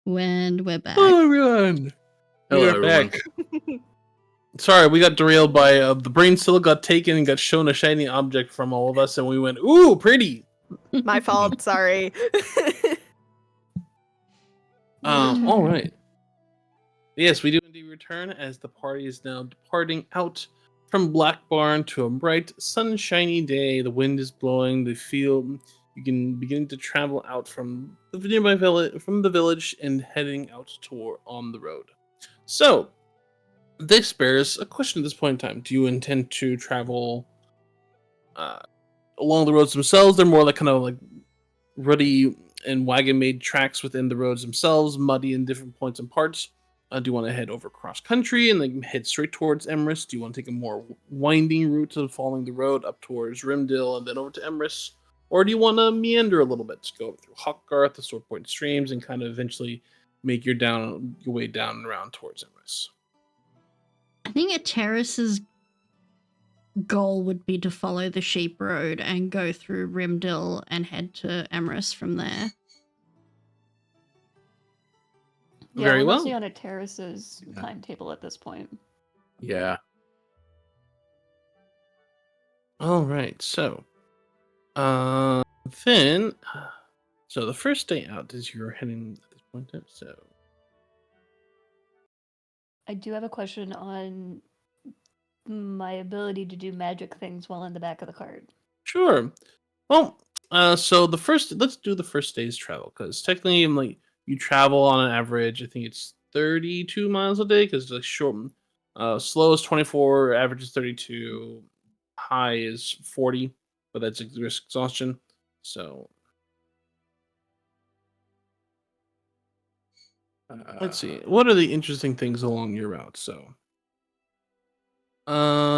when we're back. Hello, everyone. Hello, We are everyone. back. Sorry, we got derailed by the brain still got taken and got shown a shiny object from all of us, and we went, "Ooh, pretty." My fault. Sorry. All right. Yes, we do indeed return as the party is now departing out from Black Barn to a bright, sunshiny day. The wind is blowing. The field. You can begin to travel out from the nearby village, and heading out toward on the road. So, this bears a question at this point in time. Do you intend to travel along the roads themselves? They're more like kind of like ruddy and wagon made tracks within the roads themselves, muddy in different points and parts. Do you want to head over cross country and then head straight towards Emrys? Do you want to take a more winding route of following the road up towards Rimdil and then over to Emrys? Or do you want to meander a little bit to go through Hawkgarth, the Sword Point streams, and kind of eventually make your way down and around towards Emrys? I think a terrace's goal would be to follow the sheep road and go through Rimdil and head to Emrys from there. Yeah, Very we're well. mostly on a terrace's Yeah. timetable at this point. Yeah. All right, so then so the first day out is you're heading at this point. So I do have a question on my ability to do magic things while in the back of the cart. sure. Well, so let's do the first day's travel because technically, like you travel on an average. I think it's 32 miles a day because like short, slow is 24, average is 32, high is 40, but that's risk exhaustion. So let's see. What are the interesting things along your route? So,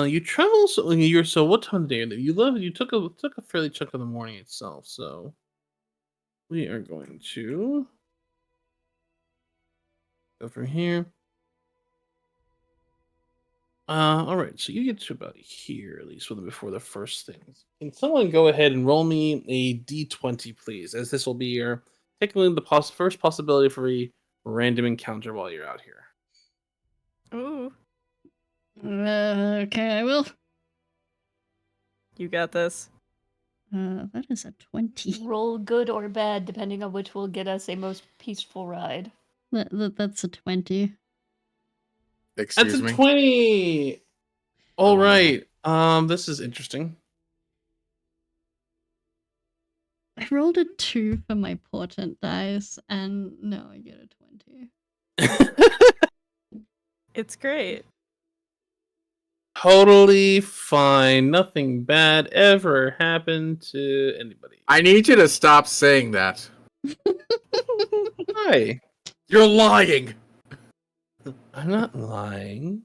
you travel so what time of day are you took a fairly chunk of the morning itself. So we are going to go from here. All right. So you get to about here at least before the first things. Can someone go ahead and roll me a d20, please? As this will be your technically the first possibility for a random encounter while you're out here. Ooh, Okay, I will. you got this. That is a 20. Roll good or bad, depending on which will get us a most peaceful ride. That's a 20. That's Excuse a me. 20. All Oh, no. right. This is interesting. I rolled a 2 for my portent dice, and no, I get a 20. It's great. Totally fine. Nothing bad ever happened to anybody. I need you to stop saying that. Hi. You're lying. I'm not lying.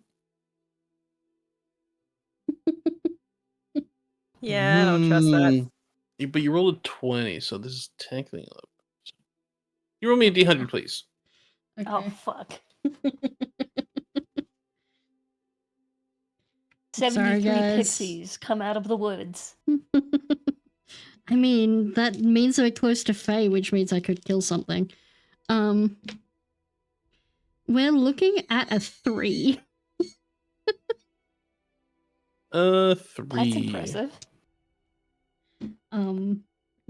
Yeah, I don't trust that. But you rolled a 20, so this is technically 11. You roll me a d100, please. Oh, Okay. fuck. Sorry, 73 guys. pixies come out of the woods. I mean, that means we're close to Fae, which means I could kill something. We're looking at a 3. 3. That's impressive.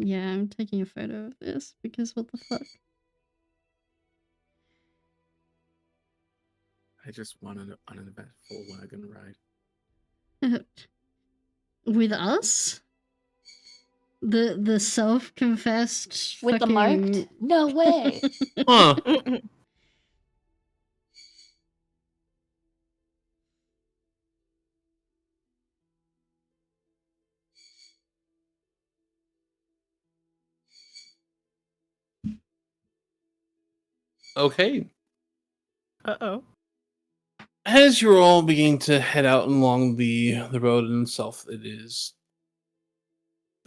Yeah, I'm taking a photo of this because what the fuck? I just wanted an uneventful wagon ride. With us? The self-confessed With the fucking... marked? No way. Huh. Okay. Uh-oh. As you're all beginning to head out along the road in itself, the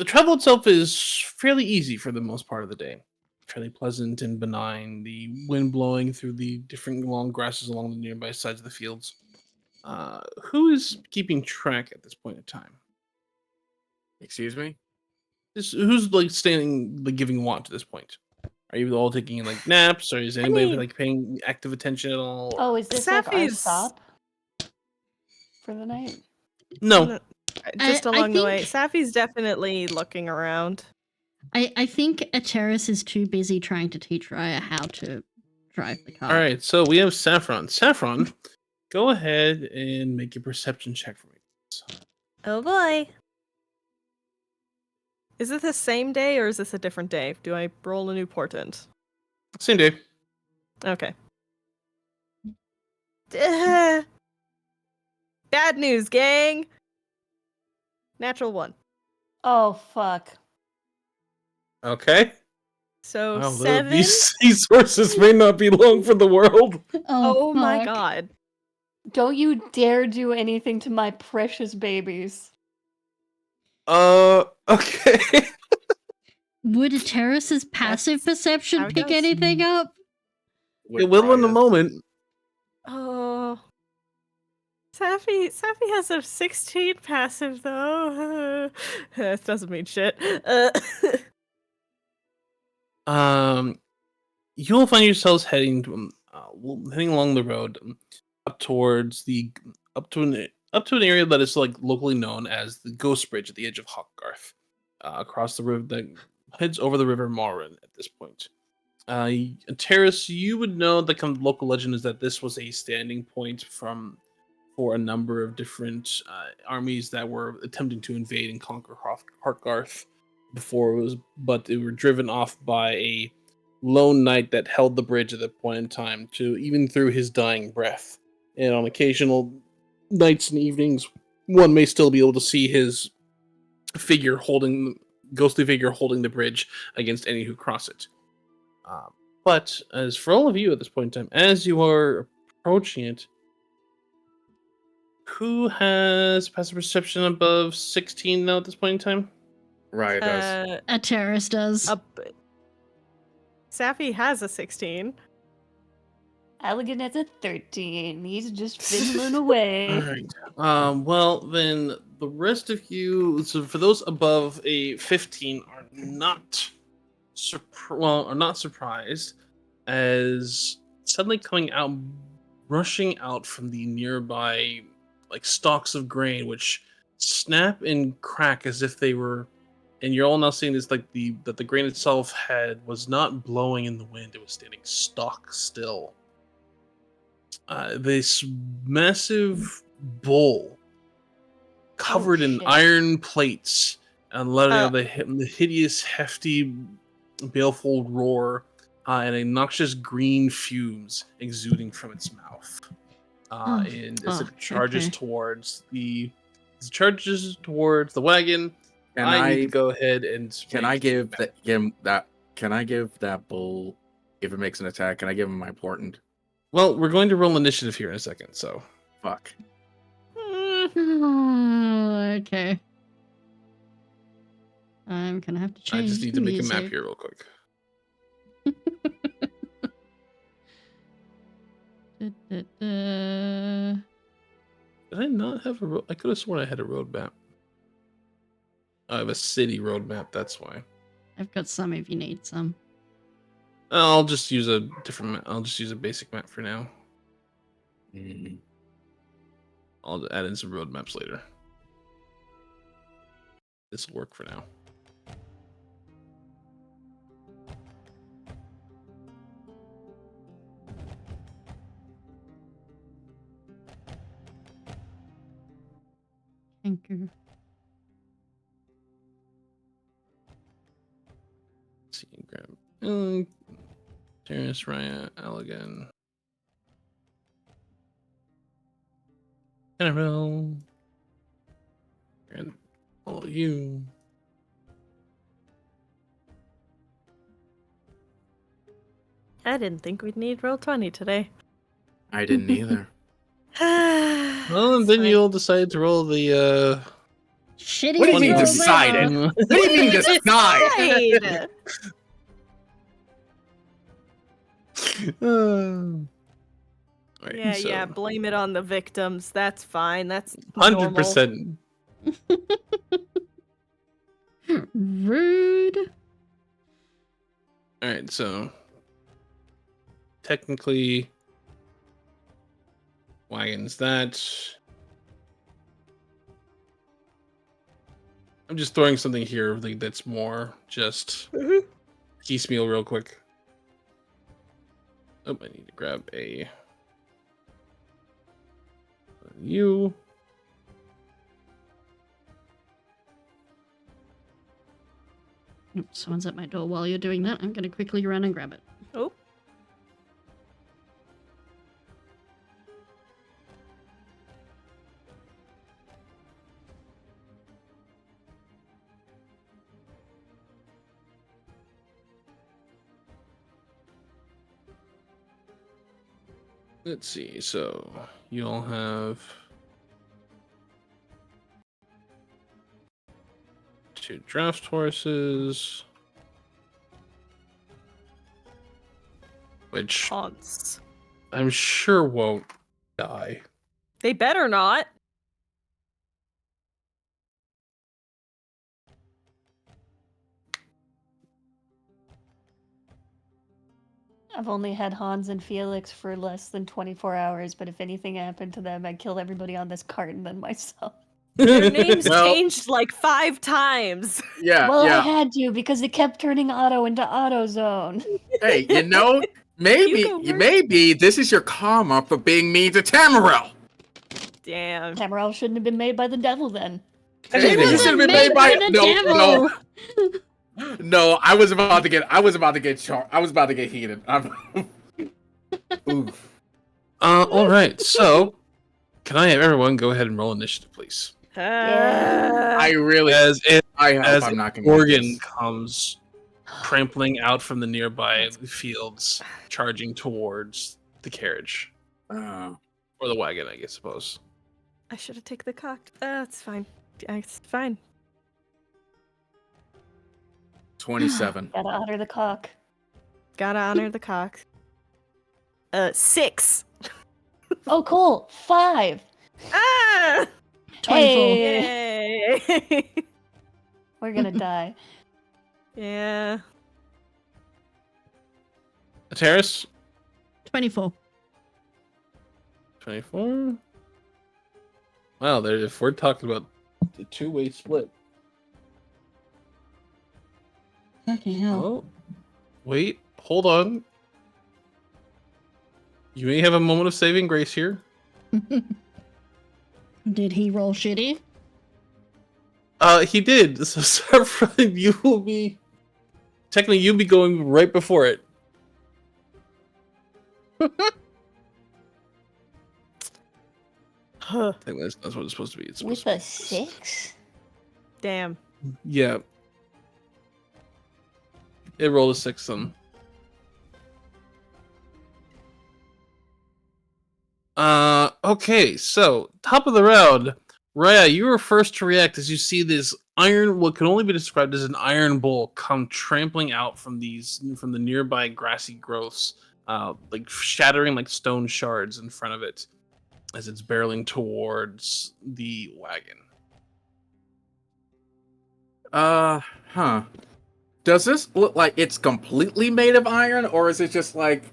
travel itself is fairly easy for the most part of the day. Fairly pleasant and benign. The wind blowing through the different long grasses along the nearby sides of the fields. Who is keeping track at this point in time? Excuse me? Who's like standing, like giving want to this point? Are you all taking like naps, or is anybody mean- like paying active attention at all? Oh, is this like our Safi's- stop for the night? No. Just I along the way. think- Safi's definitely looking around. I think Ateris is too busy trying to teach Raya how to drive the car. All right, so we have Saffron. Saffron, go ahead and make a perception check for me. Oh boy. Is it the same day or is this a different day? Do I roll a new portent? Same day. Okay. Bad news, gang. Natural 1. Oh fuck. Okay. So Wow, 7. these sources may not be long for the world. Oh my fuck. god. Don't you dare do anything to my precious babies. Okay. Would Ateris's passive That's perception how it pick goes. anything up? It will in a moment. Oh. Safi has a 16 passive though. That doesn't mean shit. You'll find yourselves heading heading along the road up towards up to an area that is like locally known as the Ghost Bridge at the edge of Hawkgarth, across the river that heads over the River Marwyn at this point. Terrace, you would know the kind of local legend is that this was a standing point for a number of different armies that were attempting to invade and conquer Hawkgarth before but they were driven off by a lone knight that held the bridge at that point in time, to even through his dying breath. And on occasional nights and evenings, one may still be able to see his ghostly figure holding the bridge against any who cross it. But as for all of you at this point in time, as you are approaching it, who has passive perception above 16 now at this point in time? Right, it does. Ateris does. Safi has a 16. Allegan has a 13. He's just fiddling away. All right. Well, then the rest of you, so for those above a 15, are not are not surprised, as suddenly rushing out from the nearby like stalks of grain, which snap and crack as if they were. And you're all now seeing this like that the grain itself was not blowing in the wind; it was standing stock still. This massive bowl covered in shit. iron plates and letting out the hideous, hefty, baleful roar and a noxious green fumes exuding from its mouth. And as it charges towards the wagon, I need to go ahead and Can I give that bull, if it makes an attack, can I give him my portent? Well, we're going to roll initiative here in a second, so Fuck. Oh, okay. I'm gonna have to change. I just need to make a map here real quick. Did I not have a road? I could have sworn I had a road map. I have a city road map, that's why. I've got some if you need some. I'll just use a different map. I'll just use a basic map for now. I'll add in some road maps later. This will work for now. Thank you. Let's see, grab Terrace, Raya, Allegan. Annabelle. And all of you. I didn't think we'd need roll 20 today. I didn't either. Well, and then you'll decide to roll the Shitty. What do you mean roll decided? there. What do you mean decide? Right. Right, Yeah, so yeah, blame it on the victims. That's fine. That's normal. 100%. Rude. All right, so technically, Wagon's that. I'm just throwing something here like that's more just piecemeal real quick. Oh, I need to grab a you. Oops, someone's at my door. While you're doing that, I'm going to quickly run and grab it. Oh. Let's see. So you'll have 2 draft horses, which Haunts. I'm sure won't die. They better not. I've only had Hans and Felix for less than 24 hours, but if anything happened to them, I'd kill everybody on this cart and then myself. Their names Well- changed like 5 times. Yeah, Well, I yeah. had to because it kept turning Otto into AutoZone. Hey, you know, maybe Hugo worked. maybe this is your karma for being mean to Tamarel. Damn. Tamarel shouldn't have been made by the devil then. Hey, He this wasn't should have been made made by by the no. devil. No, I was about to get heated. Oof. All right. So, can I have everyone go ahead and roll initiative, please? I really, As I hope as I'm not going Morgan to. comes trampling out from the nearby fields, charging towards the carriage or the wagon, I suppose. I should have taken the cock. It's fine. It's fine. 27. Gotta honor the cock. Gotta honor the cock. 6. Oh, cool. 5. Ah! 24. Hey, Yay! we're gonna die. Yeah. Terrace, 24. 24. Wow, if we're talking about the 2-way split. Okay, hell. Oh, wait, hold on. You may have a moment of saving grace here. Did he roll shitty? He did. So, Saffron, you will be technically you'll be going right before it. Huh. I think that's what it's supposed to be. It's supposed With to a be 6? Damn. Yeah. It rolled a 6 on. Okay, so top of the round, Raya, you were first to react as you see this what can only be described as an iron bull come trampling out from the nearby grassy growths, like shattering like stone shards in front of it as it's barreling towards the wagon. Huh. Does this look like it's completely made of iron, or is it just like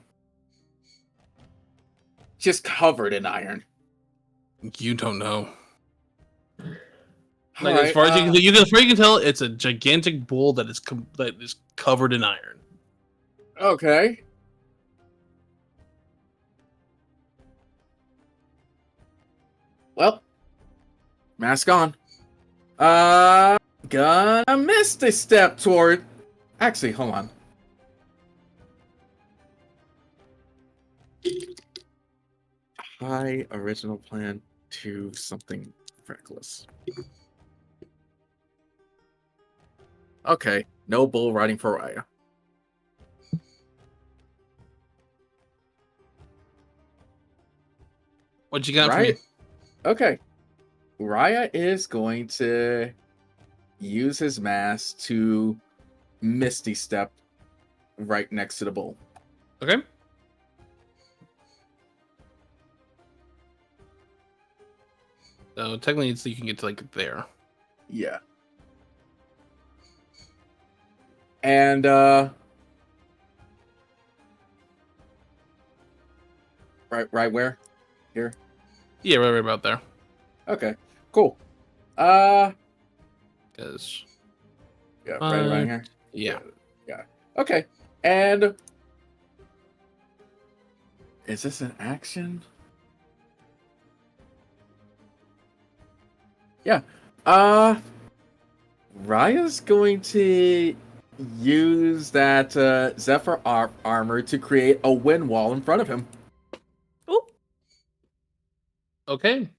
just covered in iron? You don't know. All Like as right, far as as far as you can tell, it's a gigantic bull that is covered in iron. Okay. Well, mask on. Gonna miss the step toward. Actually, hold on. High original plan to something reckless. Okay, no bull riding for Raya. What you got for Right? me? Okay. Raya is going to use his mask to Misty Step right next to the bull. Okay. So technically, you can get to like there. Yeah. And Right where? Here. Yeah, right about there. Okay. Cool. Because Yeah, right around here. yeah. Yeah. Okay. And is this an action? Yeah. Raya's going to use that Zephyr armor to create a wind wall in front of him. Ooh. Okay.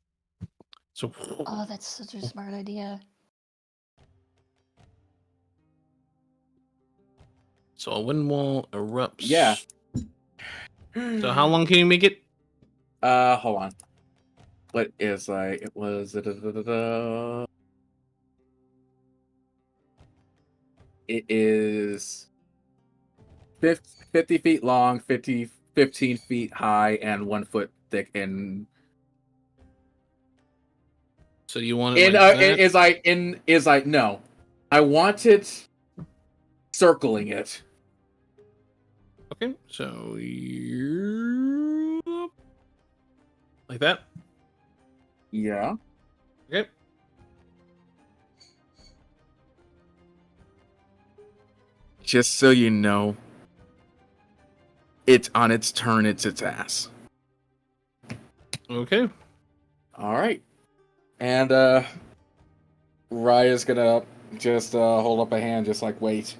So Oh, that's such a smart idea. a wind wall erupts. Yeah. So how long can you make it? Hold on. What is it was it is 50 feet long, 15 feet high, and 1 foot thick. And So you want it like that? is like no, I want it circling it. Okay, so you like that. Yeah. Okay. Just so you know, it's on its turn. It's its ass. Okay. All right. And Raya's gonna just hold up a hand, just like wait.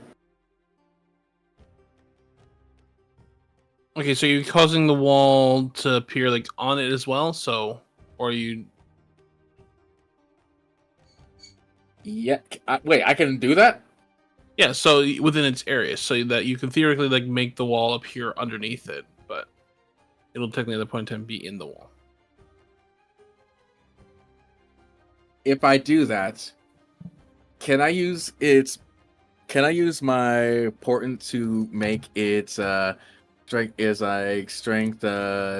Okay, so you're causing the wall to appear like on it as well. So, or you? Yeah. Wait, I can do that? Yeah. So within its area, so that you can theoretically like make the wall appear underneath it, but it'll technically at the point in time be in the wall. If I do that, can I use its? Can I use my portent to make its strength is like strength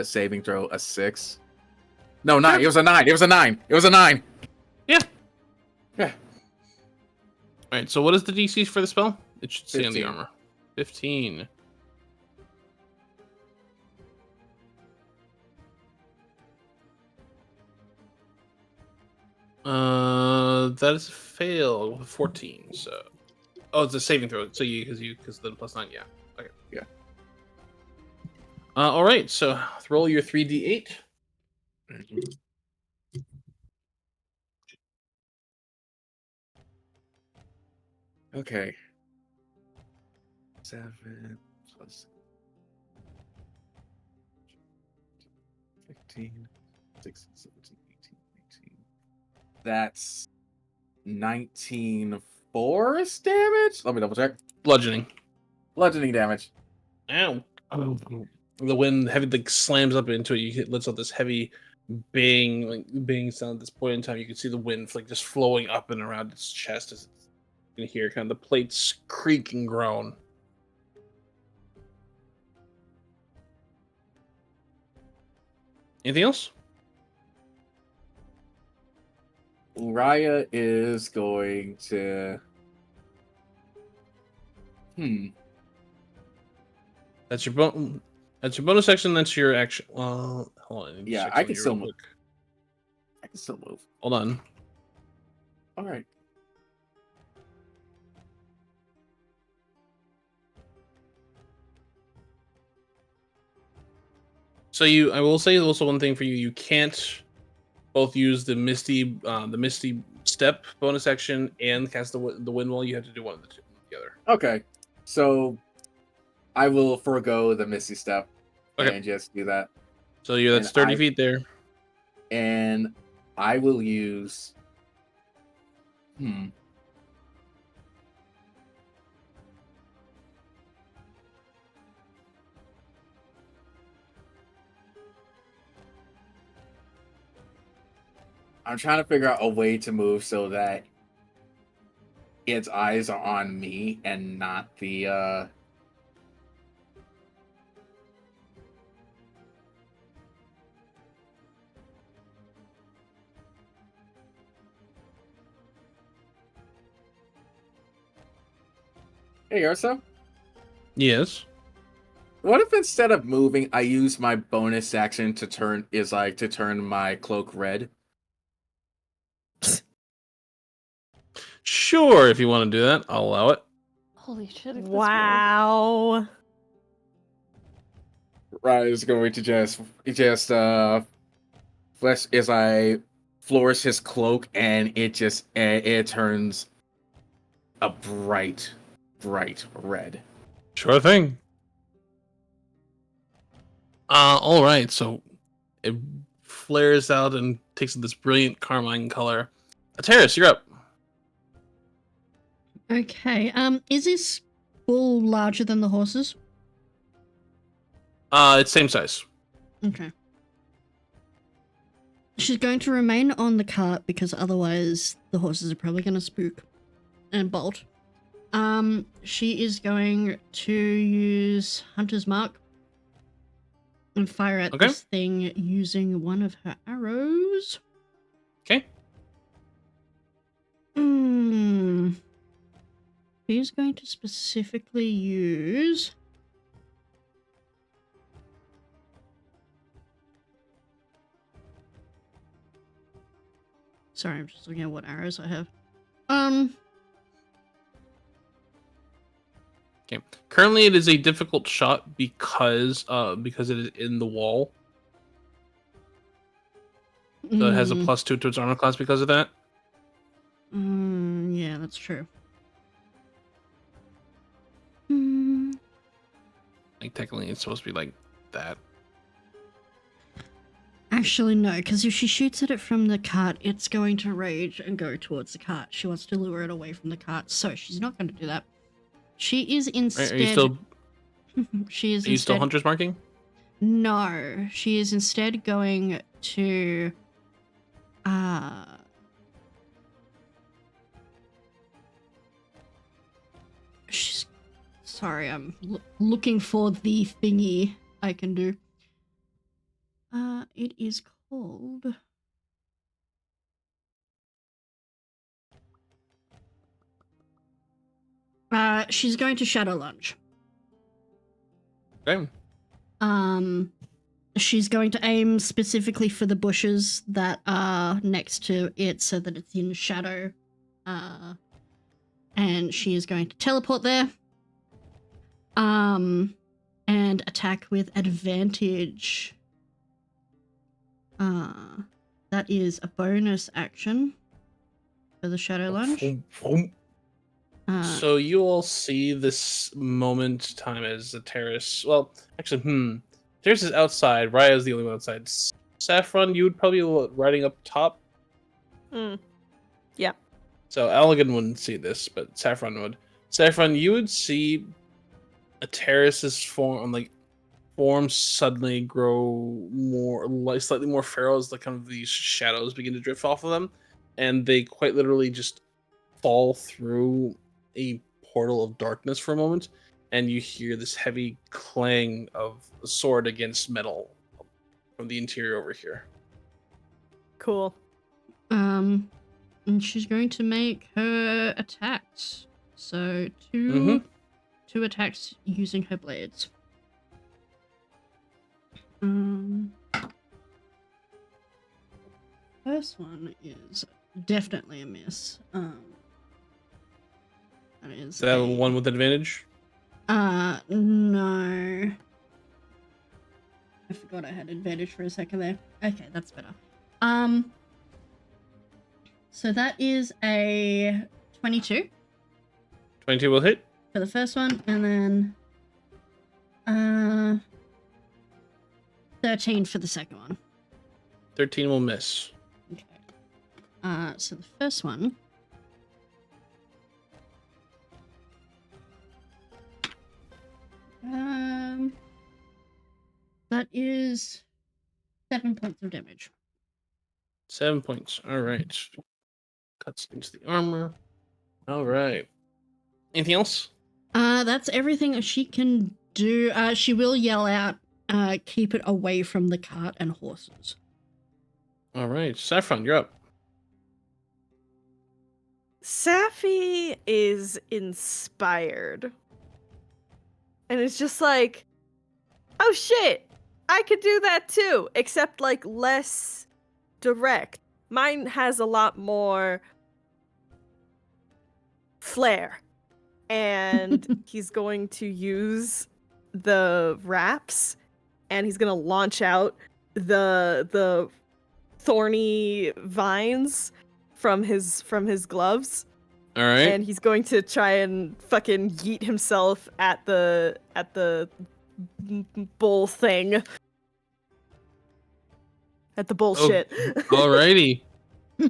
saving throw a 6? No, 9. Sure. It was a 9. It was a 9. It was a 9. Yeah. Yeah. All right. So what is the DC for the spell? It should say on the 15. armor. 15. That is a fail with 14. So, oh, it's a saving throw. So because the +9. Yeah. Okay. Yeah. All right. So roll your 3d8. Okay. 7 plus 15, 16, 17, 18, 19. That's 19 force damage. Let me double check. Bludgeoning. Bludgeoning damage. Ow. The wind heavy like slams up into it. You lets out this heavy bang sound. At this point in time, you can see the wind like just flowing up and around its chest as you can hear kind of the plates creak and groan. Anything else? Raya is going to. That's your That's your bonus action. That's your action. Well, hold on. Yeah, check I something can real still move. quick. I can still move. Hold on. All right. So I will say also one thing for you. You can't both use the misty step bonus action and cast the wind wall. You have to do one of the two together. Okay. So I will forego the Misty Step Okay. and just do that. So that's And 30 feet there. And I will use. I'm trying to figure out a way to move so that its eyes are on me and not the Hey, Ursa. Yes. What if instead of moving, I use my bonus action to turn my cloak red? Sure, if you want to do that, I'll allow it. Holy shit! If Wow. Right, is going to flesh as I flourish his cloak, and it turns a bright red. Sure thing. All right. So it flares out and takes this brilliant carmine color. Terrace, you're up. Okay. Is this bull larger than the horses? It's same size. Okay. She's going to remain on the cart because otherwise the horses are probably going to spook and bolt. She is going to use Hunter's Mark and fire at Okay. this thing using one of her arrows. Okay. She's going to specifically use... Sorry, I'm just looking at what arrows I have. Okay. Currently, it is a difficult shot because it is in the wall. So it has a +2 to its armor class because of that. Yeah, that's true. Like technically, it's supposed to be like that. Actually, no, because if she shoots at it from the cart, it's going to rage and go towards the cart. She wants to lure it away from the cart, so she's not going to do that. She is instead... Are you still? She is Are you still instead... hunter's marking? No, she is instead going to... She's... Sorry, I'm looking for the thingy I can do. It is called... she's going to Shadow Lunge. Okay. She's going to aim specifically for the bushes that are next to it so that it's in shadow. And she is going to teleport there. And attack with advantage. That is a bonus action for the Shadow Lunge. So you all see this moment time as a terrace. Well, actually, Terrace is outside. Raya is the only one outside. Saffron, you would probably be riding up top. Yeah. So Allegan wouldn't see this, but Saffron would. Saffron, you would see a terrace's form suddenly grow slightly more feral as kind of these shadows begin to drift off of them, and they quite literally just fall through a portal of darkness for a moment, and you hear this heavy clang of a sword against metal from the interior over here. Cool. And she's going to make her attacks. So two attacks using her blades. First one is definitely a miss. That is that one with advantage? No. I forgot I had advantage for a second there. Okay, that's better. So that is a 22. 22 will hit. For the first one, and then 13 for the second one. 13 will miss. Okay. So the first one. That is 7 points of damage. 7 points. All right. Cuts into the armor. All right. Anything else? That's everything she can do. She will yell out, keep it away from the cart and horses. All right. Saffron, you're up. Safi is inspired. And it's just like, Oh shit! I could do that too, except like less direct. Mine has a lot more flair. And he's going to use the wraps and he's gonna launch out the thorny vines from his gloves. All right. And he's going to try and fucking yeet himself at the bull thing. At the bullshit. Alrighty.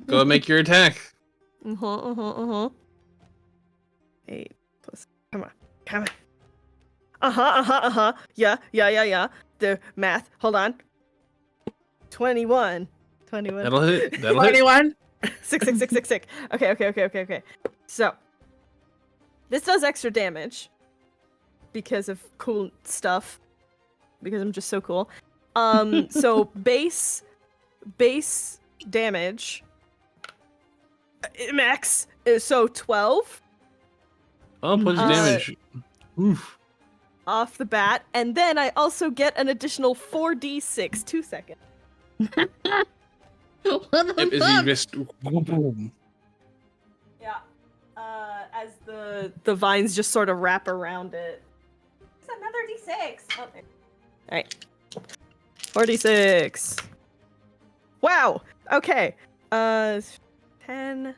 Go and make your attack. 8 plus. Come on. Yeah. The math. Hold on. 21. That'll hit. 21. 6. Okay. So this does extra damage because of cool stuff. Because I'm just so cool. So base damage max is so 12. 12 points of damage. Oof. Off the bat, and then I also get an additional 4d6. 2 seconds. What the Yep, as fuck? you just boom. Yeah. As the vines just sort of wrap around it. It's another d6. Oh, there. All right. 4d6. Wow. Okay. 10,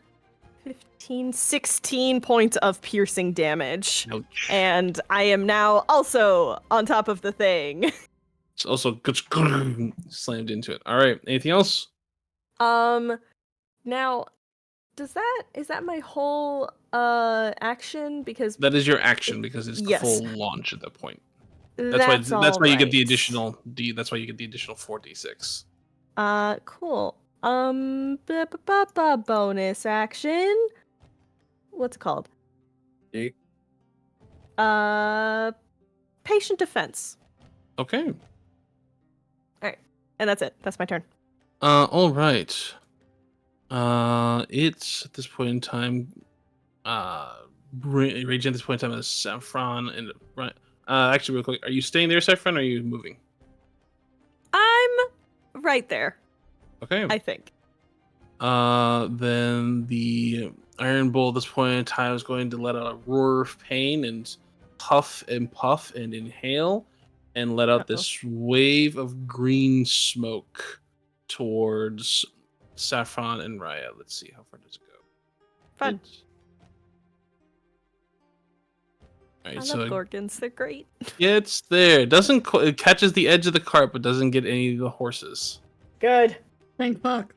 15, 16 points of piercing damage. Ouch. And I am now also on top of the thing. It's also slammed into it. All right. Anything else? Now, is that my whole action? Because That is your action because it's the Yes. full launch at that point. That's why you get the alright. additional D. That's why you get the additional 4d6. Cool. Bonus action. What's it called? Jake? Patient defense. Okay. And that's it. That's my turn. All right. It's at this point in time. Raging at this point in time is Saffron and right. Actually, real quick, are you staying there, Saffron? Or are you moving? I'm right there, Okay. I think. Then the Iron Bull at this point in time is going to let out a roar of pain and puff and inhale and let out Uh-oh. this wave of green smoke towards Saffron and Raya. Let's see, how far does it go? Fun. All I right, love so Gorgons. They're great. it's there. It doesn't it catches the edge of the cart, but doesn't get any of the horses. Good. Thank fuck.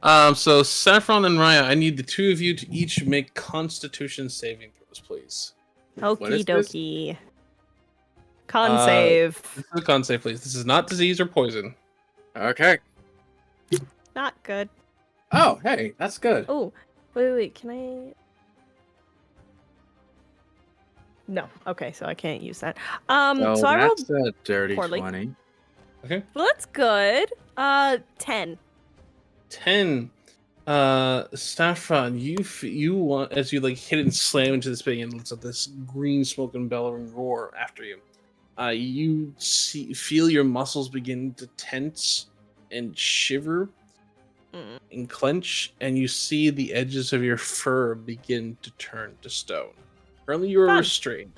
So Saffron and Raya, I need the two of you to each make Constitution saving throws, please. What Okie is this? dokie. Con save. This is a con save, please. This is not disease or poison. Okay. Not good. Oh, hey, that's good. Oh, wait. Can I? No. Okay, so I can't use that. So I rolled. that's a dirty poorly. 20. Okay. Well, that's good. 10. 10. Saffron, you want as you like hit and slam into this thing, and it's like this green smoke and bellowing roar after you. You feel your muscles begin to tense and shiver and clench, and you see the edges of your fur begin to turn to stone. Currently, you are Fun. restrained.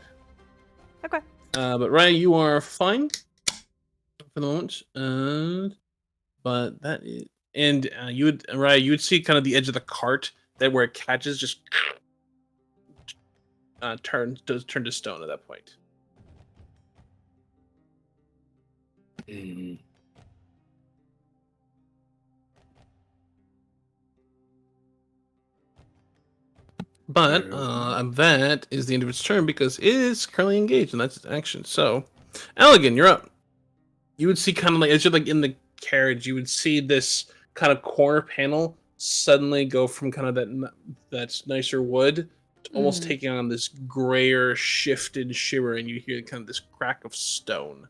Okay. But Ryan, you are fine for the moment. But that is, and you would see kind of the edge of the cart that where it catches just turn to stone at that point. Mm. But that is the end of its turn because it is currently engaged, and that's its action. So, Elegant, you're up. You would see kind of like as you're like in the carriage, you would see this kind of corner panel suddenly go from kind of that nicer wood to almost taking on this grayer, shifted shimmer, and you hear kind of this crack of stone.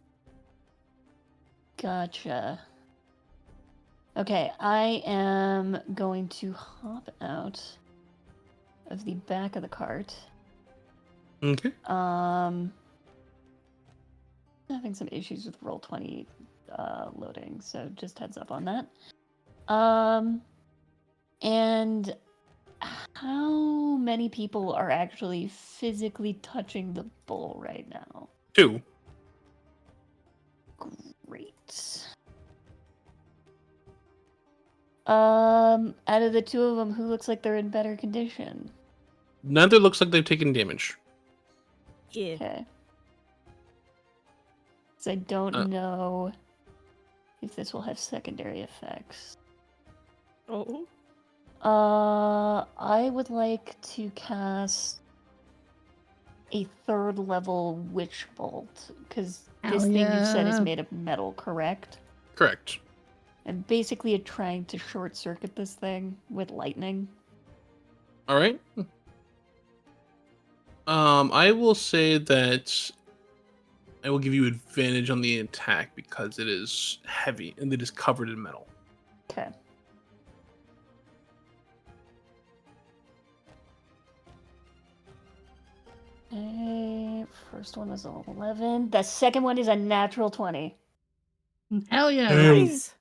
Gotcha. Okay, I am going to hop out of the back of the cart. Okay. Having some issues with Roll20 loading, so just heads up on that. And how many people are actually physically touching the bull right now? 2. Great. Out of the 2 of them, who looks like they're in better condition? Neither looks like they've taken damage. Yeah. Okay. So I don't know if this will have secondary effects. Oh. I would like to cast a 3rd level witch bolt, because this thing you said is made of metal, correct? Correct. I'm basically trying to short circuit this thing with lightning. All right. I will say that I will give you advantage on the attack because it is heavy and it is covered in metal. Okay. First one was an 11. The second one is a natural 20. Hell yeah. Nice.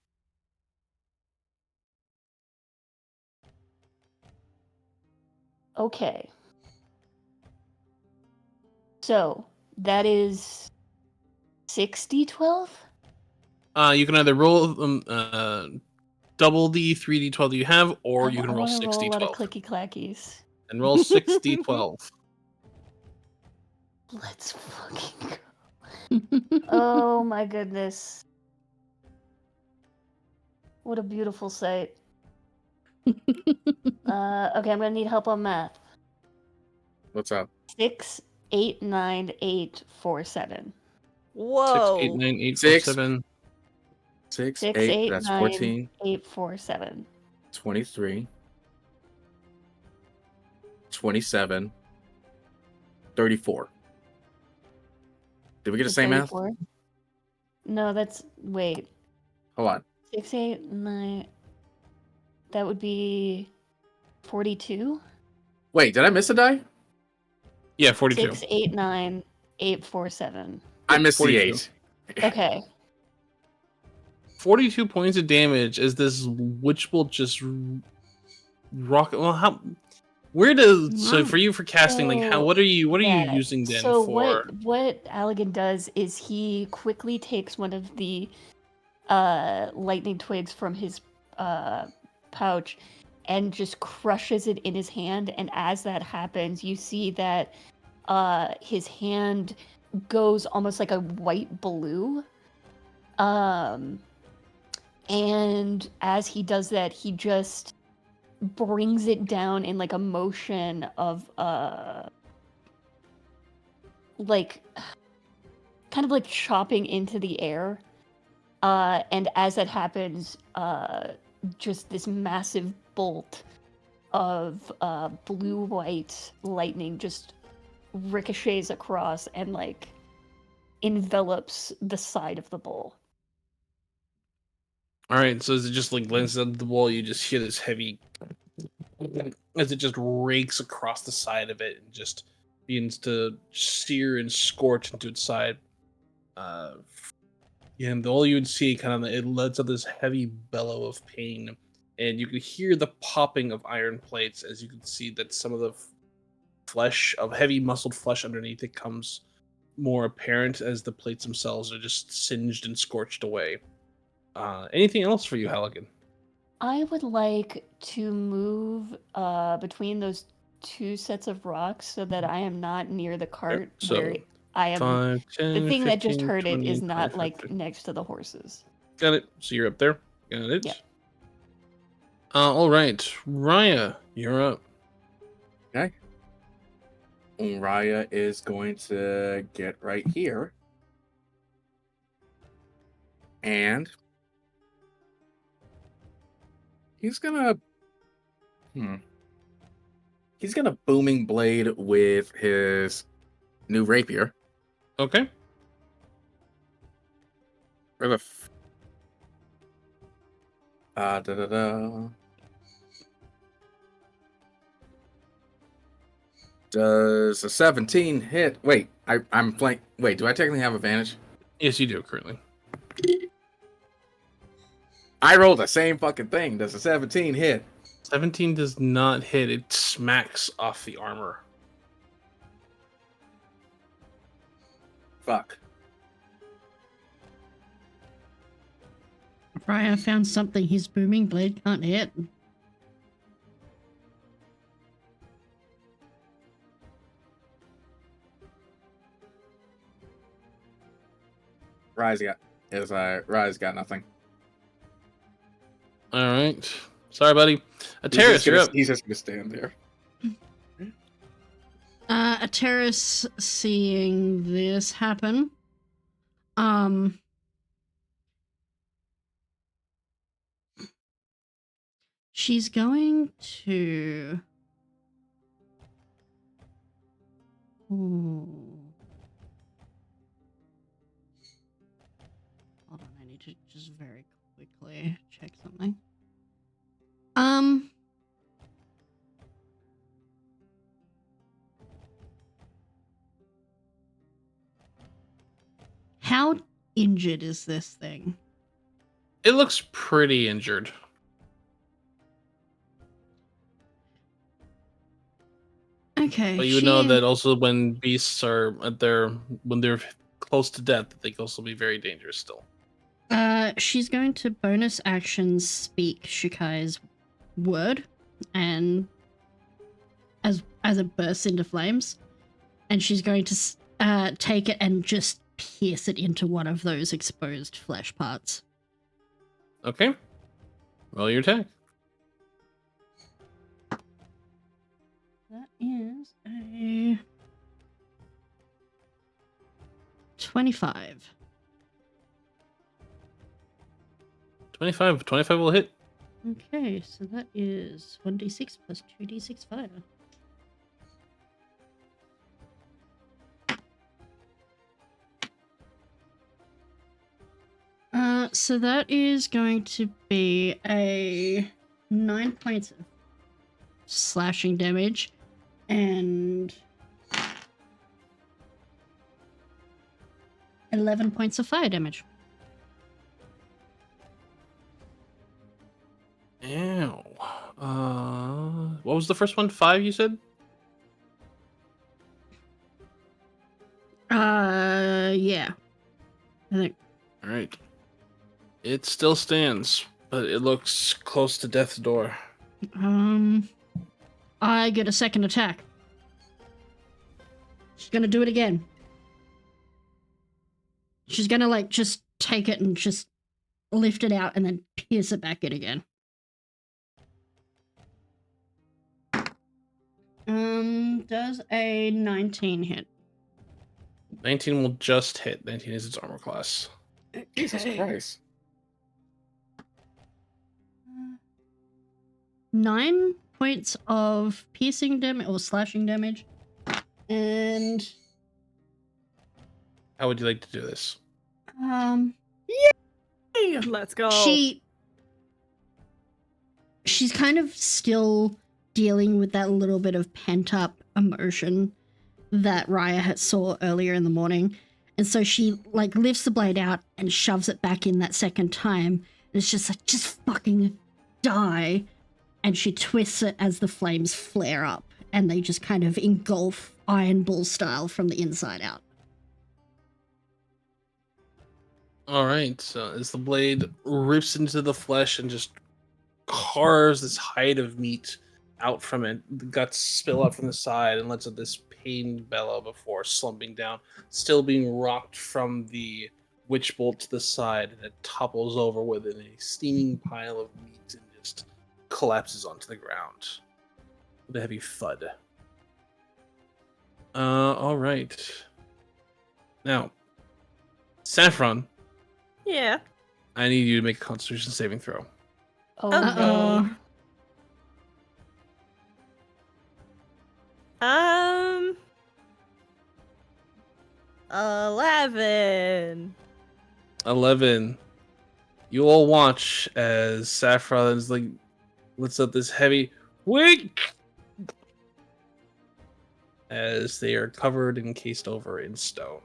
Okay. So that is 6d12? You can either roll double the 3d12 you have, or you can I roll wanna roll a lot of 6d12 clicky clackies. and roll 6d12. Let's fucking go. Oh my goodness. What a beautiful sight. Okay, I'm gonna need help on math. What's up? 6, 8, 9, 8, 4, 7. Whoa. 6, 8, 9, 8, 4, Six. 7. 6, 6, 8, 8, that's 9, 14, 8, 4, 7. 23, 27, 34. Did we get the Is same math? 34? No, that's. Wait. Hold on. 6, 8, 9. That would be 42? Wait, did I miss a die? Yeah, 42. 6, 8, 9, 8, 4, 7. I missed 42. the 8. Okay. 42 points of damage as this witch bolt just rocket. Well, how? Where does so for you for casting? Like, how? What are you Yeah, using then so for? what Allegan does is he quickly takes one of the lightning twigs from his pouch and just crushes it in his hand, and as that happens you see that his hand goes almost like a white blue, and as he does that he just brings it down in like a motion of like kind of like chopping into the air, and as that happens just this massive bolt of blue-white lightning just ricochets across and like envelops the side of the bowl. All right, so as it just like lands on the wall, you just hear this heavy as it just rakes across the side of it and just begins to sear and scorch into its side. And all you would see kind of it lets out this heavy bellow of pain, and you could hear the popping of iron plates as you can see that some of the flesh of heavy muscled flesh underneath it comes more apparent as the plates themselves are just singed and scorched away. Anything else for you, Halligan? I would like to move between those 2 sets of rocks so that I am not near the cart so where I am. 5, 10, The thing 15, that just heard 20, it is not 25, like 30. next to the horses. Got it. So you're up there. Got it. Yeah. All right, Raya, you're up. Okay. Raya is going to get right here. And he's gonna he's gonna booming blade with his new rapier. Okay. Where the da-da-da. Does a 17 hit? Wait, I'm blank. Wait, do I technically have advantage? Yes, you do currently. I rolled the same fucking thing. Does a 17 hit? 17 does not hit. It smacks off the armor. Fuck. Raya found something his booming blade can't hit. Rise got nothing. All right. Sorry, buddy. Terrace, you're up. He's just gonna stand there. Ateris seeing this happen, she's going to. Ooh. Hold on, I need to just very quickly check something. How injured is this thing? It looks pretty injured. Okay. But you know that also when beasts are when they're close to death, they can also be very dangerous still. She's going to bonus action speak Shikai's word, and as it bursts into flames, and she's going to take it and just pierce it into one of those exposed flesh parts. Okay. Roll your attack. That is a 25. 25. 25 will hit. Okay, so that is 1d6 plus 2d6 fire. So that is going to be a 9 points of slashing damage and 11 points of fire damage. Ow. What was the first one? 5, you said? Yeah. I think. All right. It still stands, but it looks close to death's door. I get a second attack. She's gonna do it again. She's gonna, like, just take it and just lift it out and then pierce it back in again. Does a 19 hit? 19 will just hit. 19 is its armor class. Jesus Christ. 9 points of piercing damage or slashing damage. And How would you like to do this? Yay! Let's go. She's kind of still dealing with that little bit of pent up emotion that Raya had saw earlier in the morning. And so she, like, lifts the blade out and shoves it back in that second time. And it's just like, just fucking die. And she twists it as the flames flare up and they just kind of engulf Iron Bull style from the inside out. All right. So as the blade rips into the flesh and just carves this hide of meat out from it, the guts spill out from the side and lets out this pain bellow before slumping down, still being rocked from the witch bolt to the side, and it topples over within a steaming pile of meat and just collapses onto the ground with a heavy thud. All right. Now, Saffron, Yeah. I need you to make a Constitution saving throw. Oh, Uh-oh. no. 11. 11. You all watch as Saffron's like lets out this heavy wait as they are covered and cased over in stone.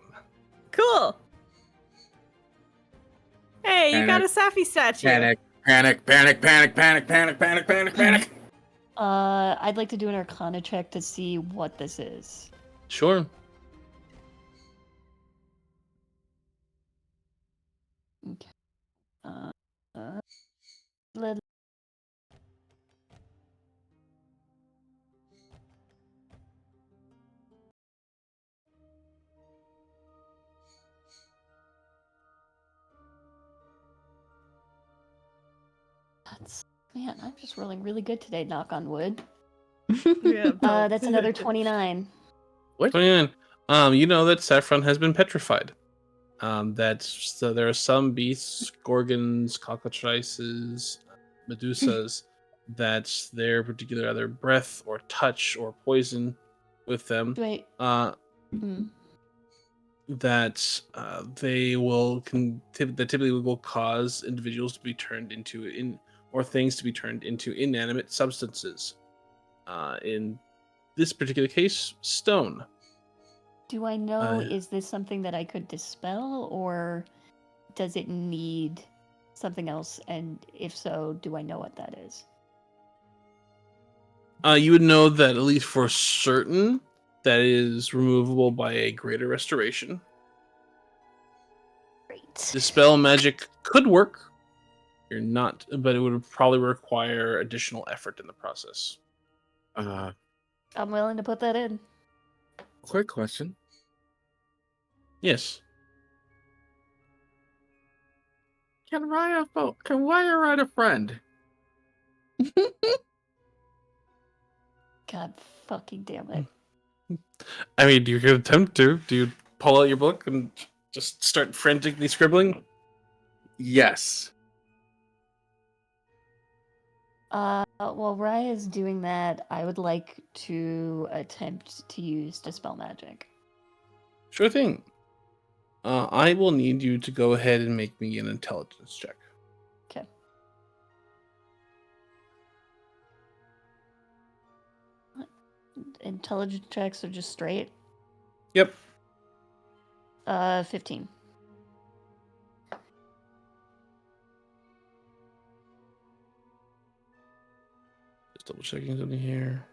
Cool. Hey, you got a Panic. Safi statue. Panic. Panic. Panic. Panic. Panic. Panic. Panic. Panic. Panic. I'd like to do an Arcana check to see what this is. Sure. Okay. Let- Man, I'm just rolling really good today, knock on wood. Yeah, no. That's another 29. What? 29. You know that Saffron has been petrified. So there are some beasts, gorgons, cockatrices, medusas, that their particular either breath or touch or poison with them, Wait. that they will that typically will cause individuals to be turned into or things to be turned into inanimate substances. In this particular case, stone. Do I know, is this something that I could dispel, or does it need something else? And if so, do I know what that is? You would know that at least for certain, that is removable by a greater restoration. Great. Dispel magic could work. You're not, but it would probably require additional effort in the process. I'm willing to put that in. Quick question. Yes. Can Raya write a friend? God fucking damn it. I mean, do you attempt to? Do you pull out your book and just start frantically scribbling? Yes. While Raya is doing that, I would like to attempt to use Dispel Magic. Sure thing. I will need you to go ahead and make me an intelligence check. Okay. Intelligence checks are just straight? Yep. 15. Just double checking something here.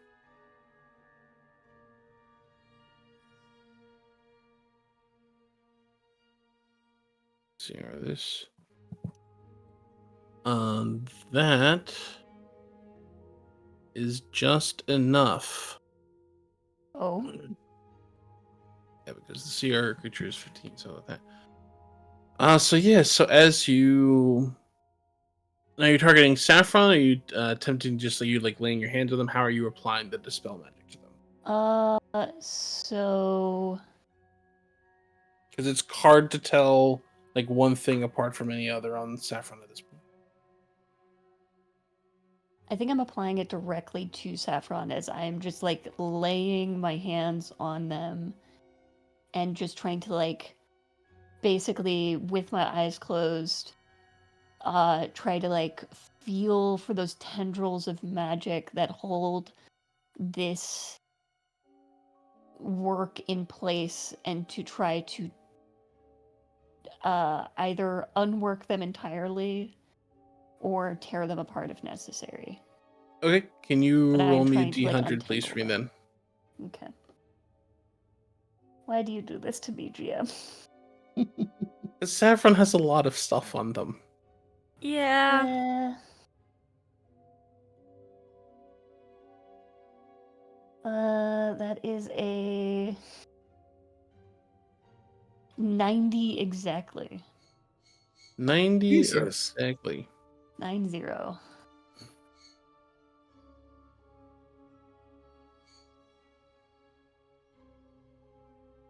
See where this. That is just enough. Oh. Yeah, because the CR creature is 15, so that. So as you. Now you're targeting Saffron, or are you attempting just like you like laying your hands on them? How are you applying the dispel magic to them? So Because it's hard to tell like one thing apart from any other on Saffron at this point. I think I'm applying it directly to Saffron as I'm just like laying my hands on them and just trying to like basically with my eyes closed try to like feel for those tendrils of magic that hold this work in place and to try to either unwork them entirely or tear them apart if necessary. Okay, can you But roll I'm me a trying to, like, D100, please, for me untangle then? Okay. Why do you do this to me, GM? Because Saffron has a lot of stuff on them. Yeah. That is a 90 exactly. 90 Jesus. exactly. 90.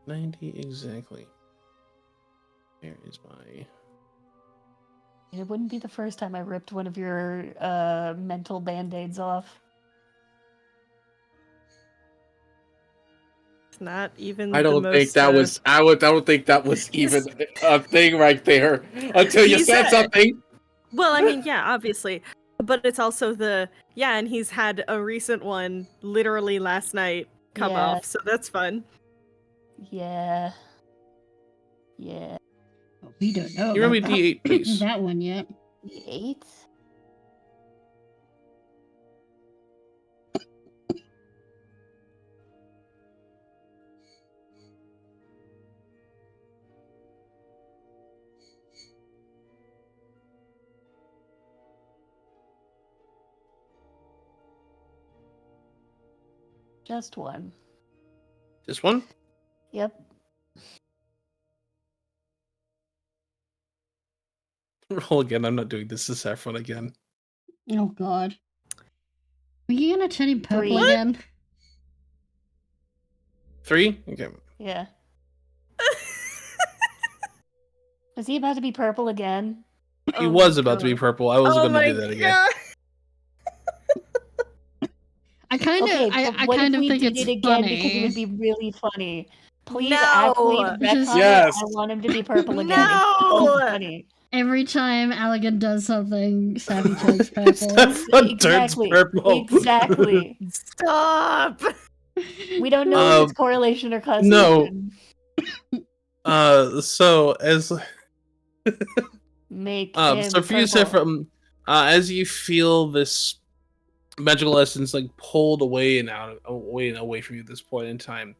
90 exactly. There is my. It wouldn't be the first time I ripped one of your mental band-aids off. It's not even I the don't most, think that was. I don't think that was even a thing right there until you He's, said something. Well, I mean, yeah, obviously. But it's also and he's had a recent one literally last night come Yeah. off, so that's fun. Yeah. Yeah. We don't know. You roll me about D8, please. that one yet. 8. Just one. Just one? Yep. Roll again. I'm not doing this to Saffron again. Oh god. Are you gonna turn him purple 3. again? 3? Okay. Yeah. Was he about to be purple again? He Oh was my about to be God. purple. I was Oh going to my do that again. God. I kind of, Okay, I but what kind if of we think did it's it again because it funny. would be really funny? Please No. actually Just- retcon Yes. it. I want him to be purple again. It's so No. funny. Every time Allegan does something, Savvy turns purple. Saffron turns Exactly. purple. Exactly. Stop. We don't know if it's correlation or causation. So as Make him so for you, purple. Saffron, as you feel this magical essence like pulled away and away from you at this point in time,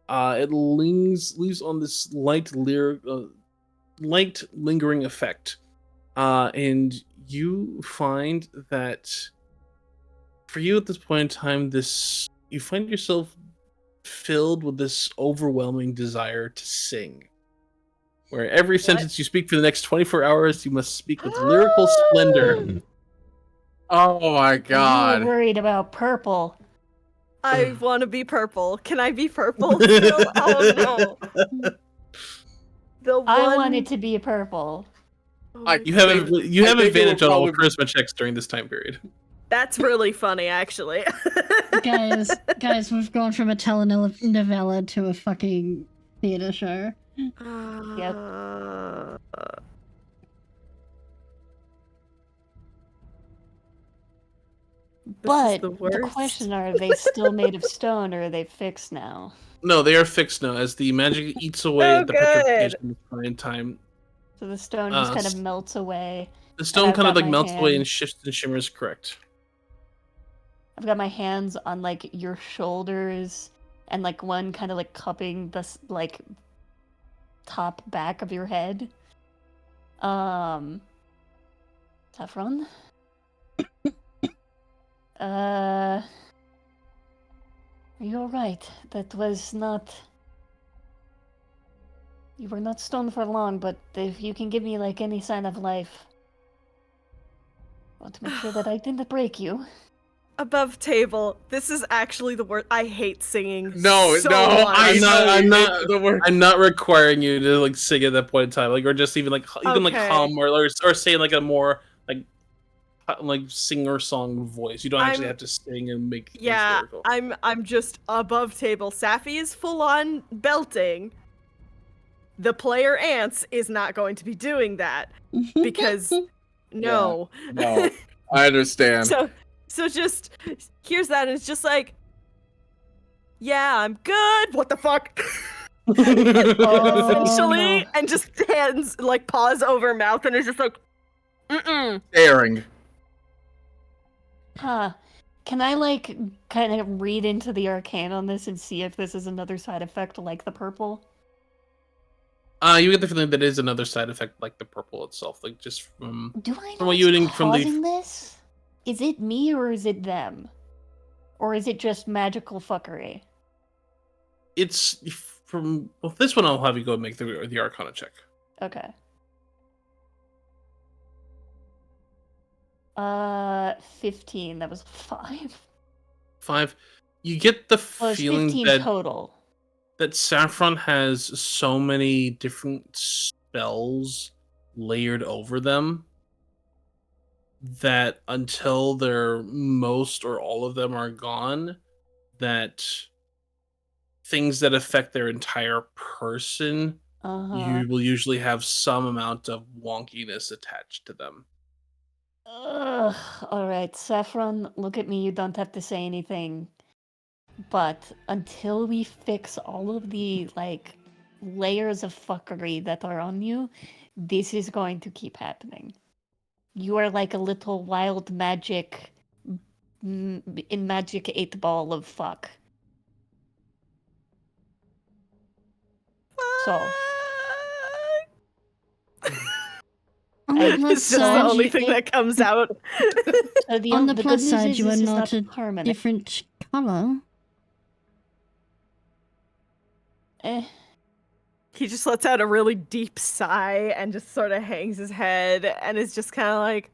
it leaves on this light lingering effect, and you find that for you at this point in time, you find yourself filled with this overwhelming desire to sing. Where every sentence you speak for the next 24 hours, you must speak with lyrical splendor. Oh my You god. were worried about purple. I want to be purple. Can I be purple still? Oh no. The one... I want it to be purple. Oh my You have think- you I have think it will advantage on all probably- charisma checks during this time period. That's really funny, actually. guys, we've gone from a telenovela to a fucking theater show. Yep. But the the worst. question are they still made of stone or are they fixed now? No, they are fixed now as the magic eats away Oh, at the good. petrification at this point in time. So the stone just kind of s- melts away. The stone I've kind of got like my melts away hand- and shifts and shimmers. Correct. I've got my hands on like your shoulders and like one kind of like cupping the like top back of your head. Saffron? Are you alright? That was not... You were not stoned for long, but if you can give me like any sign of life... I want to make sure that I didn't break you. Above table. This is actually the worst. I hate singing. No, so no, much. I know I'm you not- hate the word. I'm not requiring you to like sing at that point in time, like or just even like you can like Okay. hum or say like a more like singer song voice. You don't actually I'm- have to sing and make things Yeah, lyrical. I'm just above table. Safi is full on belting. The player Ants is not going to be doing that because no. No, I understand. So just here's that, and it's just like, yeah, I'm good. What the fuck? Essentially, no. and just hands like paws over mouth, and it's just like, Staring. Huh. Can I like kind of read into the arcane on this and see if this is another side effect like the purple? You get the feeling that is another side effect like the purple itself, like just from Do I know From what you what's would from the- causing this? Is it me or is it them? Or is it just magical fuckery? it's from this one. I'll have you go and make the Arcana check. Okay. 15. That was 5. 5. You get the Well, it's feeling 15 that total. Saffron has so many different spells layered over them that until they're most or all of them are gone, that things that affect their entire person, you will usually have some amount of wonkiness attached to them. Ugh. Alright, Saffron, look at me. You don't have to say anything. But until we fix all of the, like, layers of fuckery that are on you, this is going to keep happening. You are like a little wild magic in magic 8-ball of fuck. So On the plus It's just the side, only you, thing that comes out. so on the good plus news side, is you this are is not a permanent. different color. Eh. He just lets out a really deep sigh and just sort of hangs his head and is just kind of like,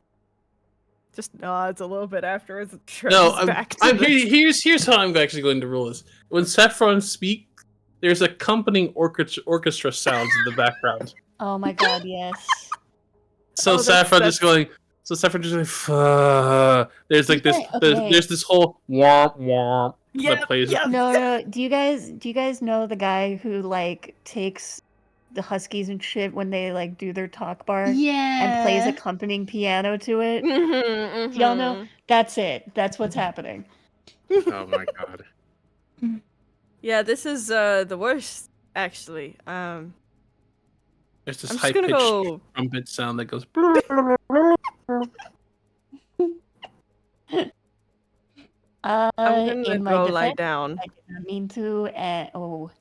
just nods a little bit afterwards and No, turns back to the... here's how I'm actually going to rule this. When Saffron speaks, there's accompanying orchestra sounds in the background. Oh my god, yes. So Oh, that's- Saffron just going. So Saffron just going. There's like this. Okay. There's this whole womp womp Yeah, that plays. yeah. No. Do you guys know the guy who like takes the Huskies and shit when they like do their talk bar and plays Yeah. accompanying piano to it? Mhm, Y'all know? mhm. That's it. That's what's happening. Oh my god. Yeah, this is the worst, actually. There's this I'm high just gonna pitched go... trumpet sound that goes. I'm gonna In my go lie defense, down. I did not mean to. Oh,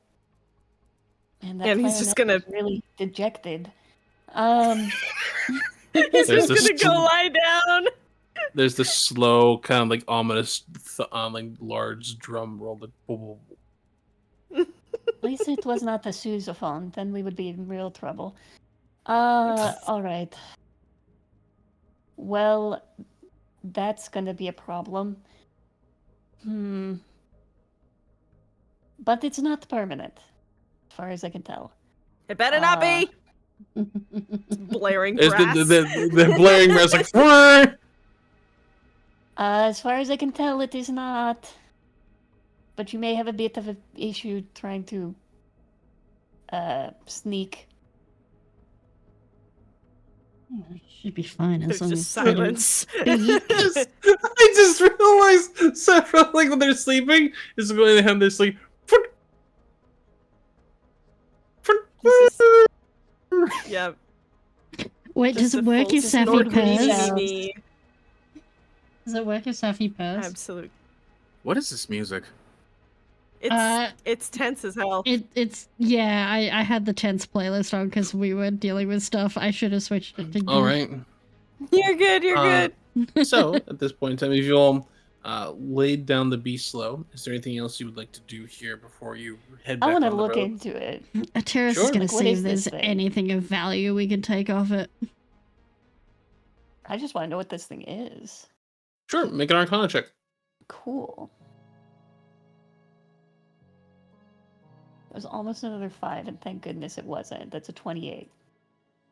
man, that And he's just clarinet gonna... is really dejected. He's There's just this gonna go lie down! There's this slow, kind of like ominous, like large drum roll. That At least it was not a sousaphone. Then we would be in real trouble. All right. Well, that's gonna be a problem. But it's not permanent, as far as I can tell. It better not be! Blaring There's brass. the blaring brass like. "Wah!" As far as I can tell, it is not. But you may have a bit of an issue trying to sneak. Should be fine as There's long just as they don't silence. I just realized Saffron, like when they're sleeping, is going to have this like. Yeah. Wait, does Just it a work full if Safi snort snorkeling purrs? sound. me. Does it work if Safi purrs? Absolute. What is this music? It's tense as hell. It's yeah. I had the tense playlist on because we were dealing with stuff. I should have switched it to. All right. You're good. You're good. So at this point in time, if you all laid down the beast slow, is there anything else you would like to do here before you head back I want to on the look road? into it. Ateris Sure. is gonna Like, what see is if this there's thing? anything of value we can take off it. I just want to know what this thing is. Sure, make an Arcana check. Cool. It was almost another 5, and thank goodness it wasn't. That's a 28.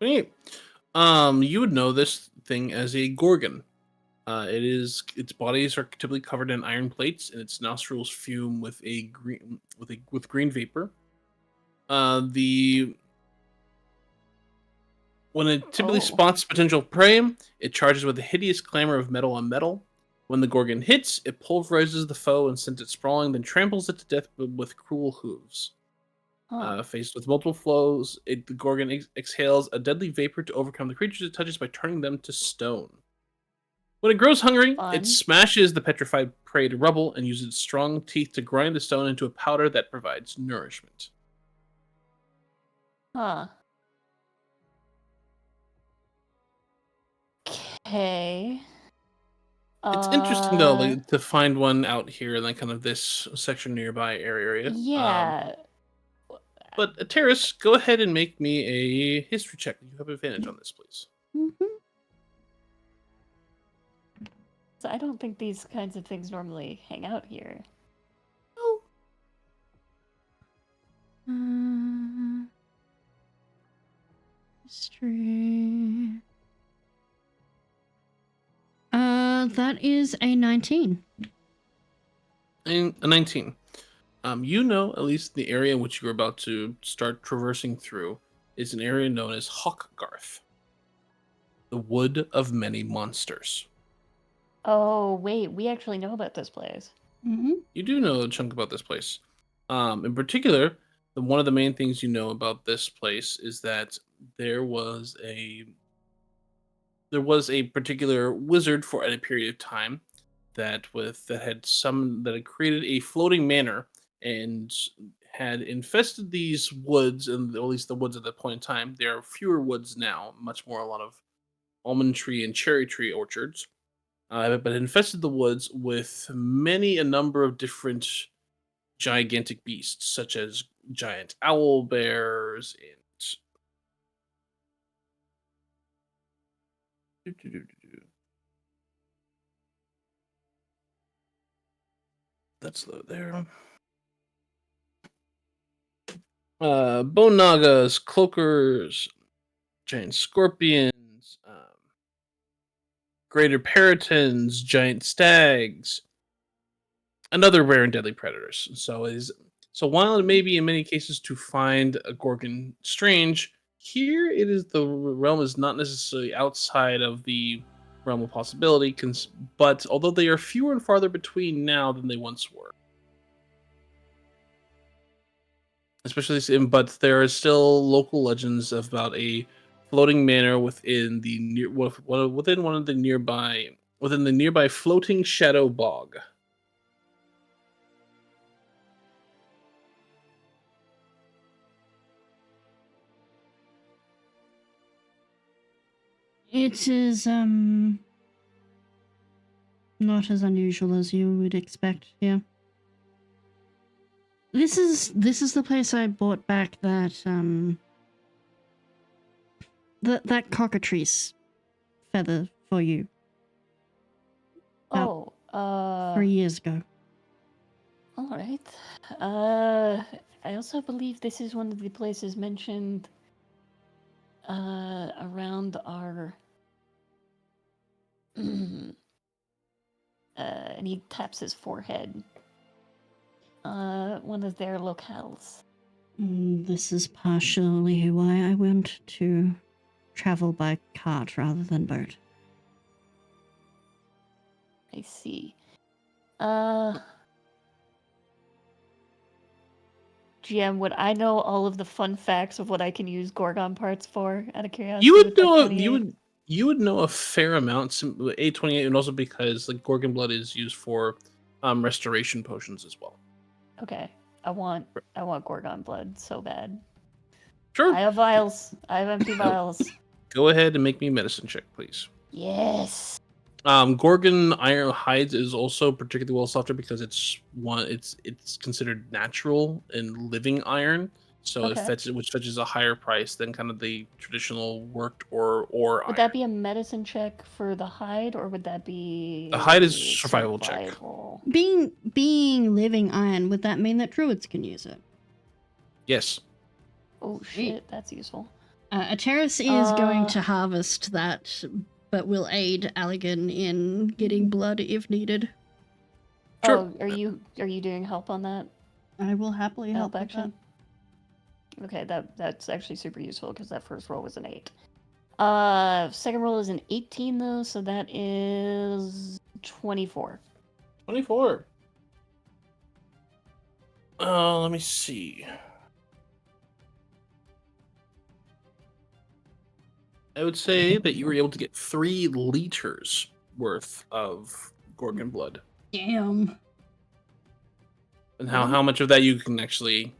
28. You would know this thing as a gorgon. Its bodies are typically covered in iron plates, and its nostrils fume with green vapor. When it typically Oh. spots potential prey, it charges with a hideous clamor of metal on metal. When the gorgon hits, it pulverizes the foe and sends it sprawling, then tramples it to death with cruel hooves. Huh. Faced with multiple flows, the gorgon exhales a deadly vapor to overcome the creatures it touches by turning them to stone. When it grows hungry, Fun. it smashes the petrified prey to rubble and uses its strong teeth to grind the stone into a powder that provides nourishment. Huh. Okay. It's interesting though, like, to find one out here in like kind of this section nearby area. Yeah. But Terrace, go ahead and make me a history check. You have advantage on this, please. So I don't think these kinds of things normally hang out here. History. That is a 19. And a 19. You know, at least the area in which you're about to start traversing through is an area known as Hawkgarth, the Wood of Many Monsters. Oh, wait, we actually know about this place. Mm-hmm. You do know a chunk about this place. In particular, one of the main things you know about this place is that there was a there was a particular wizard for a period of time that had created a floating manor and had infested these woods, and at least the woods at that point in time. There are fewer woods now, much more a lot of almond tree and cherry tree orchards, but infested the woods with many a number of different gigantic beasts, such as giant owl bears and that's there. Bone nagas, cloakers, giant scorpions, greater peritons, giant stags, and other rare and deadly predators. So while it may be in many cases to find a Gorgon strange, here it is the realm is not necessarily outside of the realm of possibility, but although they are fewer and farther between now than they once were. But there are still local legends about a floating manor within one of the nearby floating shadow bog. It is not as unusual as you would expect here. This is the place I bought back that cockatrice feather for you Oh, 3 years ago. all right. I also believe this is one of the places mentioned around our. And he taps his forehead. One of their locales. This is partially why I went to travel by cart rather than boat. I see. GM, would I know all of the fun facts of what I can use Gorgon parts for? Out of curiosity, You would with that know 28? you would know a fair amount. A28, and also because like Gorgon blood is used for restoration potions as well. Okay, I want Gorgon blood so bad. Sure. I have vials. I have empty vials. Go ahead and make me a medicine check, please. Yes. Gorgon iron hides is also particularly well sought because it's considered natural and living iron, so Okay. which fetches a higher price than kind of the traditional worked or iron. Would that be a medicine check for the hide, or would that be The hide is survival check. Being living iron, would that mean that druids can use it? Yes. Oh shit, that's useful. Ateris is going to harvest that, but will aid Allegan in getting blood if needed. Sure. Oh, are you doing help on that? I will happily help action. Okay, that's actually super useful because that first roll was an 8. Second roll is an 18 though, so that is 24. 24. Let me see. I would say that you were able to get 3 liters worth of Gorgon blood. Damn. And how much of that you can actually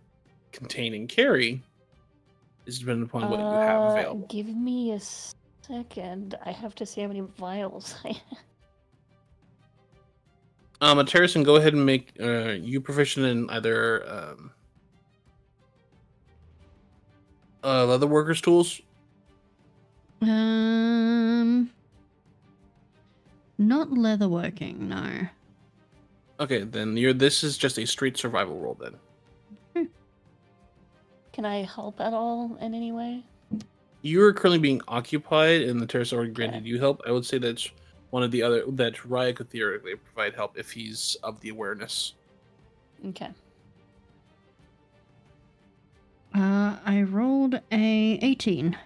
contain and carry is dependent upon what you have available. Give me a second. I have to see how many vials I have. Terracin, go ahead and make you proficient in either leather workers tools. Not leatherworking, no. Okay, then this is just a straight survival roll then. Can I help at all in any way? You're currently being occupied, and the terrorist already granted you help. I would say that's one of the other that Raya could theoretically provide help if he's of the awareness. Okay. I rolled a 18.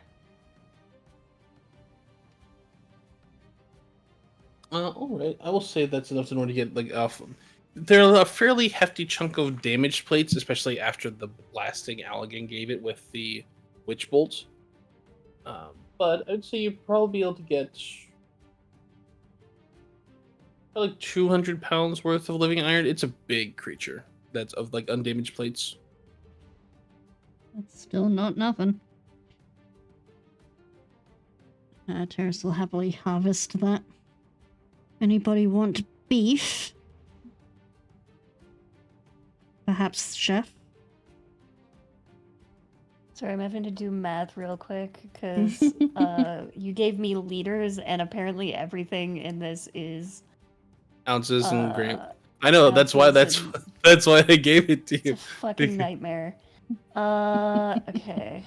All right. I will say that's enough in order to get they're a fairly hefty chunk of damaged plates, especially after the blasting Allegan gave it with the witch bolt. But I'd say you'd probably be able to get like 200 pounds worth of living iron. It's a big creature that's of like undamaged plates. That's still not nothing. Terrace will happily harvest that. Anybody want beef? Perhaps chef? Sorry, I'm having to do math real quick because you gave me liters, and apparently everything in this is Ounces and grams. I know that's why ounces that's why I gave it to it's you. a fucking nightmare. Okay.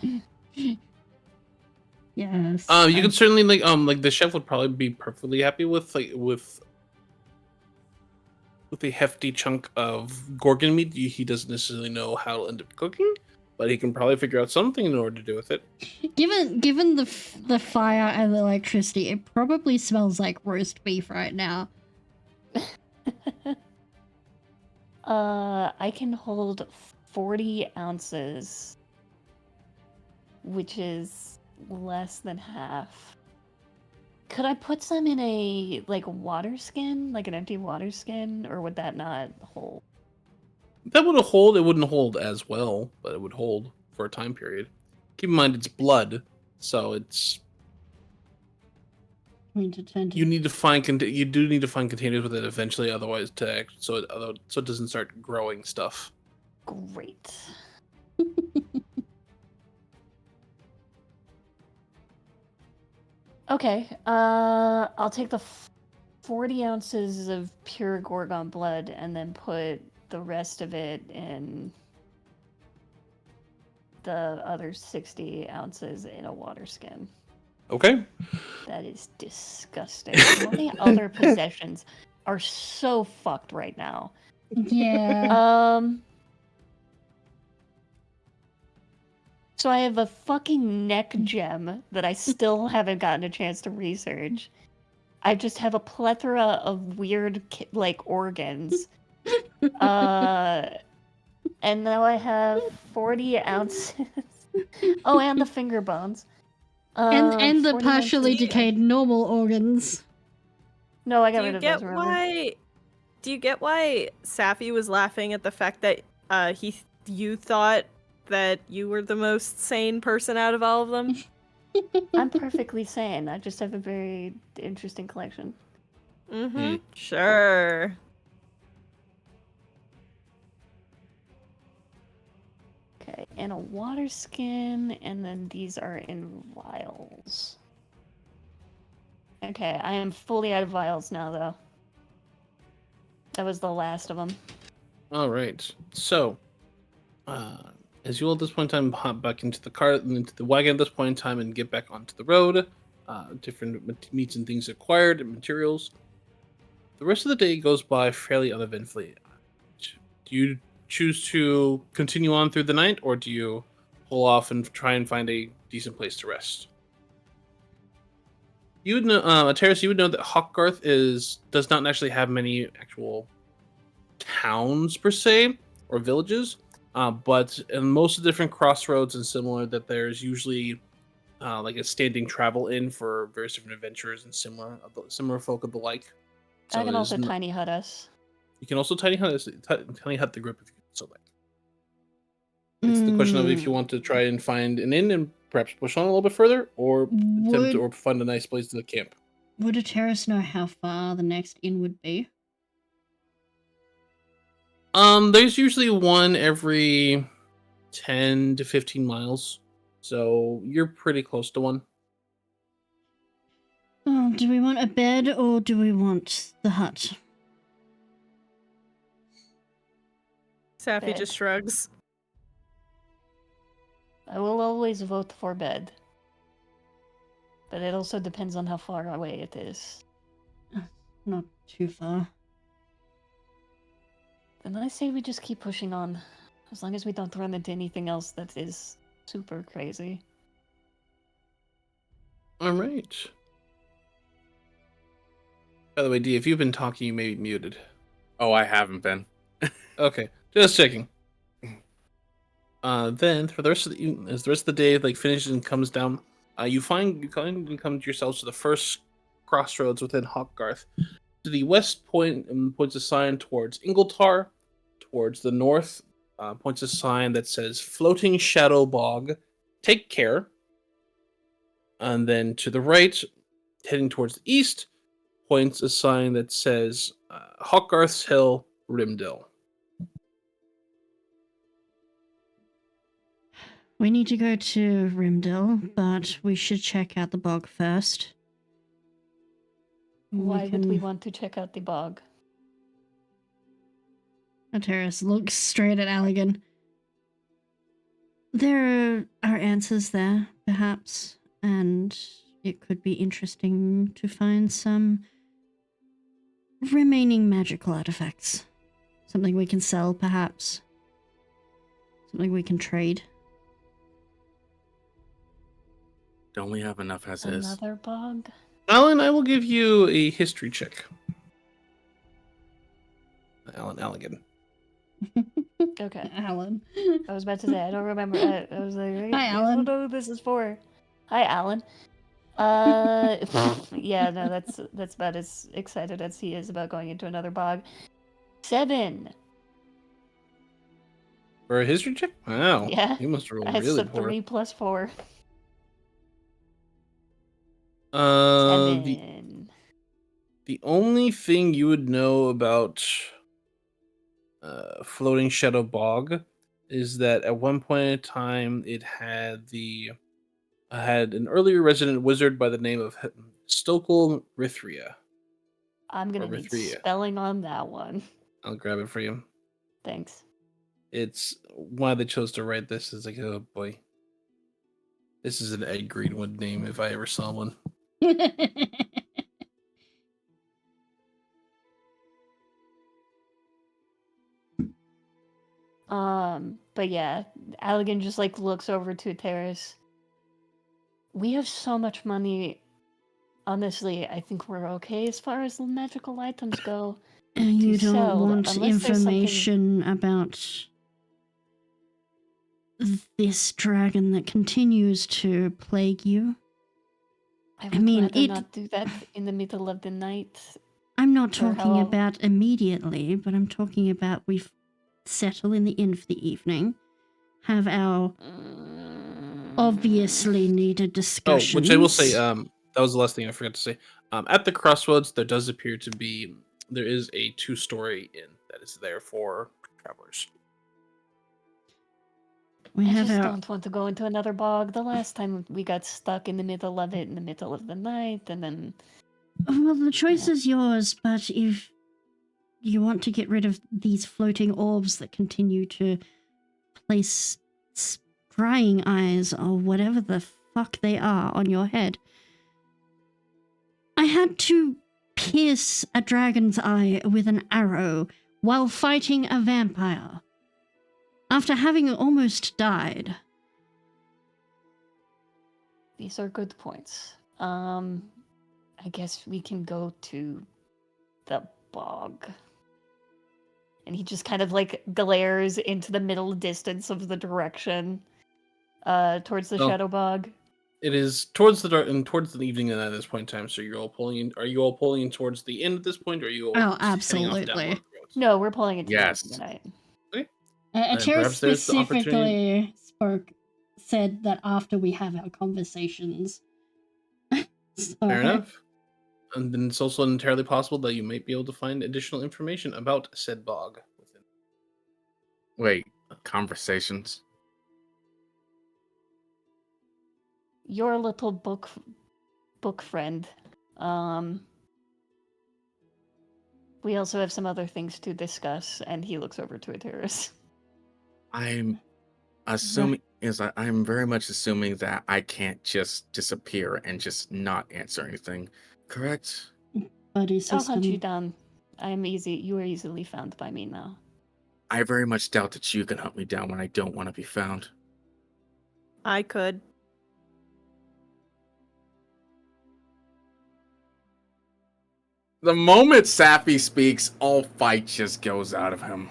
Yes. You can certainly like the chef would probably be perfectly happy with with a hefty chunk of Gorgon meat. He doesn't necessarily know how to end up cooking, but he can probably figure out something in order to do with it. Given the fire and the electricity, it probably smells like roast beef right now. I can hold 40 ounces, which is less than half. Could I put some in a water skin, like an empty water skin, or would that not hold? That would hold. It wouldn't hold as well, but it would hold for a time period. Keep in mind it's blood, so it's you need to find you do need to find containers with it eventually, otherwise so it doesn't start growing stuff. Great. Okay, I'll take the 40 ounces of pure Gorgon blood and then put the rest of it in the other 60 ounces in a water skin. Okay. That is disgusting. My other possessions are so fucked right now. Yeah. So I have a fucking neck gem that I still haven't gotten a chance to research. I just have a plethora of weird organs. And now I have 40 ounces. Oh, and the finger bones. And the 40 partially ounces. decayed normal organs. No, I got rid of those. Remember? Do you get why Safi was laughing at the fact that you thought that you were the most sane person out of all of them? I'm perfectly sane. I just have a very interesting collection. Mm-hmm. Sure. Okay, and a water skin, and then these are in vials. Okay, I am fully out of vials now, though. That was the last of them. All right. So, as you all at this point in time hop back into the car, into the wagon at this point in time, and get back onto the road, different meats and things acquired and materials. The rest of the day goes by fairly uneventfully. Do you choose to continue on through the night, or do you pull off and try and find a decent place to rest? You would know, Terrace, you would know that Hawkgarth does not actually have many actual towns per se or villages, but in most of the different crossroads and similar, that there's usually like a standing travel inn for various different adventurers and similar folk of the like. So I can also tiny hut us. You can also tiny hut the group if you so like. It's the question of if you want to try and find an inn and perhaps push on a little bit further, or attempt or find a nice place to camp. Would a terrace know how far the next inn would be? There's usually one every 10 to 15 miles, so you're pretty close to one. Oh, do we want a bed or do we want the hut? Safi Bed. just shrugs. I will always vote for bed. But it also depends on how far away it is. Not too far. Then I say we just keep pushing on. As long as we don't run into anything else that is super crazy. Alright. By the way, D, if you've been talking, you may be muted. Oh, I haven't been. Okay, just checking. Then for the rest of as the rest of the day like finishes and comes down, you come to yourselves to the first crossroads within Hawkgarth. To the west points a sign towards Ingletar. Towards the north points a sign that says "Floating Shadow Bog. Take care." And then to the right, heading towards the east, points a sign that says Hawkgarth's Hill, Rimdale. We need to go to Rimdale, but we should check out the bog first. Why would we want to check out the bog? Ateris looks straight at Allegan. There are answers there, perhaps, and it could be interesting to find some remaining magical artifacts. Something we can sell, perhaps. Something we can trade. Don't we have enough as is? Another bog? Alan, I will give you a history check. Alan Allegan. Okay. Alan. I was about to say, I don't remember. I was like, Hi, I Alan. don't know who this is for. Hi, Alan. Yeah, no, that's about as excited as he is about going into another bog. 7. For a history check? Wow. Yeah. You must roll That's really a poor. 3 plus 4. The 7. the only thing you would know about Floating Shadow Bog is that at one point in time it had had an earlier resident wizard by the name of Stokel Rithria. I'm gonna Or need Rithria. spelling on that one. I'll grab it for you. Thanks. It's why they chose to write this is like, oh boy. This is an Ed Greenwood name if I ever saw one. But yeah, Allegan just like looks over to Terrace. We have so much money. Honestly, I think we're okay as far as the magical items go. You don't sell, want unless there's something- information about this dragon that continues to plague you? I would mean, rather it- not do that in the middle of the night. I'm not For how talking long? about immediately, but I'm talking about we settle in the inn for the evening, have our obviously needed Oh, discussions. which I will say, that was the last thing I forgot to say. At the crossroads, there does appear to be there is a 2-story inn that is there for travelers. we I have just our don't want to go into another bog. The last time we got stuck in the middle of it in the middle of the night, and then well, the choice is yours, but if you want to get rid of these floating orbs that continue to place prying eyes or whatever the fuck they are on your head, I had to pierce a dragon's eye with an arrow while fighting a vampire. After having almost died. these are good points. I guess we can go to the bog. And he just kind of like glares into the middle distance of the direction towards the Oh. shadow bog. It is towards the dark and towards the evening at this point in time. So you're all pulling in. Are you all pulling in towards the end at this point, or are you all Oh, heading off down absolutely. one of the roads? No, we're pulling it together Yes. tonight. Acheris perhaps there's the opportunity- specifically said that after we have our conversations. So- Fair enough. And then it's also entirely possible that you might be able to find additional information about said bog. Wait, conversations? Your little book friend. We also have some other things to discuss, and he looks over to Ateris. I'm assuming I'm very much assuming that I can't just disappear and just not answer anything. Correct? Buddy I'll system. hunt you down. You are easily found by me now. I very much doubt that you can hunt me down when I don't want to be found. I could. The moment Sappy speaks, all fight just goes out of him.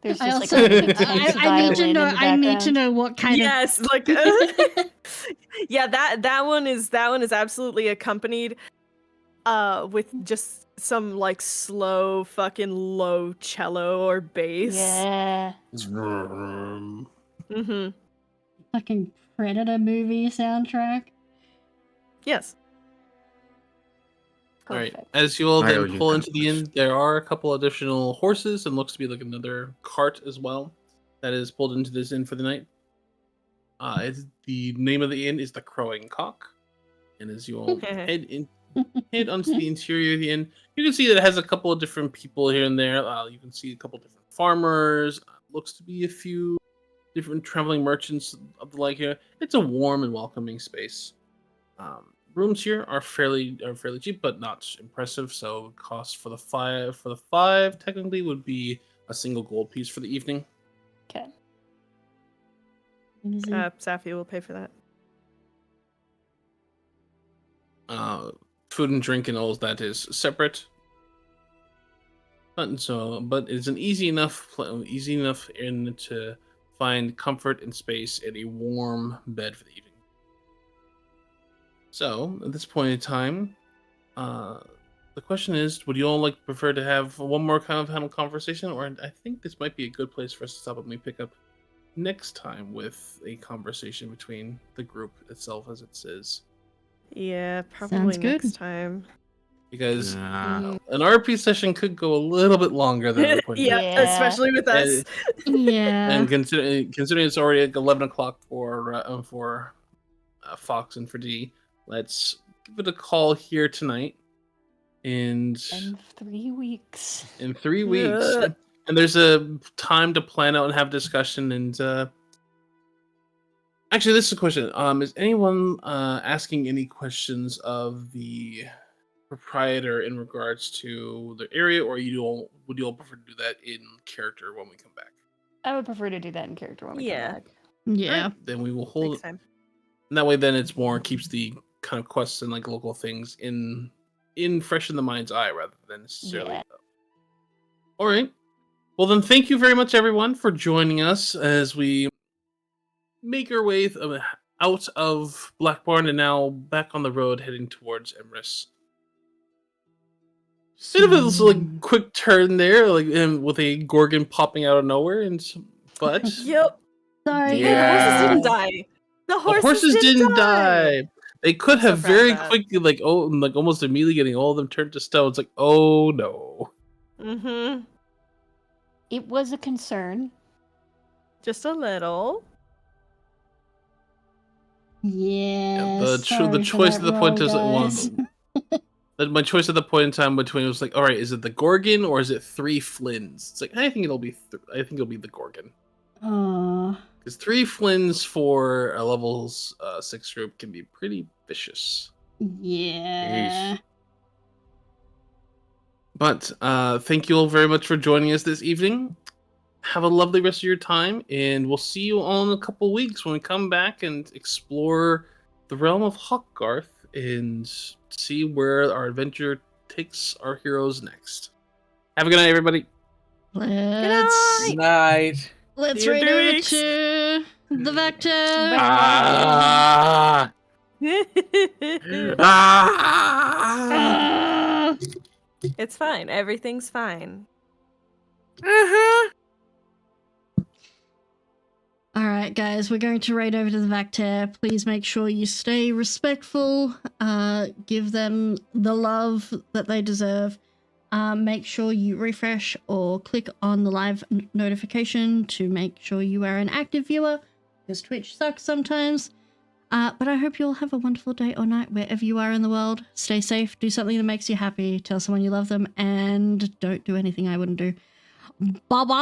There's I just also, like an intense I need to violin know. in the I need to background. know what kind Yes, like yeah, that one is absolutely accompanied with just some like slow fucking low cello or bass. Yeah. Vroom. Mm-hmm. of fucking Predator movie soundtrack. Yes. All right. Perfect. As you all I owe then you pull that into the much. inn, there are a couple additional horses and looks to be like another cart as well that is pulled into this inn for the night. The name of the inn is the Crowing Cock, and as you all head onto the interior of the inn, you can see that it has a couple of different people here and there. You can see a couple different farmers. Looks to be a few different traveling merchants of the like here. It's a warm and welcoming space. Rooms here are fairly cheap, but not impressive. So cost for the five technically would be a single gold piece for the evening. Okay. Easy. Safi will pay for that. Food and drink and all of that is separate. But it's an easy enough inn to find comfort and space and a warm bed for the evening. So at this point in time, the question is, would you all like prefer to have one more kind of panel conversation, or I think this might be a good place for us to stop and we pick up next time with a conversation between the group itself, as it says. Yeah, probably Sounds good. next time. Because Nah. an RP session could go a little bit longer than the point. Yeah, Yeah. especially with us. Yeah. And considering it's already like 11 o'clock for Fox and for D, let's give it a call here tonight. And In 3 weeks. in 3 weeks, Ugh. and there's a time to plan out and have discussion. And actually, this is a question. Is anyone asking any questions of the proprietor in regards to the area, or would you all prefer to do that in character when we come back? I would prefer to do that in character when we Yeah. come back. Yeah. Alright, then we will hold Next time. and that way then it's more keeps the kind of quests and like local things in fresh in the mind's eye rather than necessarily Yeah. All right, well then thank you very much everyone for joining us as we make our way out of Blackbarn and now back on the road heading towards Emrys. Bit of a like quick turn there, like with a Gorgon popping out of nowhere, but Yep. Sorry. Hey, the horses Yeah. didn't die. The the horses didn't die. They could I'm so have proud of very that. quickly, like almost immediately getting all of them turned to stone. It's like, oh no. Mm-hmm. It was a concern. Just a little. Yeah. The choice at the point is my choice at the point in time between was like, all right, is it the Gorgon or is it 3 Flins? It's like I think it'll be the Gorgon. Oh. Because 3 Flins for a level 6 group can be pretty vicious. Yeah. But thank you all very much for joining us this evening. Have a lovely rest of your time, and we'll see you all in a couple weeks when we come back and explore the realm of Hawkgarth and see where our adventure takes our heroes next. Have a good night, everybody. Let's Good Night. let's See you in raid 3 over weeks. to the Vector. Ah. Ah. Ah! It's fine. Everything's fine. Uh-huh. All right, guys, we're going to raid over to the Vector. Please make sure you stay respectful. Give them the love that they deserve. Make sure you refresh or click on the live notification to make sure you are an active viewer, because Twitch sucks sometimes. But I hope you all have a wonderful day or night wherever you are in the world. Stay safe, do something that makes you happy, tell someone you love them, and don't do anything I wouldn't do. Bye-bye!